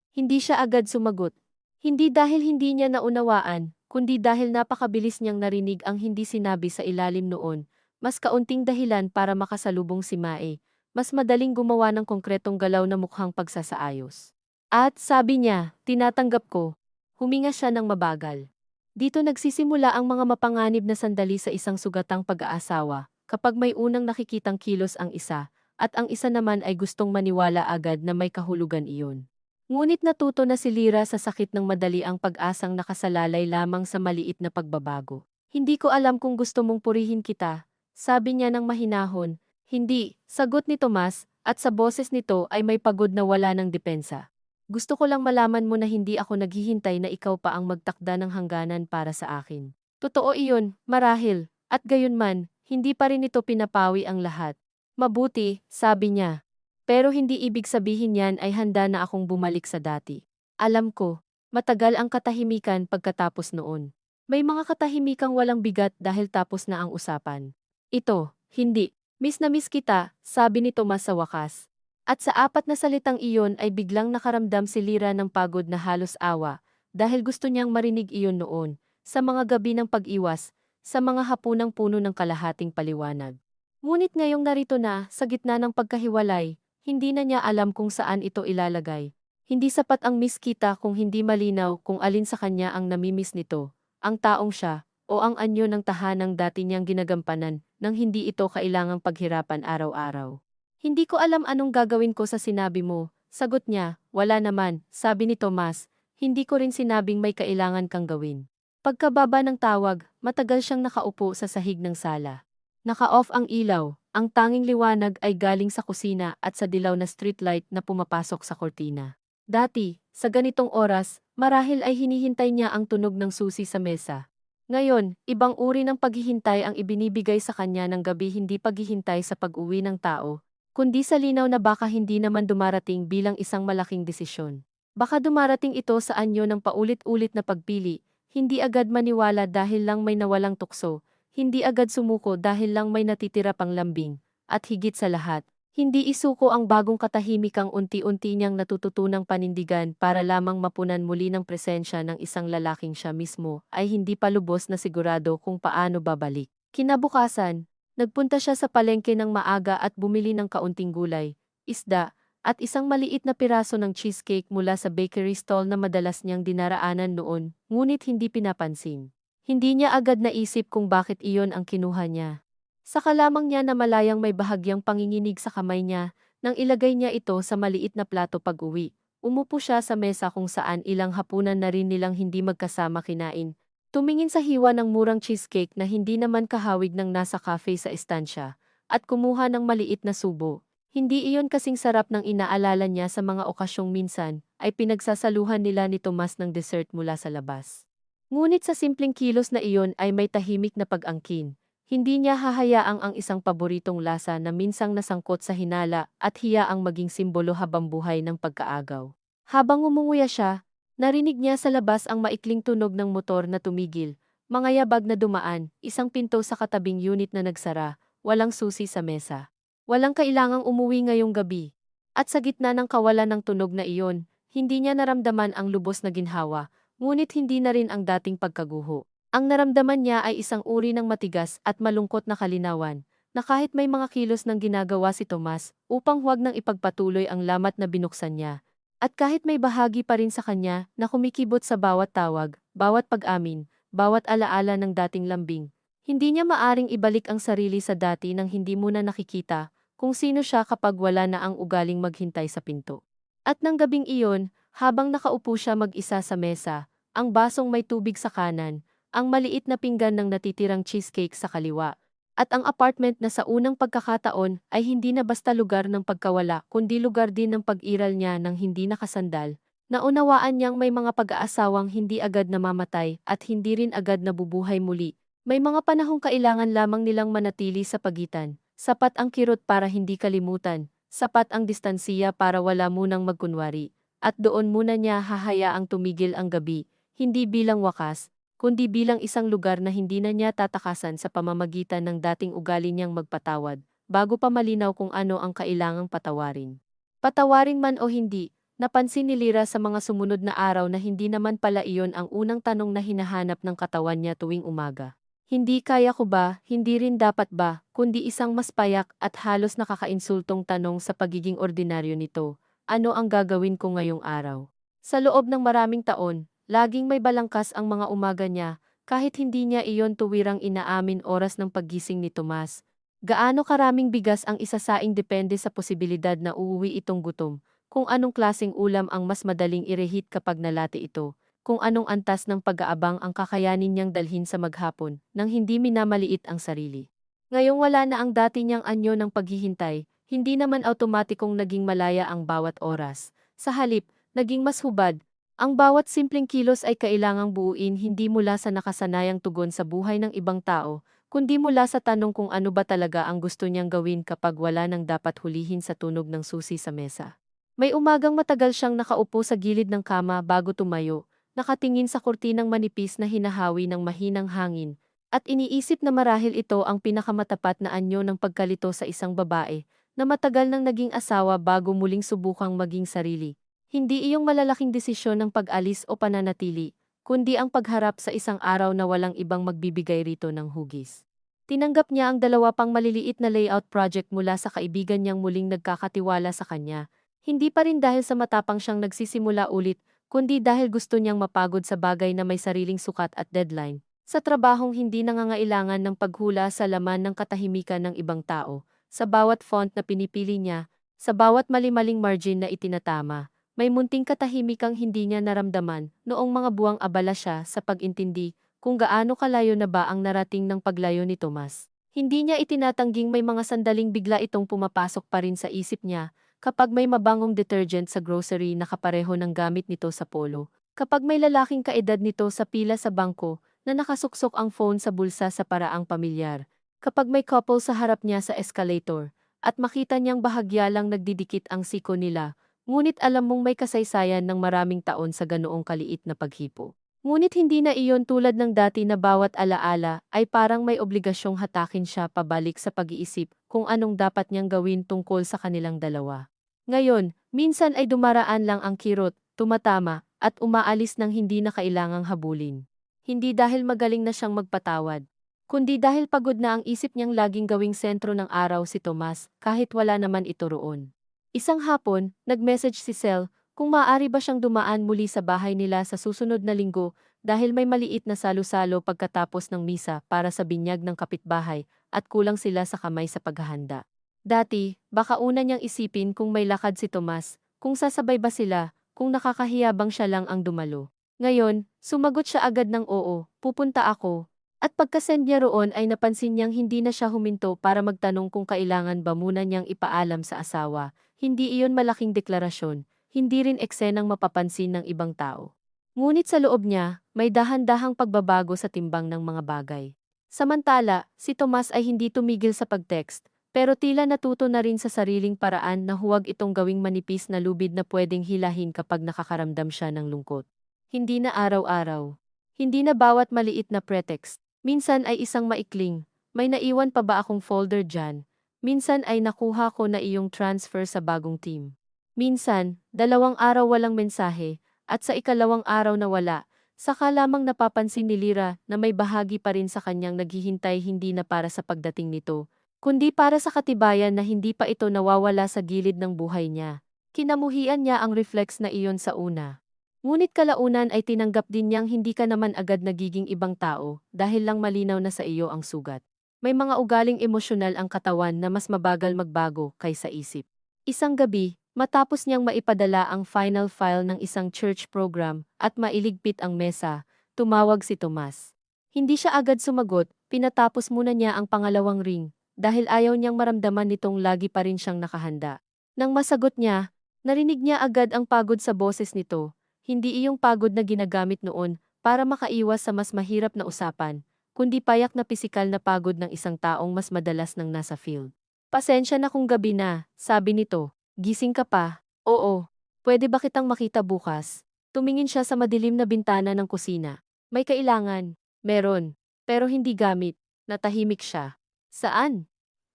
Hindi siya agad sumagot. Hindi dahil hindi niya naunawaan, kundi dahil napakabilis niyang narinig ang hindi sinabi sa ilalim noon. Mas kaunting dahilan para makasalubong si Mae. Mas madaling gumawa ng konkretong galaw na mukhang pagsasaayos. At sabi niya, "Tinatanggap ko." Huminga siya ng mabagal. Dito nagsisimula ang mga mapanganib na sandali sa isang sugatang pag-aasawa, kapag may unang nakikitang kilos ang isa, at ang isa naman ay gustong maniwala agad na may kahulugan iyon. Ngunit natuto na si Lira sa sakit ng madali ang pag-asang nakasalalay lamang sa maliit na pagbabago. "Hindi ko alam kung gusto mong purihin kita," sabi niya ng mahinahon. "Hindi," sagot ni Tomas, at sa boses nito ay may pagod na wala ng depensa. Gusto ko lang malaman mo na hindi ako naghihintay na ikaw pa ang magtakda ng hangganan para sa akin. Totoo iyon, marahil, at gayunman, hindi pa rin ito pinapawi ang lahat. Mabuti, sabi niya. Pero hindi ibig sabihin yan ay handa na akong bumalik sa dati. Alam ko, matagal ang katahimikan pagkatapos noon. May mga katahimikang walang bigat dahil tapos na ang usapan. Ito, hindi. Miss na miss kita, sabi ni Tomas sa wakas. At sa apat na salitang iyon ay biglang nakaramdam si Lira ng pagod na halos awa, dahil gusto niyang marinig iyon noon, sa mga gabi ng pag-iwas, sa mga hapunang puno ng kalahating paliwanag. Ngunit ngayong narito na, sa gitna ng pagkahiwalay, hindi na niya alam kung saan ito ilalagay. Hindi sapat ang miss kita kung hindi malinaw kung alin sa kanya ang namimiss nito, ang taong siya, o ang anyo ng tahanang dati niyang ginagampanan, nang hindi ito kailangang paghirapan araw-araw. Hindi ko alam anong gagawin ko sa sinabi mo, sagot niya, wala naman, sabi ni Tomas, hindi ko rin sinabing may kailangan kang gawin. Pagkababa ng tawag, matagal siyang nakaupo sa sahig ng sala. Naka-off ang ilaw, ang tanging liwanag ay galing sa kusina at sa dilaw na streetlight na pumapasok sa kortina. Dati, sa ganitong oras, marahil ay hinihintay niya ang tunog ng susi sa mesa. Ngayon, ibang uri ng paghihintay ang ibinibigay sa kanya ng gabi, hindi paghihintay sa pag-uwi ng tao, kundi sa linaw na baka hindi naman dumarating bilang isang malaking desisyon. Baka dumarating ito sa anyo ng paulit-ulit na pagpili, hindi agad maniwala dahil lang may nawalang tukso, hindi agad sumuko dahil lang may natitira pang lambing, at higit sa lahat, hindi isuko ang bagong katahimikang unti-unti niyang natututunang panindigan para lamang mapunan muli ng presensya ng isang lalaking siya mismo ay hindi pa lubos na sigurado kung paano babalik. Kinabukasan, nagpunta siya sa palengke ng maaga at bumili ng kaunting gulay, isda, at isang maliit na piraso ng cheesecake mula sa bakery stall na madalas niyang dinaraanan noon, ngunit hindi pinapansin. Hindi niya agad naisip kung bakit iyon ang kinuha niya. Saka lamang niya na malayang may bahagyang panginginig sa kamay niya, nang ilagay niya ito sa maliit na plato pag-uwi. Umupo siya sa mesa kung saan ilang hapunan na rin nilang hindi magkasama kinain. Tumingin sa hiwa ng murang cheesecake na hindi naman kahawig ng nasa cafe sa estansya, at kumuha ng maliit na subo. Hindi iyon kasing sarap ng inaalala niya sa mga okasyong minsan, ay pinagsasaluhan nila ni Tomas ng dessert mula sa labas. Ngunit sa simpleng kilos na iyon ay may tahimik na pag-angkin. Hindi niya hahayaang ang isang paboritong lasa na minsang nasangkot sa hinala at hiyaang maging simbolo habang buhay ng pagkaagaw. Habang umunguya siya, narinig niya sa labas ang maikling tunog ng motor na tumigil, mga yabag na dumaan, isang pinto sa katabing unit na nagsara, walang susi sa mesa. Walang kailangang umuwi ngayong gabi. At sa gitna ng kawalan ng tunog na iyon, hindi niya naramdaman ang lubos na ginhawa, ngunit hindi na rin ang dating pagkaguho. Ang naramdaman niya ay isang uri ng matigas at malungkot na kalinawan, na kahit may mga kilos ng ginagawa si Tomas upang huwag nang ipagpatuloy ang lamat na binuksan niya, at kahit may bahagi pa rin sa kanya na kumikibot sa bawat tawag, bawat pag-amin, bawat alaala ng dating lambing, hindi niya maaring ibalik ang sarili sa dati nang hindi muna nakikita kung sino siya kapag wala na ang ugaling maghintay sa pinto. At nang gabing iyon, habang nakaupo siya mag-isa sa mesa, ang basong may tubig sa kanan, ang maliit na pinggan ng natitirang cheesecake sa kaliwa, at ang apartment na sa unang pagkakataon ay hindi na basta lugar ng pagkawala kundi lugar din ng pag-iral niya ng hindi nakasandal. Naunawaan niyang may mga pag-aasawang hindi agad namamatay at hindi rin agad nabubuhay muli. May mga panahong kailangan lamang nilang manatili sa pagitan. Sapat ang kirot para hindi kalimutan, sapat ang distansiya para wala munang magkunwari. At doon muna niya hahayaang tumigil ang gabi, hindi bilang wakas, kundi bilang isang lugar na hindi na niya tatakasan sa pamamagitan ng dating ugali niyang magpatawad, bago pa malinaw kung ano ang kailangang patawarin. Patawarin man o hindi, napansin ni Lira sa mga sumunod na araw na hindi naman pala iyon ang unang tanong na hinahanap ng katawan niya tuwing umaga. Hindi kaya ko ba, hindi rin dapat ba, kundi isang mas payak at halos nakakainsultong tanong sa pagiging ordinaryo nito, ano ang gagawin ko ngayong araw? Sa loob ng maraming taon, laging may balangkas ang mga umaga niya, kahit hindi niya iyon tuwirang inaamin oras ng paggising ni Tomas. Gaano karaming bigas ang isasaing depende sa posibilidad na uuwi itong gutom, kung anong klaseng ulam ang mas madaling i-reheat kapag nalati ito, kung anong antas ng pag-aabang ang kakayanin niyang dalhin sa maghapon, nang hindi minamaliit ang sarili. Ngayong wala na ang dati niyang anyo ng paghihintay, hindi naman automatikong naging malaya ang bawat oras. Sa halip, naging mas hubad. Ang bawat simpleng kilos ay kailangang buuin hindi mula sa nakasanayang tugon sa buhay ng ibang tao, kundi mula sa tanong kung ano ba talaga ang gusto niyang gawin kapag wala nang dapat hulihin sa tunog ng susi sa mesa. May umagang matagal siyang nakaupo sa gilid ng kama bago tumayo, nakatingin sa kurtinang manipis na hinahawi ng mahinang hangin, at iniisip na marahil ito ang pinakamatapat na anyo ng pagkalito sa isang babae na matagal nang naging asawa bago muling subukang maging sarili. Hindi iyong malalaking desisyon ng pag-alis o pananatili, kundi ang pagharap sa isang araw na walang ibang magbibigay rito ng hugis. Tinanggap niya ang dalawa pang maliliit na layout project mula sa kaibigan niyang muling nagkakatiwala sa kanya, hindi pa rin dahil sa matapang siyang nagsisimula ulit, kundi dahil gusto niyang mapagod sa bagay na may sariling sukat at deadline. Sa trabahong hindi nangangailangan ng paghula sa laman ng katahimikan ng ibang tao, sa bawat font na pinipili niya, sa bawat mali-maling margin na itinatama, may munting katahimikang hindi niya naramdaman noong mga buwang abala siya sa pag-intindi kung gaano kalayo na ba ang narating ng paglayo ni Tomas. Hindi niya itinatangging may mga sandaling bigla itong pumapasok pa rin sa isip niya kapag may mabangong detergent sa grocery na kapareho ng gamit nito sa polo, kapag may lalaking kaedad nito sa pila sa bangko na nakasuksok ang phone sa bulsa sa paraang pamilyar, kapag may couple sa harap niya sa escalator, at makita niyang bahagya lang nagdidikit ang siko nila, ngunit alam mong may kasaysayan ng maraming taon sa ganoong kaliit na paghipo. Ngunit hindi na iyon tulad ng dati na bawat alaala ay parang may obligasyong hatakin siya pabalik sa pag-iisip kung anong dapat niyang gawin tungkol sa kanilang dalawa. Ngayon, minsan ay dumaraan lang ang kirot, tumatama, at umaalis ng hindi na kailangang habulin. Hindi dahil magaling na siyang magpatawad, kundi dahil pagod na ang isip niyang laging gawing sentro ng araw si Tomas kahit wala naman ito roon. Isang hapon, nag-message si Sel kung maaari ba siyang dumaan muli sa bahay nila sa susunod na linggo dahil may maliit na salo-salo pagkatapos ng misa para sa binyag ng kapitbahay at kulang sila sa kamay sa paghahanda. Dati, baka una niyang isipin kung may lakad si Tomas, kung sasabay ba sila, kung nakakahiya bang siya lang ang dumalo. Ngayon, sumagot siya agad ng oo, pupunta ako. At pagkasend niya roon ay napansin niyang hindi na siya huminto para magtanong kung kailangan ba muna niyang ipaalam sa asawa. Hindi iyon malaking deklarasyon, hindi rin eksenang mapapansin ng ibang tao. Ngunit sa loob niya, may dahan-dahang pagbabago sa timbang ng mga bagay. Samantala, si Tomas ay hindi tumigil sa pag-text, pero tila natuto na rin sa sariling paraan na huwag itong gawing manipis na lubid na pwedeng hilahin kapag nakakaramdam siya ng lungkot. Hindi na araw-araw. Hindi na bawat maliit na pretext. Minsan ay isang maikling, may naiwan pa ba akong folder dyan? Minsan ay nakuha ko na iyong transfer sa bagong team. Minsan, 2 araw walang mensahe, at sa ikalawang araw na wala, saka lamang napapansin ni Lyra na may bahagi pa rin sa kanyang naghihintay hindi na para sa pagdating nito, kundi para sa katibayan na hindi pa ito nawawala sa gilid ng buhay niya. Kinamuhian niya ang reflex na iyon sa una. Ngunit kalaunan ay tinanggap din niyang hindi ka naman agad nagiging ibang tao dahil lang malinaw na sa iyo ang sugat. May mga ugaling emosyonal ang katawan na mas mabagal magbago kaysa isip. Isang gabi, matapos niyang maipadala ang final file ng isang church program at mailigpit ang mesa, tumawag si Tomas. Hindi siya agad sumagot, pinatapos muna niya ang pangalawang ring dahil ayaw niyang maramdaman nitong lagi pa rin siyang nakahanda. Nang masagot niya, narinig niya agad ang pagod sa boses nito. Hindi iyong pagod na ginagamit noon para makaiwas sa mas mahirap na usapan, kundi payak na pisikal na pagod ng isang taong mas madalas nang nasa field. Pasensya na kung gabi na, sabi nito. Gising ka pa? Oo. Pwede ba kitang makita bukas? Tumingin siya sa madilim na bintana ng kusina. May kailangan. Meron. Pero hindi gamit. Natahimik siya. Saan?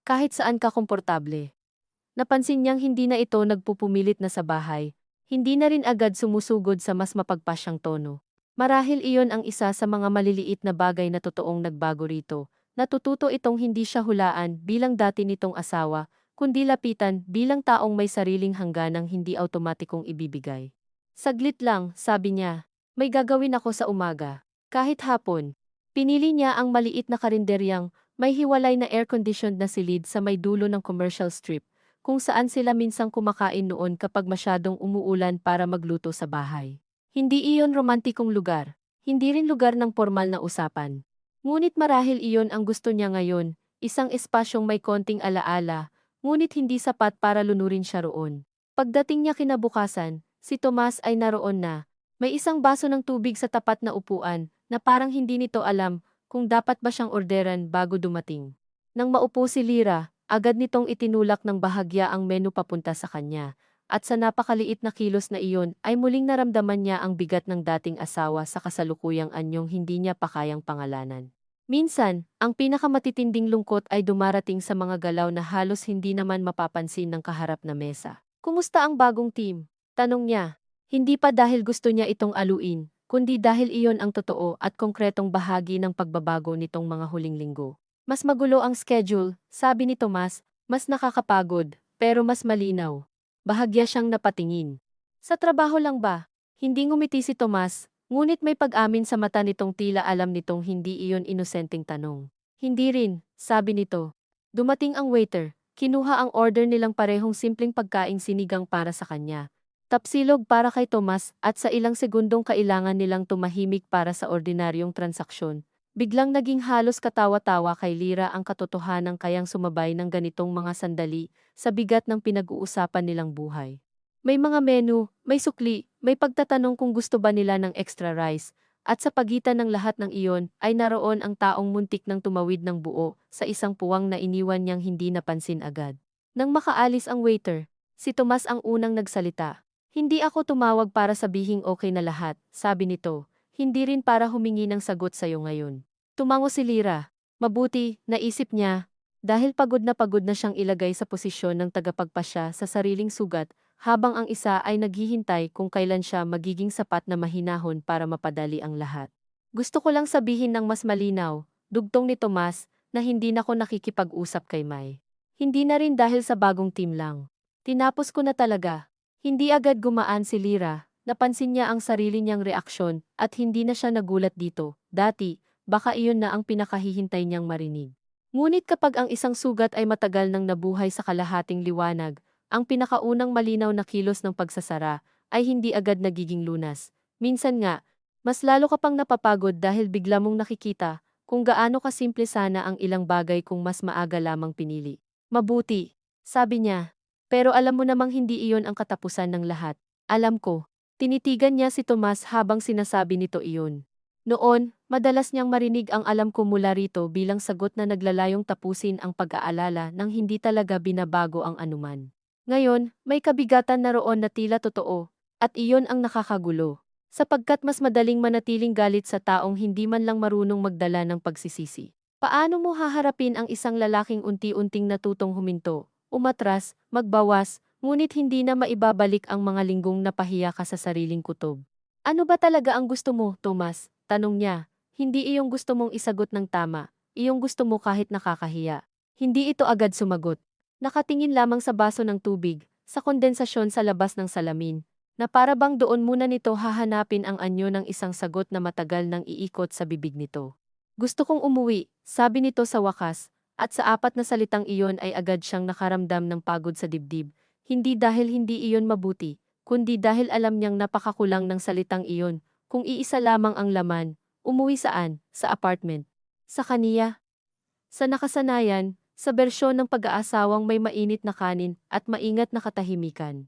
Kahit saan ka komportable. Napansin niyang hindi na ito nagpupumilit na sa bahay. Hindi na rin agad sumusugod sa mas mapagpasyang tono. Marahil iyon ang isa sa mga maliliit na bagay na totoong nagbago rito. Natututo itong hindi siya hulaan bilang dati nitong asawa, kundi lapitan bilang taong may sariling hangganang hindi automatikong ibibigay. Saglit lang, sabi niya. May gagawin ako sa umaga. Kahit hapon. Pinili niya ang maliit na karinderyang may hiwalay na air-conditioned na silid sa may dulo ng commercial strip, kung saan sila minsang kumakain noon kapag masyadong umuulan para magluto sa bahay. Hindi iyon romantikong lugar, hindi rin lugar ng formal na usapan. Ngunit marahil iyon ang gusto niya ngayon, isang espasyong may konting alaala, ngunit hindi sapat para lunurin siya roon. Pagdating niya kinabukasan, si Tomas ay naroon na. May isang baso ng tubig sa tapat na upuan na parang hindi nito alam kung dapat ba siyang orderan bago dumating. Nang maupo si Lyra, agad nitong itinulak ng bahagya ang menu papunta sa kanya. At sa napakaliit na kilos na iyon ay muling naramdaman niya ang bigat ng dating asawa sa kasalukuyang anyong hindi niya pa kayang pangalanan. Minsan, ang pinakamatitinding lungkot ay dumarating sa mga galaw na halos hindi naman mapapansin ng kaharap na mesa. Kumusta ang bagong team? Tanong niya. Hindi pa dahil gusto niya itong aluin, kundi dahil iyon ang totoo at konkretong bahagi ng pagbabago nitong mga huling linggo. Mas magulo ang schedule, sabi ni Tomas, mas nakakapagod, pero mas malinaw. Bahagya siyang napatingin. Sa trabaho lang ba? Hindi ngumiti si Tomas, ngunit may pag-amin sa mata nitong tila alam nitong hindi iyon inosenteng tanong. Hindi rin, sabi nito. Dumating ang waiter, kinuha ang order nilang parehong simpleng pagkaing sinigang para sa kanya. Tapsilog para kay Tomas at sa ilang segundong kailangan nilang tumahimik para sa ordinaryong transaksyon. Biglang naging halos katawa-tawa kay Lyra ang katotohanan kayang sumabay ng ganitong mga sandali sa bigat ng pinag-uusapan nilang buhay. May mga menu, may sukli, may pagtatanong kung gusto ba nila ng extra rice, at sa pagitan ng lahat ng iyon ay naroon ang taong muntik ng tumawid ng buo sa isang puwang na iniwan niyang hindi napansin agad. Nang makaalis ang waiter, si Tomas ang unang nagsalita. Hindi ako tumawag para sabihing okay na lahat, sabi nito. Hindi rin para humingi ng sagot sa'yo ngayon. Tumango si Lyra. Mabuti, naisip niya. Dahil pagod na siyang ilagay sa posisyon ng tagapagpasya sa sariling sugat, habang ang isa ay naghihintay kung kailan siya magiging sapat na mahinahon para mapadali ang lahat. Gusto ko lang sabihin ng mas malinaw, dugtong ni Tomas, na hindi na ko nakikipag-usap kay Mai. Hindi na rin dahil sa bagong team lang. Tinapos ko na talaga. Hindi agad gumaan si Lyra. Napansin niya ang sarili niyang reaksyon at hindi na siya nagulat dito. Dati, baka iyon na ang pinakahihintay niyang marinig. Ngunit kapag ang isang sugat ay matagal nang nabuhay sa kalahating liwanag, ang pinakaunang malinaw na kilos ng pagsasara ay hindi agad nagiging lunas. Minsan nga, mas lalo ka pang napapagod dahil bigla mong nakikita kung gaano kasimple sana ang ilang bagay kung mas maaga lamang pinili. Mabuti, sabi niya. Pero alam mo namang hindi iyon ang katapusan ng lahat. Alam ko. Tinitigan niya si Tomas habang sinasabi nito iyon. Noon, madalas niyang marinig ang alam ko mula rito bilang sagot na naglalayong tapusin ang pag-aalala nang hindi talaga binabago ang anuman. Ngayon, may kabigatan na roon na tila totoo, at iyon ang nakakagulo. Sapagkat mas madaling manatiling galit sa taong hindi man lang marunong magdala ng pagsisisi. Paano mo haharapin ang isang lalaking unti-unting natutong huminto, umatras, magbawas, ngunit hindi na maibabalik ang mga linggong napahiya ka sa sariling kutob? Ano ba talaga ang gusto mo, Tomas? Tanong niya. Hindi iyong gusto mong isagot ng tama, iyong gusto mo kahit nakakahiya. Hindi ito agad sumagot. Nakatingin lamang sa baso ng tubig, sa kondensasyon sa labas ng salamin, na para bang doon muna nito hahanapin ang anyo ng isang sagot na matagal nang iikot sa bibig nito. Gusto kong umuwi, sabi nito sa wakas, at sa apat na salitang iyon ay agad siyang nakaramdam ng pagod sa dibdib. Hindi dahil hindi iyon mabuti, kundi dahil alam niyang napakakulang ng salitang iyon, kung iisa lamang ang laman, umuwi saan, sa apartment. Sa kaniya. Sa nakasanayan, sa bersyon ng pag-aasawang may mainit na kanin at maingat na katahimikan.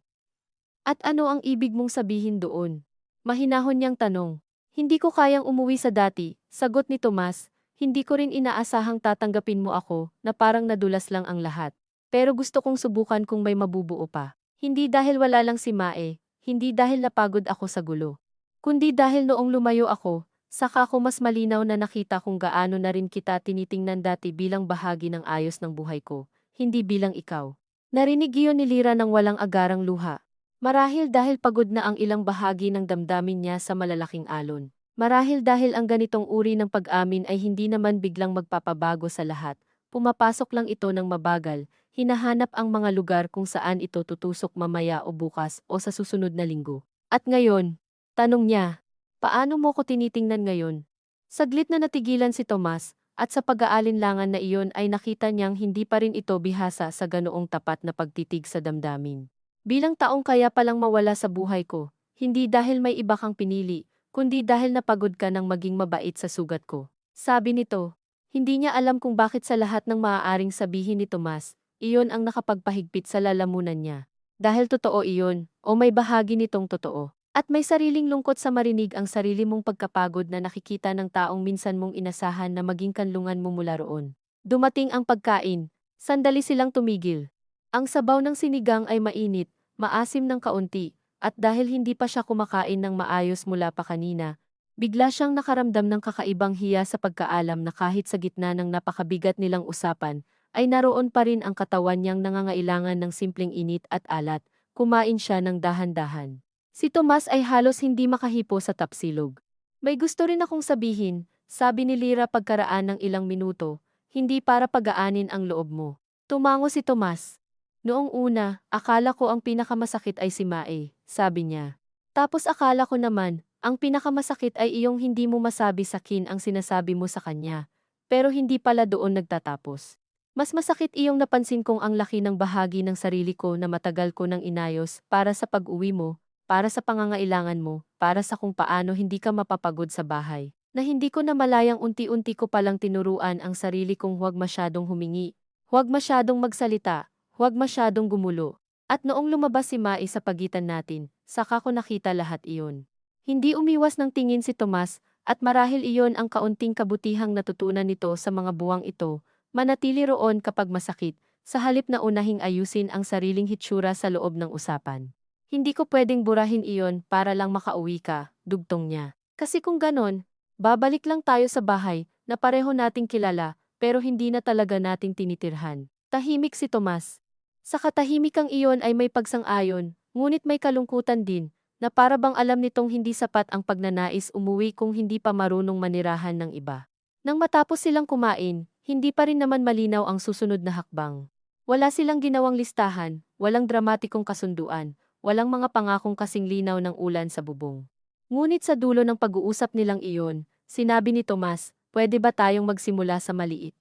At ano ang ibig mong sabihin doon? Mahinahon niyang tanong. Hindi ko kayang umuwi sa dati, sagot ni Tomas. Hindi ko rin inaasahang tatanggapin mo ako na parang nadulas lang ang lahat. Pero gusto kong subukan kung may mabubuo pa. Hindi dahil wala lang si Mae, hindi dahil napagod ako sa gulo. Kundi dahil noong lumayo ako, saka ako mas malinaw na nakita kung gaano na rin kita tinitingnan dati bilang bahagi ng ayos ng buhay ko, hindi bilang ikaw. Narinig iyon ni Lyra ng walang agarang luha. Marahil dahil pagod na ang ilang bahagi ng damdamin niya sa malalaking alon. Marahil dahil ang ganitong uri ng pag-amin ay hindi naman biglang magpapabago sa lahat. Pumapasok lang ito ng mabagal, hinahanap ang mga lugar kung saan ito tutusok mamaya o bukas o sa susunod na linggo. At ngayon, tanong niya, paano mo ko tinitingnan ngayon? Saglit na natigilan si Tomas, at sa pag-aalinlangan na iyon ay nakita niyang hindi pa rin ito bihasa sa ganoong tapat na pagtitig sa damdamin. Bilang taong kaya palang mawala sa buhay ko, hindi dahil may iba kang pinili, kundi dahil napagod ka ng maging mabait sa sugat ko. Sabi nito, hindi niya alam kung bakit sa lahat ng maaaring sabihin ni Tomas, iyon ang nakapagpahigpit sa lalamunan niya. Dahil totoo iyon, o may bahagi nitong totoo. At may sariling lungkot sa marinig ang sarili mong pagkapagod na nakikita ng taong minsan mong inasahan na maging kanlungan mo mula roon. Dumating ang pagkain. Sandali silang tumigil. Ang sabaw ng sinigang ay mainit, maasim ng kaunti, at dahil hindi pa siya kumakain ng maayos mula pa kanina, bigla siyang nakaramdam ng kakaibang hiya sa pagkaalam na kahit sa gitna ng napakabigat nilang usapan, ay naroon pa rin ang katawan niyang nangangailangan ng simpleng init at alat. Kumain siya ng dahan-dahan. Si Tomas ay halos hindi makahipo sa tapsilog. May gusto rin akong sabihin, sabi ni Lyra pagkaraan ng ilang minuto, hindi para pagaanin ang loob mo. Tumango si Tomas. Noong una, akala ko ang pinakamasakit ay si Mae, sabi niya. Tapos akala ko naman, ang pinakamasakit ay iyong hindi mo masabi sa Kin ang sinasabi mo sa kanya. Pero hindi pala doon nagtatapos. Mas masakit iyong napansin kong ang laki ng bahagi ng sarili ko na matagal ko nang inayos para sa pag-uwi mo, para sa pangangailangan mo, para sa kung paano hindi ka mapapagod sa bahay, na hindi ko na malayang unti-unti ko palang tinuruan ang sarili kong huwag masyadong humingi, huwag masyadong magsalita, huwag masyadong gumulo. At noong lumabas si Mai sa pagitan natin, saka ko nakita lahat iyon. Hindi umiwas ng tingin si Tomas, at marahil iyon ang kaunting kabutihang natutunan nito sa mga buwang ito, manatili roon kapag masakit, sa halip na unahing ayusin ang sariling hitsura sa loob ng usapan. Hindi ko pwedeng burahin iyon para lang makauwi ka, dugtong niya. Kasi kung ganon, babalik lang tayo sa bahay na pareho nating kilala pero hindi na talaga nating tinitirhan. Tahimik si Tomas. Sa katahimikang iyon ay may pagsang-ayon, ngunit may kalungkutan din, na para bang alam nitong hindi sapat ang pagnanais umuwi kung hindi pa marunong manirahan ng iba. Nang matapos silang kumain, hindi pa rin naman malinaw ang susunod na hakbang. Wala silang ginawang listahan, walang dramatikong kasunduan, walang mga pangakong kasing linaw ng ulan sa bubong. Ngunit sa dulo ng pag-uusap nilang iyon, sinabi ni Tomas, pwede ba tayong magsimula sa maliit?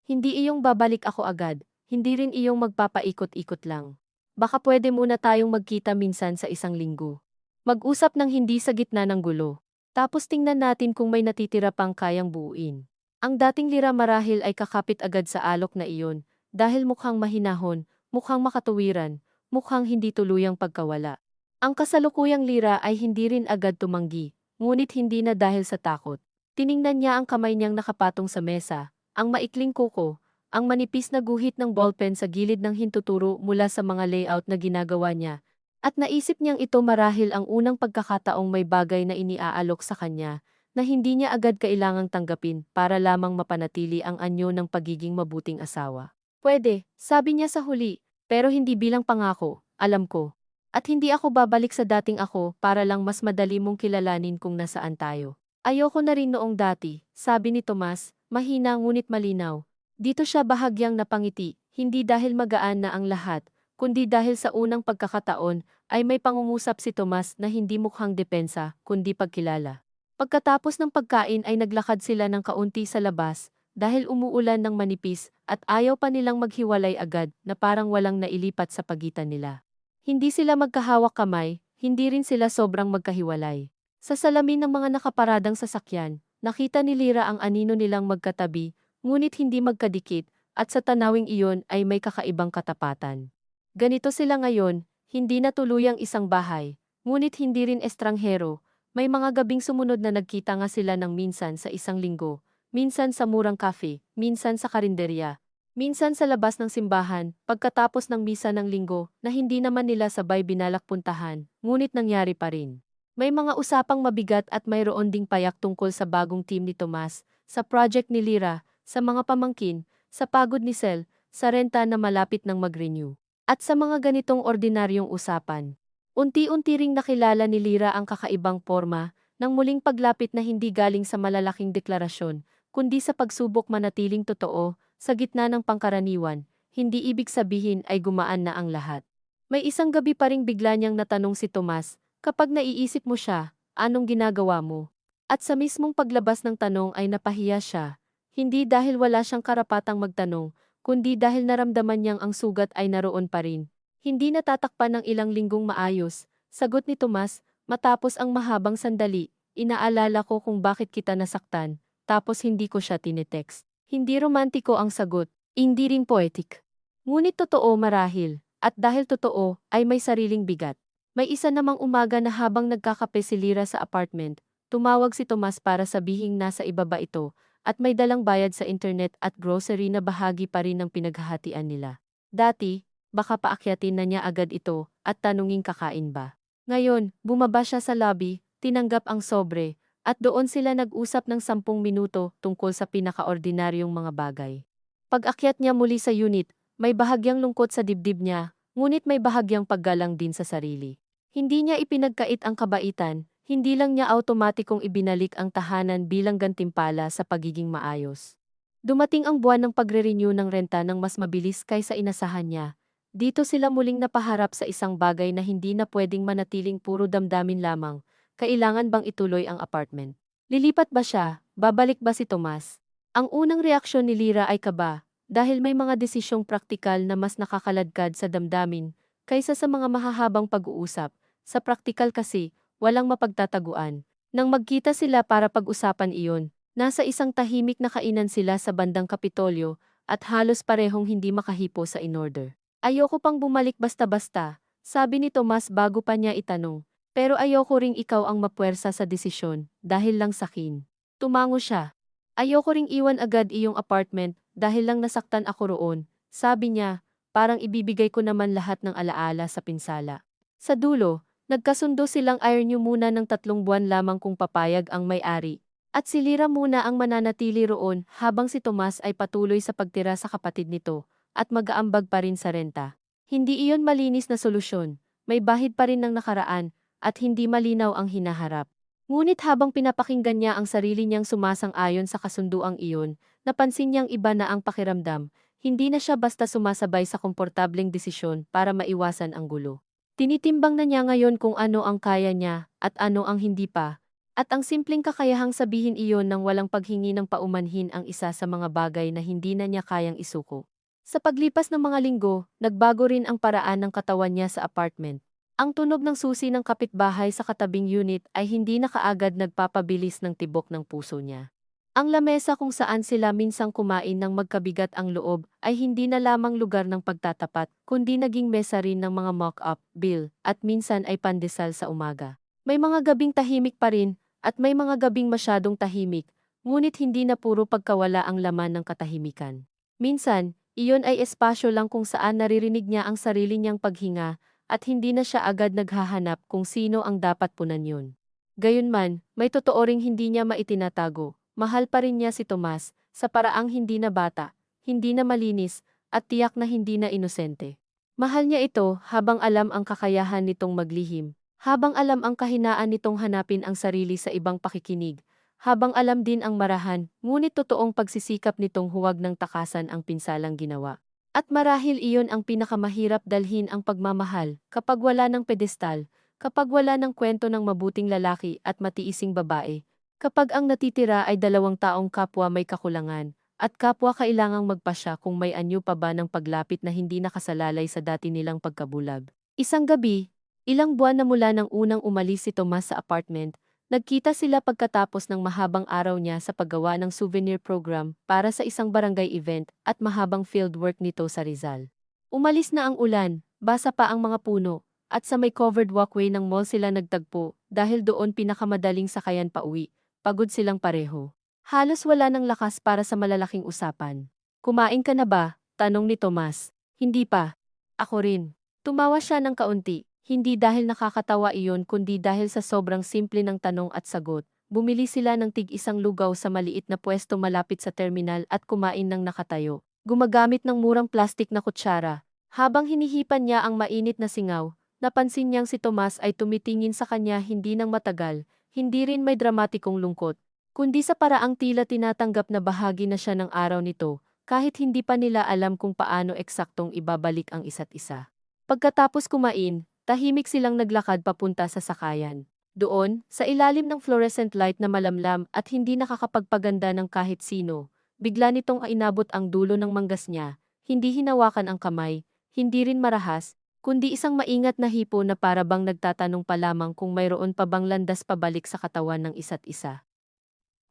Hindi iyong babalik ako agad, hindi rin iyong magpapaikot-ikot lang. Baka pwede muna tayong magkita minsan sa isang linggo. Mag-usap ng hindi sa gitna ng gulo. Tapos tingnan natin kung may natitira pang kayang buuin. Ang dating Lira marahil ay kakapit agad sa alok na iyon, dahil mukhang mahinahon, mukhang makatuwiran, mukhang hindi tuluyang pagkawala. Ang kasalukuyang Lira ay hindi rin agad tumanggi, ngunit hindi na dahil sa takot. Tiningnan niya ang kamay niyang nakapatong sa mesa, ang maikling kuko, ang manipis na guhit ng ballpen sa gilid ng hintuturo mula sa mga layout na ginagawa niya, at naisip niyang ito marahil ang unang pagkakataong may bagay na iniaalok sa kanya, na hindi niya agad kailangang tanggapin para lamang mapanatili ang anyo ng pagiging mabuting asawa. Pwede, sabi niya sa huli, pero hindi bilang pangako, alam ko. At hindi ako babalik sa dating ako para lang mas madali mong kilalanin kung nasaan tayo. Ayoko na rin noong dati, sabi ni Tomas, mahina ngunit malinaw. Dito siya bahagyang napangiti, hindi dahil magaan na ang lahat, kundi dahil sa unang pagkakataon ay may pangungusap si Tomas na hindi mukhang depensa, kundi pagkilala. Pagkatapos ng pagkain ay naglakad sila ng kaunti sa labas, dahil umuulan ng manipis at ayaw pa nilang maghiwalay agad na parang walang nailipat sa pagitan nila. Hindi sila magkahawak kamay, hindi rin sila sobrang magkahiwalay. Sa salamin ng mga nakaparadang sasakyan, nakita ni Lira ang anino nilang magkatabi, ngunit hindi magkadikit, at sa tanawing iyon ay may kakaibang katapatan. Ganito sila ngayon, hindi na tuluyang isang bahay, ngunit hindi rin estranghero. May mga gabing sumunod na nagkita nga sila ng minsan sa isang linggo, minsan sa murang cafe, minsan sa karinderya, minsan sa labas ng simbahan, pagkatapos ng misa ng linggo na hindi naman nila sabay binalak puntahan, ngunit nangyari pa rin. May mga usapang mabigat at mayroon ding payak tungkol sa bagong team ni Tomas, sa project ni Lira, sa mga pamangkin, sa pagod ni Sel, sa renta na malapit ng mag-renew. At sa mga ganitong ordinaryong usapan, unti-unti ring nakilala ni Lira ang kakaibang forma ng muling paglapit na hindi galing sa malalaking deklarasyon, kundi sa pagsubok manatiling totoo sa gitna ng pangkaraniwan, hindi ibig sabihin ay gumaan na ang lahat. May isang gabi pa ring bigla niyang natanong si Tomas, kapag naiisip mo siya, anong ginagawa mo? At sa mismong paglabas ng tanong ay napahiya siya, hindi dahil wala siyang karapatang magtanong, kundi dahil naramdaman niyang ang sugat ay naroon pa rin. Hindi natatakpan ng ilang linggong maayos, sagot ni Tomas, matapos ang mahabang sandali, inaalala ko kung bakit kita nasaktan, tapos hindi ko siya tinetext. Hindi romantiko ang sagot, hindi rin poetic. Ngunit totoo marahil, At dahil totoo, ay may sariling bigat. May isa namang umaga na habang nagkakape si Lira sa apartment, tumawag si Tomas para sabihing nasa ibaba ito, at may dalang bayad sa internet at grocery na bahagi pa rin ng pinaghahatian nila. Dati, baka paakyatin na niya agad ito, at tanunging kakain ba. Ngayon, bumaba siya sa lobby, tinanggap ang sobre, at doon sila nag-usap ng 10 minuto tungkol sa pinakaordinaryong mga bagay. Pag-akyat niya muli sa unit, may bahagyang lungkot sa dibdib niya, ngunit may bahagyang paggalang din sa sarili. Hindi niya ipinagkait ang kabaitan, hindi lang niya automatikong ibinalik ang tahanan bilang gantimpala sa pagiging maayos. Dumating ang buwan ng pagre-renew ng renta ng mas mabilis kaysa inasahan niya. Dito sila muling napaharap sa isang bagay na hindi na pwedeng manatiling puro damdamin lamang. Kailangan bang ituloy ang apartment? Lilipat ba siya? Babalik ba si Tomas? Ang unang reaksyon ni Lira ay kaba, dahil may mga desisyong praktikal na mas nakakaladkad sa damdamin kaysa sa mga mahahabang pag-uusap. Sa praktikal kasi, walang mapagtataguan. Nang magkita sila para pag-usapan iyon, nasa isang tahimik na kainan sila sa bandang Kapitolyo at halos parehong hindi makahipo sa in-order. Ayoko pang bumalik basta-basta, sabi ni Tomas bago pa niya itanong. Pero ayoko ring ikaw ang mapuwersa sa desisyon, dahil lang sakin. Tumango siya. Ayoko ring iwan agad iyong apartment, dahil lang nasaktan ako roon, sabi niya, parang ibibigay ko naman lahat ng alaala sa pinsala. Sa dulo, nagkasundo silang iron muna ng 3 buwan lamang kung papayag ang may-ari. At si Lira muna ang mananatili roon habang si Tomas ay patuloy sa pagtira sa kapatid nito, at mag-aambag pa rin sa renta. Hindi iyon malinis na solusyon, may bahid pa rin ng nakaraan, at hindi malinaw ang hinaharap. Ngunit habang pinapakinggan niya ang sarili niyang sumasang-ayon sa kasunduang iyon, napansin niyang iba na ang pakiramdam, hindi na siya basta sumasabay sa komportableng desisyon para maiwasan ang gulo. Tinitimbang na niya ngayon kung ano ang kaya niya at ano ang hindi pa, at ang simpleng kakayahang sabihin iyon nang walang paghingi ng paumanhin ang isa sa mga bagay na hindi na niya kayang isuko. Sa paglipas ng mga linggo, nagbago rin ang paraan ng katawan niya sa apartment. Ang tunog ng susi ng kapitbahay sa katabing unit ay hindi na kaagad nagpapabilis ng tibok ng puso niya. Ang lamesa kung saan sila minsang kumain ng magkabigat ang loob ay hindi na lamang lugar ng pagtatapat, kundi naging mesa rin ng mga mock-up, bill, at minsan ay pandesal sa umaga. May mga gabing tahimik pa rin, at may mga gabing masyadong tahimik, ngunit hindi na puro pagkawala ang laman ng katahimikan. Minsan, iyon ay espasyo lang kung saan naririnig niya ang sarili niyang paghinga, at hindi na siya agad naghahanap kung sino ang dapat punan yun. Gayunman, may totoo ring hindi niya maitinatago, mahal pa rin niya si Tomas, sa paraang hindi na bata, hindi na malinis, at tiyak na hindi na inosente. Mahal niya ito habang alam ang kakayahan nitong maglihim, habang alam ang kahinaan nitong hanapin ang sarili sa ibang pakikinig, habang alam din ang marahan, ngunit totoong pagsisikap nitong huwag ng takasan ang pinsalang ginawa. At marahil iyon ang pinakamahirap dalhin ang pagmamahal, kapag wala ng pedestal, kapag wala ng kwento ng mabuting lalaki at matiising babae, kapag ang natitira ay 2 taong kapwa may kakulangan, at kapwa kailangang magpasya kung may anyo pa ba ng paglapit na hindi nakasalalay sa dati nilang pagkabulag. Isang gabi, ilang buwan na mula nang unang umalis si Tomas sa apartment, nagkita sila pagkatapos ng mahabang araw niya sa paggawa ng souvenir program para sa isang barangay event at mahabang fieldwork nito sa Rizal. Umalis na ang ulan, basa pa ang mga puno, at sa may covered walkway ng mall sila nagtagpo dahil doon pinakamadaling sakayan pauwi. Pagod silang pareho. Halos wala ng lakas para sa malalaking usapan. Kumain ka na ba? Tanong ni Tomas. Hindi pa. Ako rin. Tumawa siya ng kaunti. Hindi dahil nakakatawa iyon kundi dahil sa sobrang simple ng tanong at sagot. Bumili sila ng tig-isang lugaw sa maliit na pwesto malapit sa terminal at kumain ng nakatayo. Gumagamit ng murang plastik na kutsara. Habang hinihipan niya ang mainit na singaw, napansin niyang si Tomas ay tumitingin sa kanya hindi nang matagal, hindi rin may dramatikong lungkot, kundi sa paraang tila tinatanggap na bahagi na siya ng araw nito, kahit hindi pa nila alam kung paano eksaktong ibabalik ang isa't isa. Pagkatapos kumain, tahimik silang naglakad papunta sa sakayan. Doon, sa ilalim ng fluorescent light na malamlam at hindi nakakapagpaganda ng kahit sino, bigla nitong inabot ang dulo ng manggas niya, hindi hinawakan ang kamay, hindi rin marahas, kundi isang maingat na hipo na para bang nagtatanong pa lamang kung mayroon pa bang landas pabalik sa katawan ng isa't isa.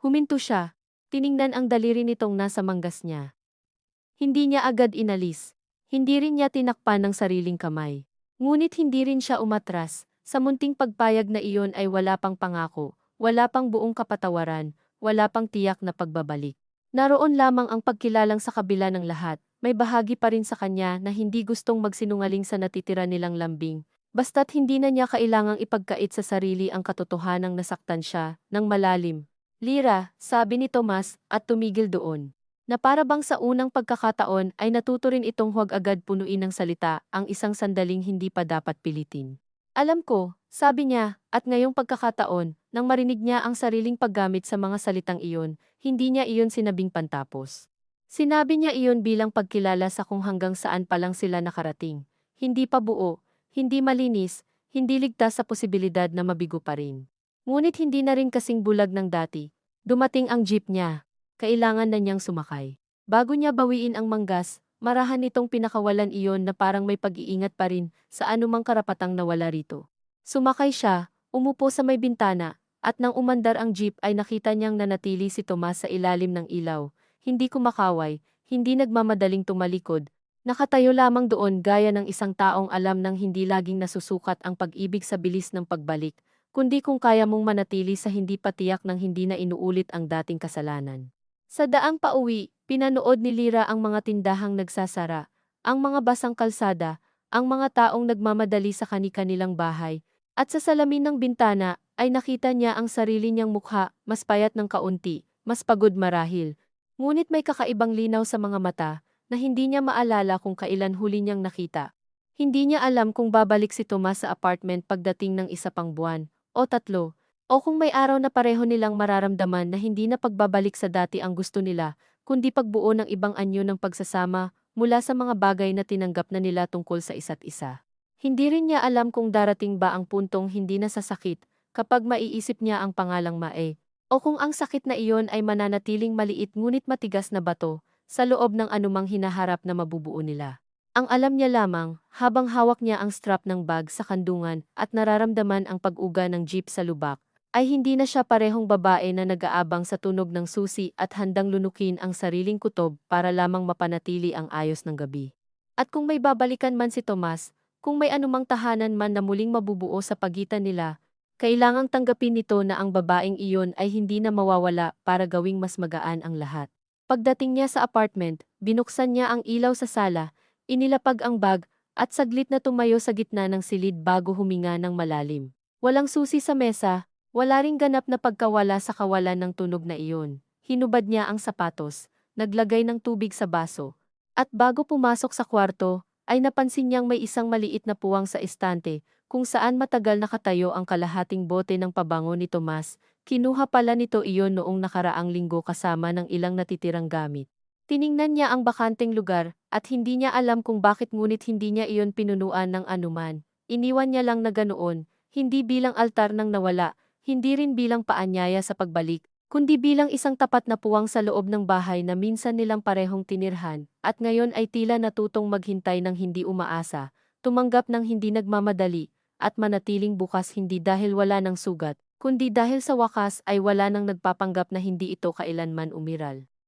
Huminto siya, tiningnan ang daliri nitong nasa manggas niya. Hindi niya agad inalis. Hindi rin niya tinakpan ng sariling kamay. Ngunit hindi rin siya umatras. Sa munting pagpayag na iyon ay wala pang pangako, wala pang buong kapatawaran, wala pang tiyak na pagbabalik. Naroon lamang ang pagkilalang sa kabila ng lahat, may bahagi pa rin sa kanya na hindi gustong magsinungaling sa natitira nilang lambing. Basta't hindi na niya kailangang ipagkait sa sarili ang katotohanang nasaktan siya ng malalim. Lira, sabi ni Tomas at tumigil doon. Na para bang sa unang pagkakataon ay natuto rin itong huwag agad punuin ng salita ang isang sandaling hindi pa dapat pilitin. Alam ko, sabi niya, at ngayong pagkakataon, nang marinig niya ang sariling paggamit sa mga salitang iyon, hindi niya iyon sinabing pantapos. Sinabi niya iyon bilang pagkilala sa kung hanggang saan pa lang sila nakarating. Hindi pa buo, hindi malinis, hindi ligtas sa posibilidad na mabigo pa rin. Ngunit hindi na rin kasing bulag ng dati. Dumating ang jeep niya. Kailangan na niyang sumakay. Bago niya bawiin ang manggas, marahan nitong pinakawalan iyon na parang may pag-iingat pa rin sa anumang karapatang nawala rito. Sumakay siya, umupo sa may bintana, at nang umandar ang jeep ay nakita niyang nanatili si Tomas sa ilalim ng ilaw, hindi kumakaway, hindi nagmamadaling tumalikod, nakatayo lamang doon gaya ng isang taong alam ng hindi laging nasusukat ang pag-ibig sa bilis ng pagbalik, kundi kung kaya mong manatili sa hindi patiyak ng hindi na inuulit ang dating kasalanan. Sa daang pauwi, pinanood ni Lira ang mga tindahang nagsasara, ang mga basang kalsada, ang mga taong nagmamadali sa kani-kanilang bahay, at sa salamin ng bintana ay nakita niya ang sarili niyang mukha, mas payat ng kaunti, mas pagod marahil. Ngunit may kakaibang linaw sa mga mata na hindi niya maalala kung kailan huli niyang nakita. Hindi niya alam kung babalik si Tomas sa apartment pagdating ng isa pang buwan, o 3, o kung may araw na pareho nilang mararamdaman na hindi na pagbabalik sa dati ang gusto nila, kundi pagbuo ng ibang anyo ng pagsasama mula sa mga bagay na tinanggap na nila tungkol sa isa't isa. Hindi rin niya alam kung darating ba ang puntong hindi na sasakit kapag maiisip niya ang pangalang Mae, o kung ang sakit na iyon ay mananatiling maliit ngunit matigas na bato sa loob ng anumang hinaharap na mabubuo nila. Ang alam niya lamang, habang hawak niya ang strap ng bag sa kandungan at nararamdaman ang pag-uga ng jeep sa lubak, ay hindi na siya parehong babae na nag-aabang sa tunog ng susi at handang lunukin ang sariling kutob para lamang mapanatili ang ayos ng gabi. At kung may babalikan man si Tomas, kung may anumang tahanan man na muling mabubuo sa pagitan nila, kailangang tanggapin nito na ang babaeng iyon ay hindi na mawawala para gawing mas magaan ang lahat. Pagdating niya sa apartment, binuksan niya ang ilaw sa sala, inilapag ang bag, at saglit na tumayo sa gitna ng silid bago huminga ng malalim. Walang susi sa mesa, wala ring ganap na pagkawala sa kawalan ng tunog na iyon. Hinubad niya ang sapatos, naglagay ng tubig sa baso, at bago pumasok sa kwarto, ay napansin niyang may isang maliit na puwang sa estante, kung saan matagal nakatayo ang kalahating bote ng pabango ni Tomas. Kinuha pala nito iyon noong nakaraang linggo kasama ng ilang natitirang gamit. Tiningnan niya ang bakanteng lugar, at hindi niya alam kung bakit ngunit hindi niya iyon pinunuan ng anuman. Iniwan niya lang na ganoon, hindi bilang altar ng nawala, hindi rin bilang paanyaya sa pagbalik, kundi bilang isang tapat na puwang sa loob ng bahay na minsan nilang parehong tinirhan, at ngayon ay tila natutong maghintay ng hindi umaasa, tumanggap ng hindi nagmamadali, at manatiling bukas hindi dahil wala ng sugat, kundi dahil sa wakas ay wala nang nagpapanggap na hindi ito kailanman umiral.